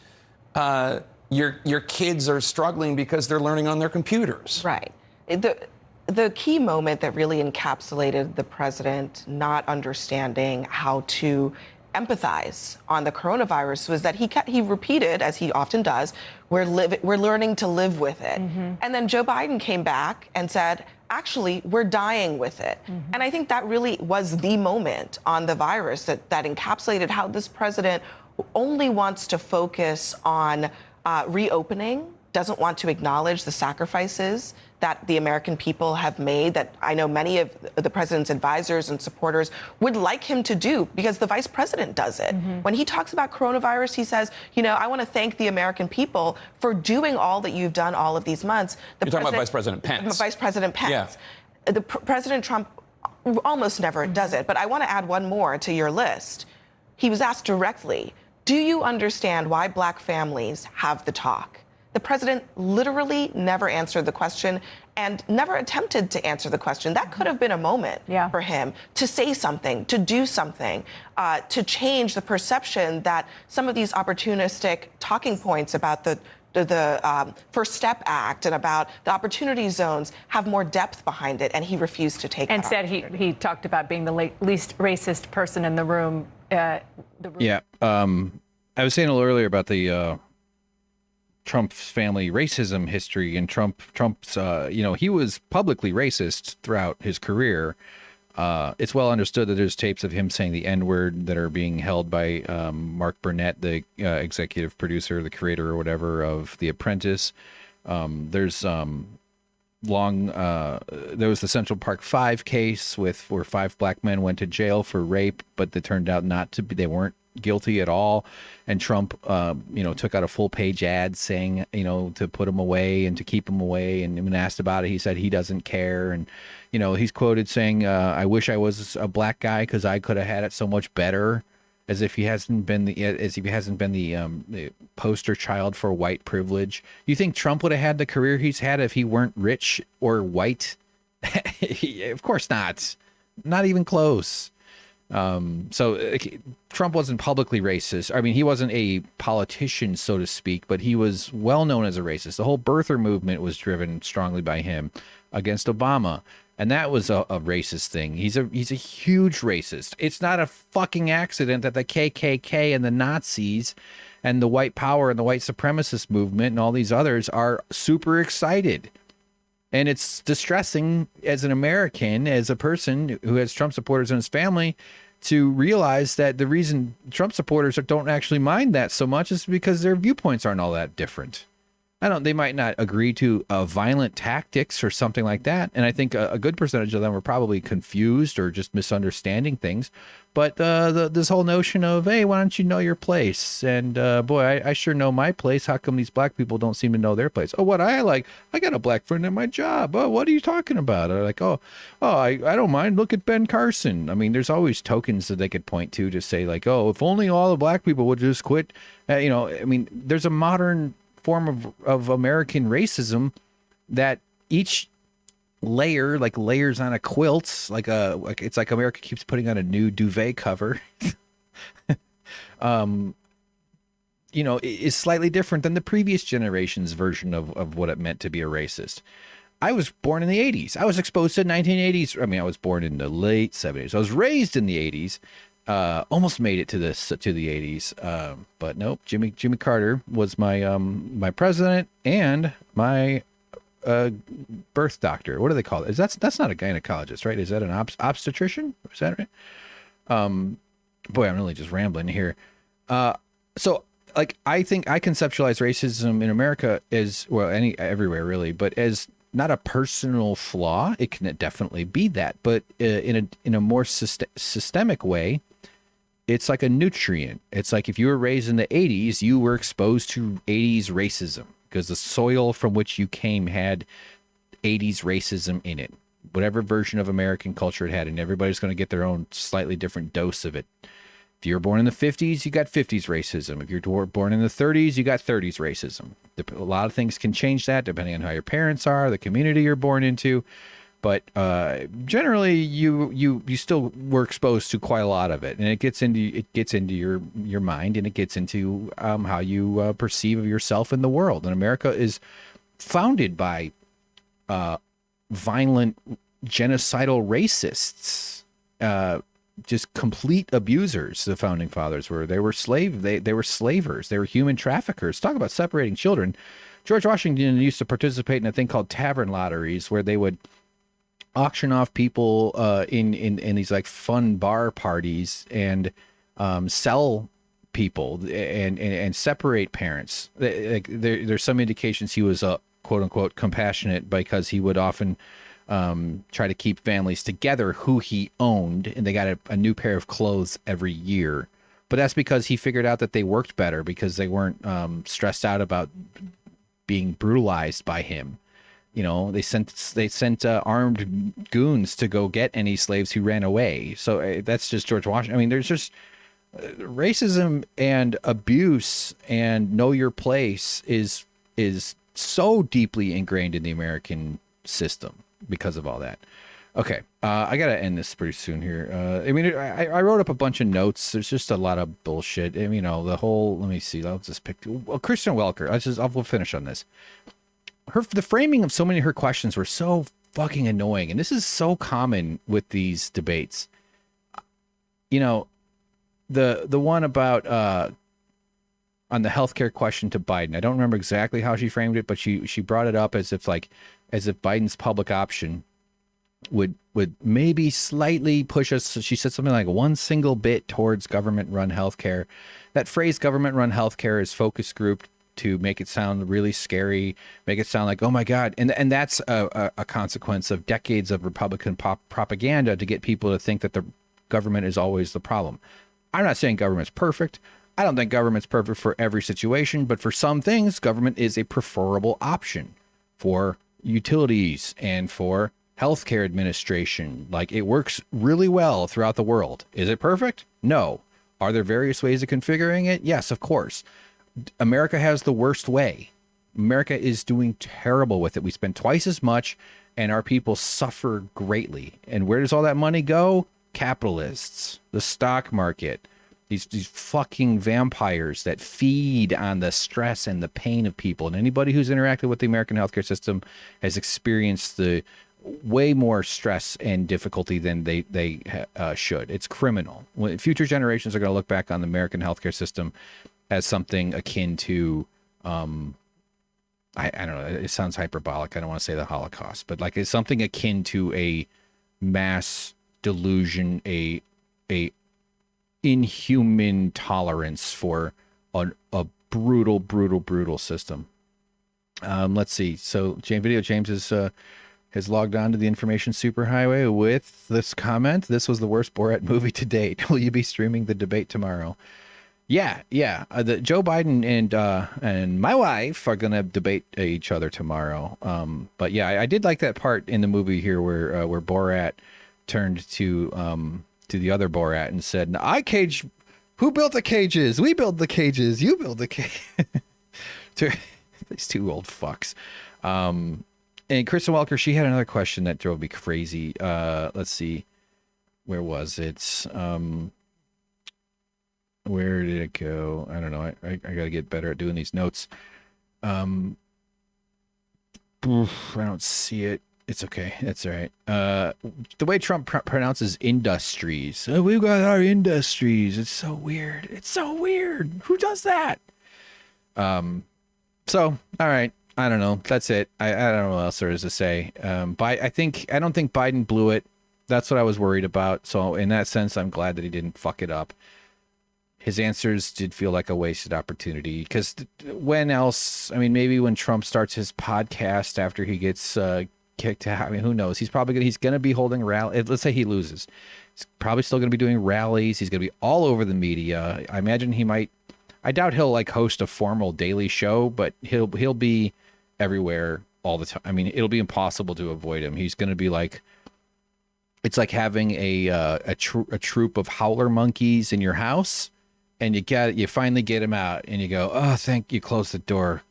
your kids are struggling because they're learning on their computers. Right. The key moment that really encapsulated the president not understanding how to empathize on the coronavirus was that he repeated, as he often does, we're learning to live with it. And then Joe Biden came back and said, actually, we're dying with it. And I think that really was the moment on the virus that encapsulated how this president only wants to focus on reopening, doesn't want to acknowledge the sacrifices that the American people have made, that I know many of the president's advisors and supporters would like him to do, because the vice president does it. When he talks about coronavirus, he says, you know, I want to thank the American people for doing all that you've done all of these months. You're talking about Vice President Pence. Vice President Pence. Yeah. President Trump almost never does it, but I want to add one more to your list. He was asked directly, do you understand why black families have the talk? The president literally never answered the question and never attempted to answer the question. That could have been a moment for him to say something, to do something, to change the perception that some of these opportunistic talking points about the First Step Act and about the opportunity zones have more depth behind it, and he refused to take it. Instead, he talked about being the least racist person in the room. Yeah. I was saying a little earlier about the Trump's family racism history, and Trump's, he was publicly racist throughout his career. It's well understood that there's tapes of him saying the N-word that are being held by Mark Burnett, the executive producer, the creator or whatever of The Apprentice. There's there was the Central Park 5 case where 5 black men went to jail for rape, but they turned out they weren't guilty at all. And Trump, took out a full-page ad saying, to put them away and to keep them away. And when asked about it, he said he doesn't care. And, he's quoted saying, I wish I was a black guy because I could have had it so much better, as if he hasn't been the poster child for white privilege. You think Trump would have had the career he's had if he weren't rich or white? Of course not. Not even close. Trump wasn't publicly racist. I mean, he wasn't a politician, so to speak, but he was well known as a racist. The whole birther movement was driven strongly by him against Obama. And that was a racist thing. He's a huge racist. It's not a fucking accident that the KKK and the Nazis and the white power and the white supremacist movement and all these others are super excited. And it's distressing as an American, as a person who has Trump supporters in his family, to realize that the reason Trump supporters don't actually mind that so much is because their viewpoints aren't all that different. They might not agree to violent tactics or something like that. And I think a good percentage of them were probably confused or just misunderstanding things. But this whole notion of, hey, why don't you know your place? And boy, I sure know my place. How come these black people don't seem to know their place? Oh, what I got a black friend at my job. Oh, what are you talking about? Or like, I don't mind. Look at Ben Carson. I mean, there's always tokens that they could point to say like, oh, if only all the black people would just quit. I mean, there's a modern form of American racism that each layer, like layers on a quilt, it's like America keeps putting on a new duvet cover, is slightly different than the previous generation's version of what it meant to be a racist. I was born in the 80s. I was exposed to 1980s. I mean, I was born in the late 70s. I was raised in the 80s. Almost made it to the 80s, but nope. Jimmy Carter was my my president and my birth doctor. What do they call it? That's not a gynecologist, right? Is that an obstetrician? Is that right? Boy, I'm really just rambling here. So like I think I conceptualize racism in America as everywhere really, but as not a personal flaw. It can definitely be that, but in a more systemic way. It's like a nutrient. It's like if you were raised in the 80s, you were exposed to 80s racism because the soil from which you came had 80s racism in it. Whatever version of American culture it had, and everybody's going to get their own slightly different dose of it. If you were born in the 50s, you got 50s racism. If you're born in the 30s, you got 30s racism. A lot of things can change that depending on how your parents are, the community you're born into. But generally, you still were exposed to quite a lot of it, and it gets into your mind, and it gets into how you perceive of yourself in the world. And America is founded by violent, genocidal racists, just complete abusers. The founding fathers were. They were slavers. They were human traffickers. Talk about separating children. George Washington used to participate in a thing called tavern lotteries, where they would auction off people in these like fun bar parties and sell people and separate parents. There's some indications he was quote unquote compassionate because he would often try to keep families together who he owned, and they got a new pair of clothes every year. But that's because he figured out that they worked better because they weren't stressed out about being brutalized by him. They sent armed goons to go get any slaves who ran away. So that's just George Washington. I mean, there's just racism and abuse and know your place is so deeply ingrained in the American system because of all that. Okay, I gotta end this pretty soon here. I wrote up a bunch of notes. There's just a lot of bullshit. The whole. Let me see. I'll just pick. Well, Kristen Welker. We'll finish on this. The framing of so many of her questions were so fucking annoying, and this is so common with these debates. The one about on the healthcare question to Biden. I don't remember exactly how she framed it, but she brought it up as if Biden's public option would maybe slightly push us. She said something like one single bit towards government-run healthcare. That phrase "government-run healthcare" is focus grouped to make it sound really scary, make it sound like, oh my God. And that's a consequence of decades of Republican propaganda to get people to think that the government is always the problem. I'm not saying government's perfect. I don't think government's perfect for every situation, but for some things, government is a preferable option for utilities and for healthcare administration. Like, it works really well throughout the world. Is it perfect? No. Are there various ways of configuring it? Yes, of course. America has the worst way. America is doing terrible with it. We spend twice as much and our people suffer greatly. And where does all that money go? capitalists, the stock market, these fucking vampires that feed on the stress and the pain of people. And anybody who's interacted with the American healthcare system has experienced the way more stress and difficulty than they should. It's criminal. Future generations are going to look back on the American healthcare system as something akin to, I don't know, it sounds hyperbolic. I don't want to say the Holocaust, but like it's something akin to a mass delusion, a inhuman tolerance for a brutal system. Let's see. So James has logged on to the information superhighway with this comment. This was the worst Borat movie to date. Will you be streaming the debate tomorrow? Yeah. The Joe Biden and my wife are gonna debate each other tomorrow. But yeah, I did like that part in the movie here where Borat turned to the other Borat and said, "I cage. Who built the cages? We build the cages. You build the cage." These two old fucks. And Kristen Welker, she had another question that drove me crazy. Let's see. Where was it? Where did it go? I don't know. I got to get better at doing these notes. I don't see it. It's okay. That's all right. The way Trump pronounces industries. Oh, we've got our industries. It's so weird. Who does that? So, all right. I don't know. That's it. I don't know what else there is to say. But I don't think Biden blew it. That's what I was worried about. So in that sense, I'm glad that he didn't fuck it up. His answers did feel like a wasted opportunity because when else? I mean, maybe when Trump starts his podcast after he gets kicked out. I mean, who knows? He's gonna be holding rally. Let's say he loses. He's probably still gonna be doing rallies. He's gonna be all over the media. I imagine he might. I doubt he'll like host a formal daily show, but he'll be everywhere all the time. I mean, it'll be impossible to avoid him. He's gonna be like. It's like having a troop of howler monkeys in your house. And you finally get him out, and you go, oh, thank you. Close the door.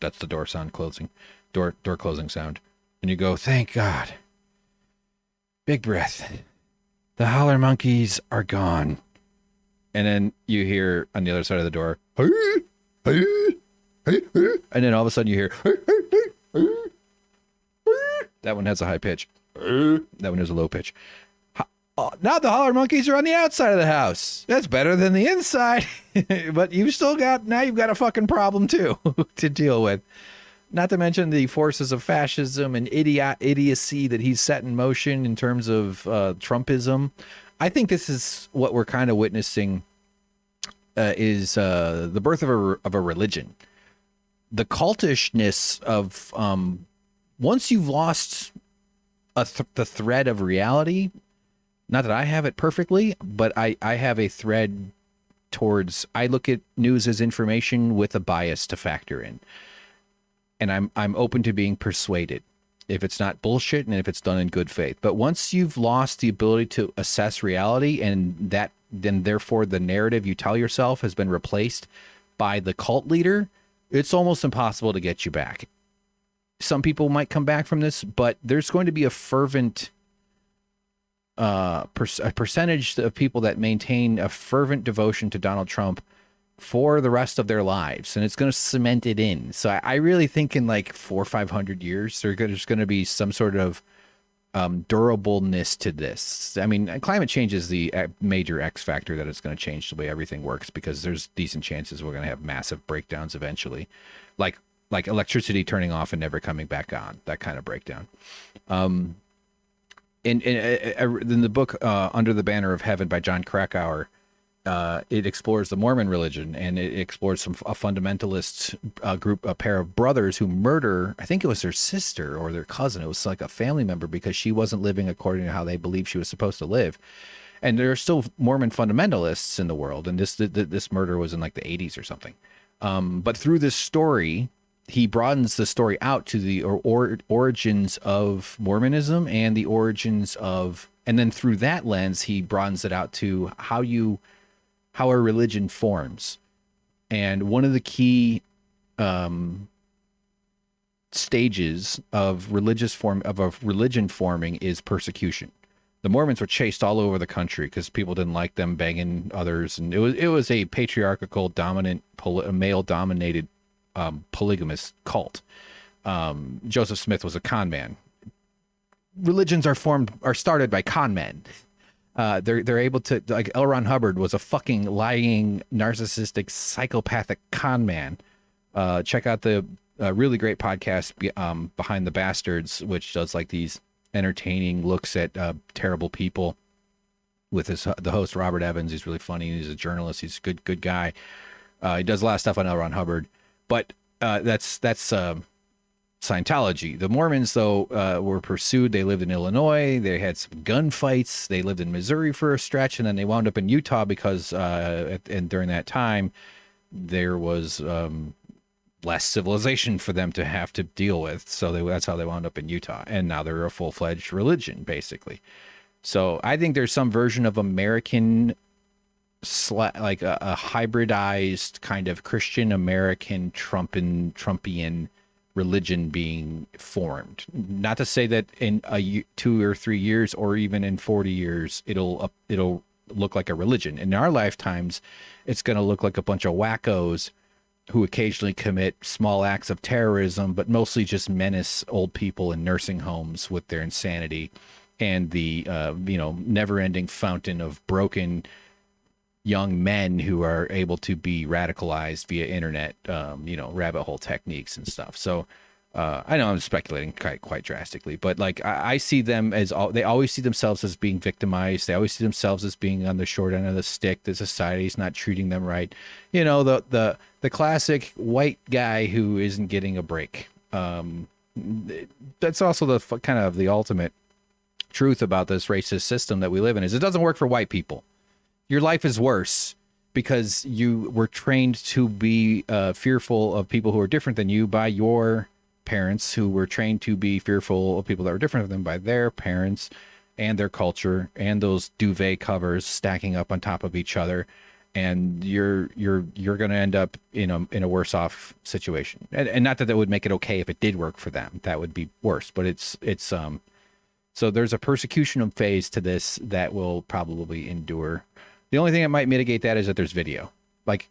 That's the door sound closing, door closing sound. And you go, thank God. Big breath. The howler monkeys are gone. And then you hear on the other side of the door, and then all of a sudden you hear, that one has a high pitch. That one has a low pitch. Now the holler monkeys are on the outside of the house. That's better than the inside. But you've got a fucking problem too to deal with. Not to mention the forces of fascism and idiocy that he's set in motion in terms of Trumpism. I think this is what we're kind of witnessing is the birth of a religion. The cultishness of once you've lost the thread of reality. Not that I have it perfectly, but I have a thread towards, I look at news as information with a bias to factor in. And I'm open to being persuaded if it's not bullshit and if it's done in good faith. But once you've lost the ability to assess reality and then therefore the narrative you tell yourself has been replaced by the cult leader, it's almost impossible to get you back. Some people might come back from this, but there's going to be a fervent a percentage of people that maintain a fervent devotion to Donald Trump for the rest of their lives, and it's going to cement it in. So I really think in like 400 or 500 years, there's going to be some sort of durableness to this. I mean, climate change is the major X factor that it's going to change the way everything works, because there's decent chances we're going to have massive breakdowns eventually, like electricity turning off and never coming back on, that kind of breakdown. In the book Under the Banner of Heaven by John Krakauer, it explores the Mormon religion, and it explores a fundamentalist group, a pair of brothers who murder, I think it was their sister or their cousin. It was like a family member because she wasn't living according to how they believed she was supposed to live. And there are still Mormon fundamentalists in the world, and this murder was in like the 80s or something. But through this story, he broadens the story out to the origins of Mormonism and the origins of, and then through that lens, he broadens it out to how a religion forms. And one of the key stages of religion forming is persecution. the Mormons were chased all over the country because people didn't like them banging others, and it was a patriarchal, dominant, male-dominated polygamous cult. Joseph Smith was a con man. Religions are started by con men. They're able to, like, L. Ron Hubbard was a fucking lying, narcissistic, psychopathic con man. Check out the really great podcast Behind the Bastards, which does like these entertaining looks at terrible people with the host Robert Evans. He's really funny. He's a journalist. He's a good guy. He does a lot of stuff on L. Ron Hubbard, but that's Scientology. The Mormons, though, were pursued. They lived in Illinois. They had some gunfights. They lived in Missouri for a stretch, and then they wound up in Utah because and during that time there was less civilization for them to have to deal with. So that's how they wound up in Utah. And now they're a full-fledged religion, basically. So I think there's some version of American, like a hybridized kind of Christian American Trumpian religion being formed. Not to say that in 2 or 3 years or even in 40 years it'll look like a religion. In our lifetimes, it's going to look like a bunch of wackos who occasionally commit small acts of terrorism, but mostly just menace old people in nursing homes with their insanity and the never-ending fountain of broken young men who are able to be radicalized via internet, rabbit hole techniques and stuff. So I know I'm speculating quite drastically, but like I see them as they always see themselves as being victimized. They always see themselves as being on the short end of the stick. The society's not treating them right. You know, the classic white guy who isn't getting a break. That's also the kind of the ultimate truth about this racist system that we live in is it doesn't work for white people. Your life is worse because you were trained to be fearful of people who are different than you by your parents, who were trained to be fearful of people that were different than them by their parents and their culture and those duvet covers stacking up on top of each other. And you're going to end up in a worse off situation. And not that would make it okay if it did work for them. That would be worse. But it's so there's a persecution phase to this that will probably endure. The only thing that might mitigate that is that there's video. Like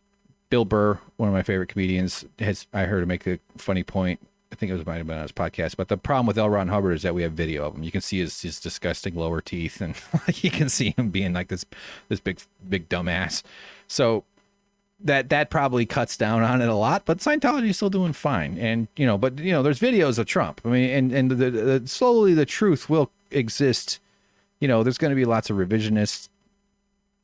Bill Burr, one of my favorite comedians, I heard him make a funny point. I think might have been on his podcast. But the problem with L. Ron Hubbard is that we have video of him. You can see his disgusting lower teeth, and you can see him being like this big dumbass. So that probably cuts down on it a lot. But Scientology is still doing fine. And there's videos of Trump. I mean, and slowly the truth will exist. There's going to be lots of revisionist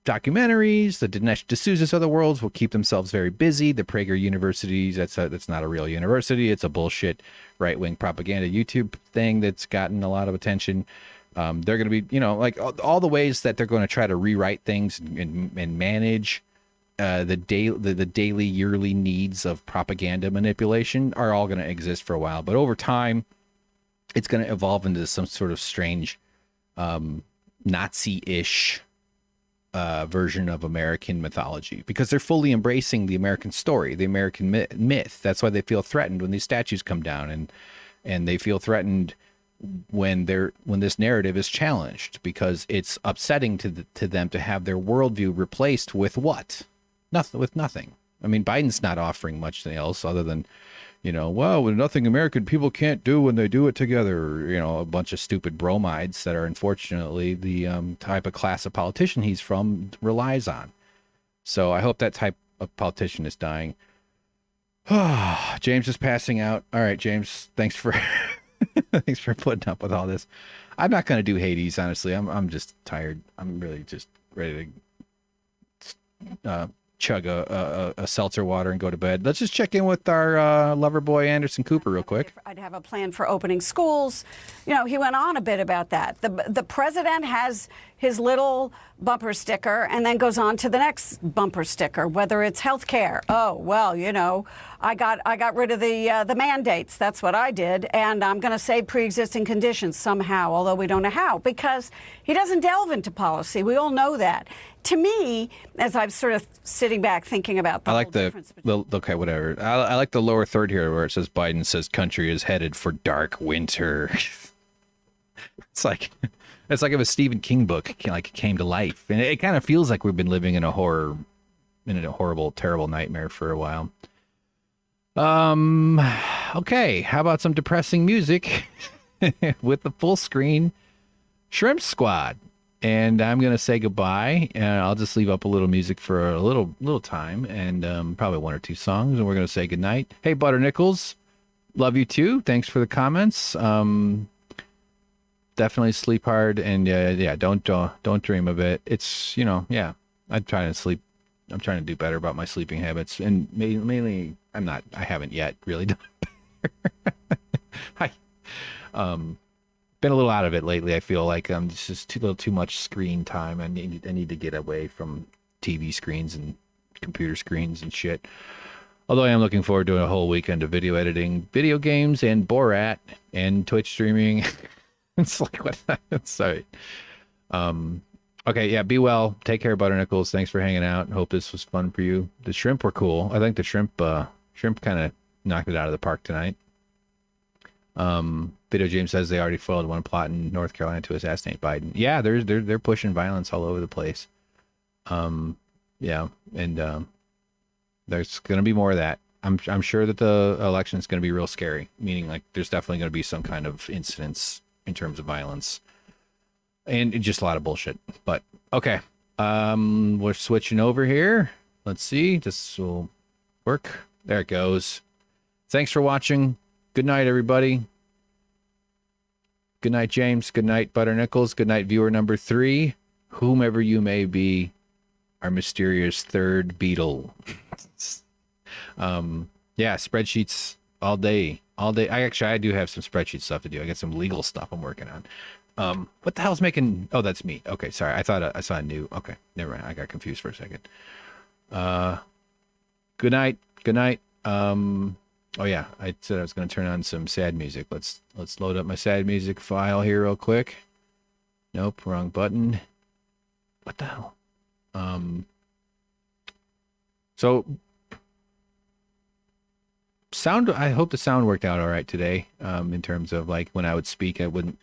documentaries. The Dinesh D'Souza's of the world will keep themselves very busy. The Prager universities, that's not a real university. It's a bullshit right-wing propaganda YouTube thing that's gotten a lot of attention. They're going to be, like all the ways that they're going to try to rewrite things and manage the daily, yearly needs of propaganda manipulation are all going to exist for a while. But over time, it's going to evolve into some sort of strange Nazi-ish version of American mythology, because they're fully embracing the American story, the American myth. That's why they feel threatened when these statues come down, and they feel threatened when this narrative is challenged, because it's upsetting to them to have their worldview replaced with what? Nothing. I mean, Biden's not offering much else other than, nothing American people can't do when they do it together. A bunch of stupid bromides that are unfortunately the type of class of politician he's from relies on. So I hope that type of politician is dying. James is passing out. All right, James, thanks for thanks for putting up with all this. I'm not going to do Hades, honestly. I'm just tired. I'm really just ready to chug a seltzer water and go to bed. Let's just check in with our lover boy Anderson Cooper real quick. I'd have a plan for opening schools. He went on a bit about that. The president has his little bumper sticker and then goes on to the next bumper sticker, whether it's health care. Oh, well, I got rid of the mandates. That's what I did. And I'm going to say pre-existing conditions somehow, although we don't know how, because he doesn't delve into policy. We all know that. To me, as I'm sort of sitting back thinking about the I like okay, whatever. I like the lower third here where it says Biden says country is headed for dark winter. It's like, It's like if a Stephen King book came to life, and it kind of feels like we've been living in a horrible, terrible nightmare for a while. Okay, how about some depressing music with the full screen Shrimp Squad? And I'm gonna say goodbye, and I'll just leave up a little music for a little time, and probably one or two songs, and we're gonna say goodnight. Hey, Butter Nichols, love you too. Thanks for the comments. Definitely sleep hard, and don't dream of it. It's I'm trying to sleep. I'm trying to do better about my sleeping habits, and mainly I haven't yet really done better. Been a little out of it lately. I feel like it's just a little too much screen time. I need to get away from TV screens and computer screens and shit. Although I am looking forward to a whole weekend of video editing, video games, and Borat, and Twitch streaming. It's like what? Sorry. Okay, yeah. Be well. Take care, Butter Nichols. Thanks for hanging out. Hope this was fun for you. The shrimp were cool. I think the shrimp kind of knocked it out of the park tonight. Video James says they already foiled one plot in North Carolina to assassinate Biden. Yeah, they're pushing violence all over the place. Yeah, and there's gonna be more of that. I'm sure that the election is gonna be real scary. Meaning, like, there's definitely gonna be some kind of incidents in terms of violence, and just a lot of bullshit. But okay, we're switching over here. Let's see, this will work. There it goes. Thanks for watching. Good night, everybody. Good night, James. Good night, Butter Nichols. Good night, viewer number 3. Whomever you may be, our mysterious third Beatle. Yeah, spreadsheets all day. I do have some spreadsheet stuff to do. I got some legal stuff I'm working on. What the hell's making? Oh, that's me. Okay, sorry. I thought I saw a new. Okay, never mind. I got confused for a second. Good night. Good night. Oh yeah, I said I was going to turn on some sad music. Let's load up my sad music file here real quick. Nope, wrong button. What the hell? So sound. I hope the sound worked out all right today. In terms of like when I would speak, I don't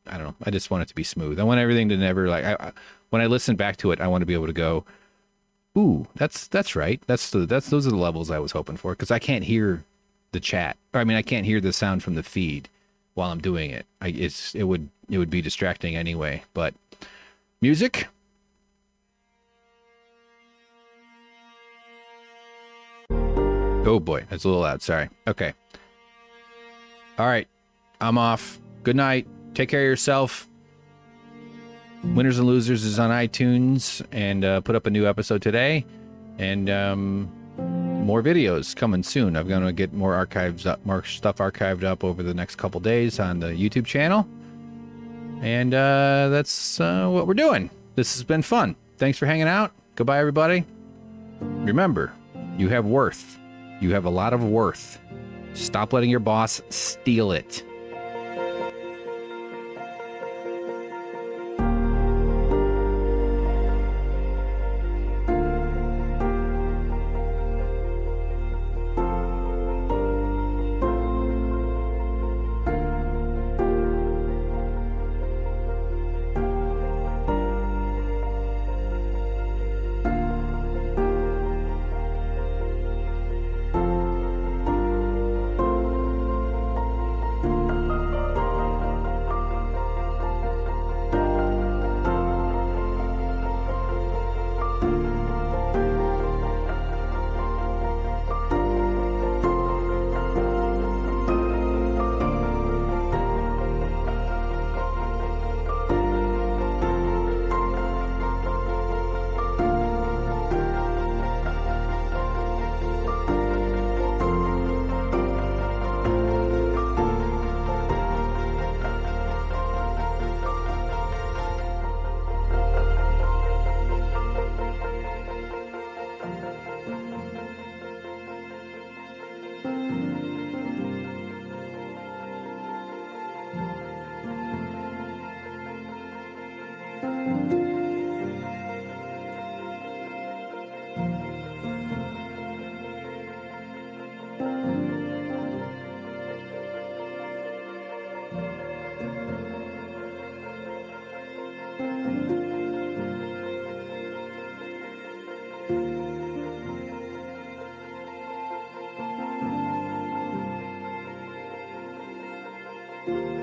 know. I just want it to be smooth. I want everything to never when I listen back to it, I want to be able to go, ooh, that's right. Those are the levels I was hoping for, because I can't hear the chat. I can't hear the sound from the feed while I'm doing it. It would be distracting anyway. But music. Oh boy, that's a little loud. Sorry. Okay. All right. I'm off. Good night. Take care of yourself. Winners and Losers is on iTunes, and put up a new episode today, and more videos coming soon. I'm gonna get more stuff archived up over the next couple days on the YouTube channel, and that's what we're doing. This has been fun. Thanks for hanging out. Goodbye, everybody. Remember, you have worth. You have a lot of worth. Stop letting your boss steal it. Bye.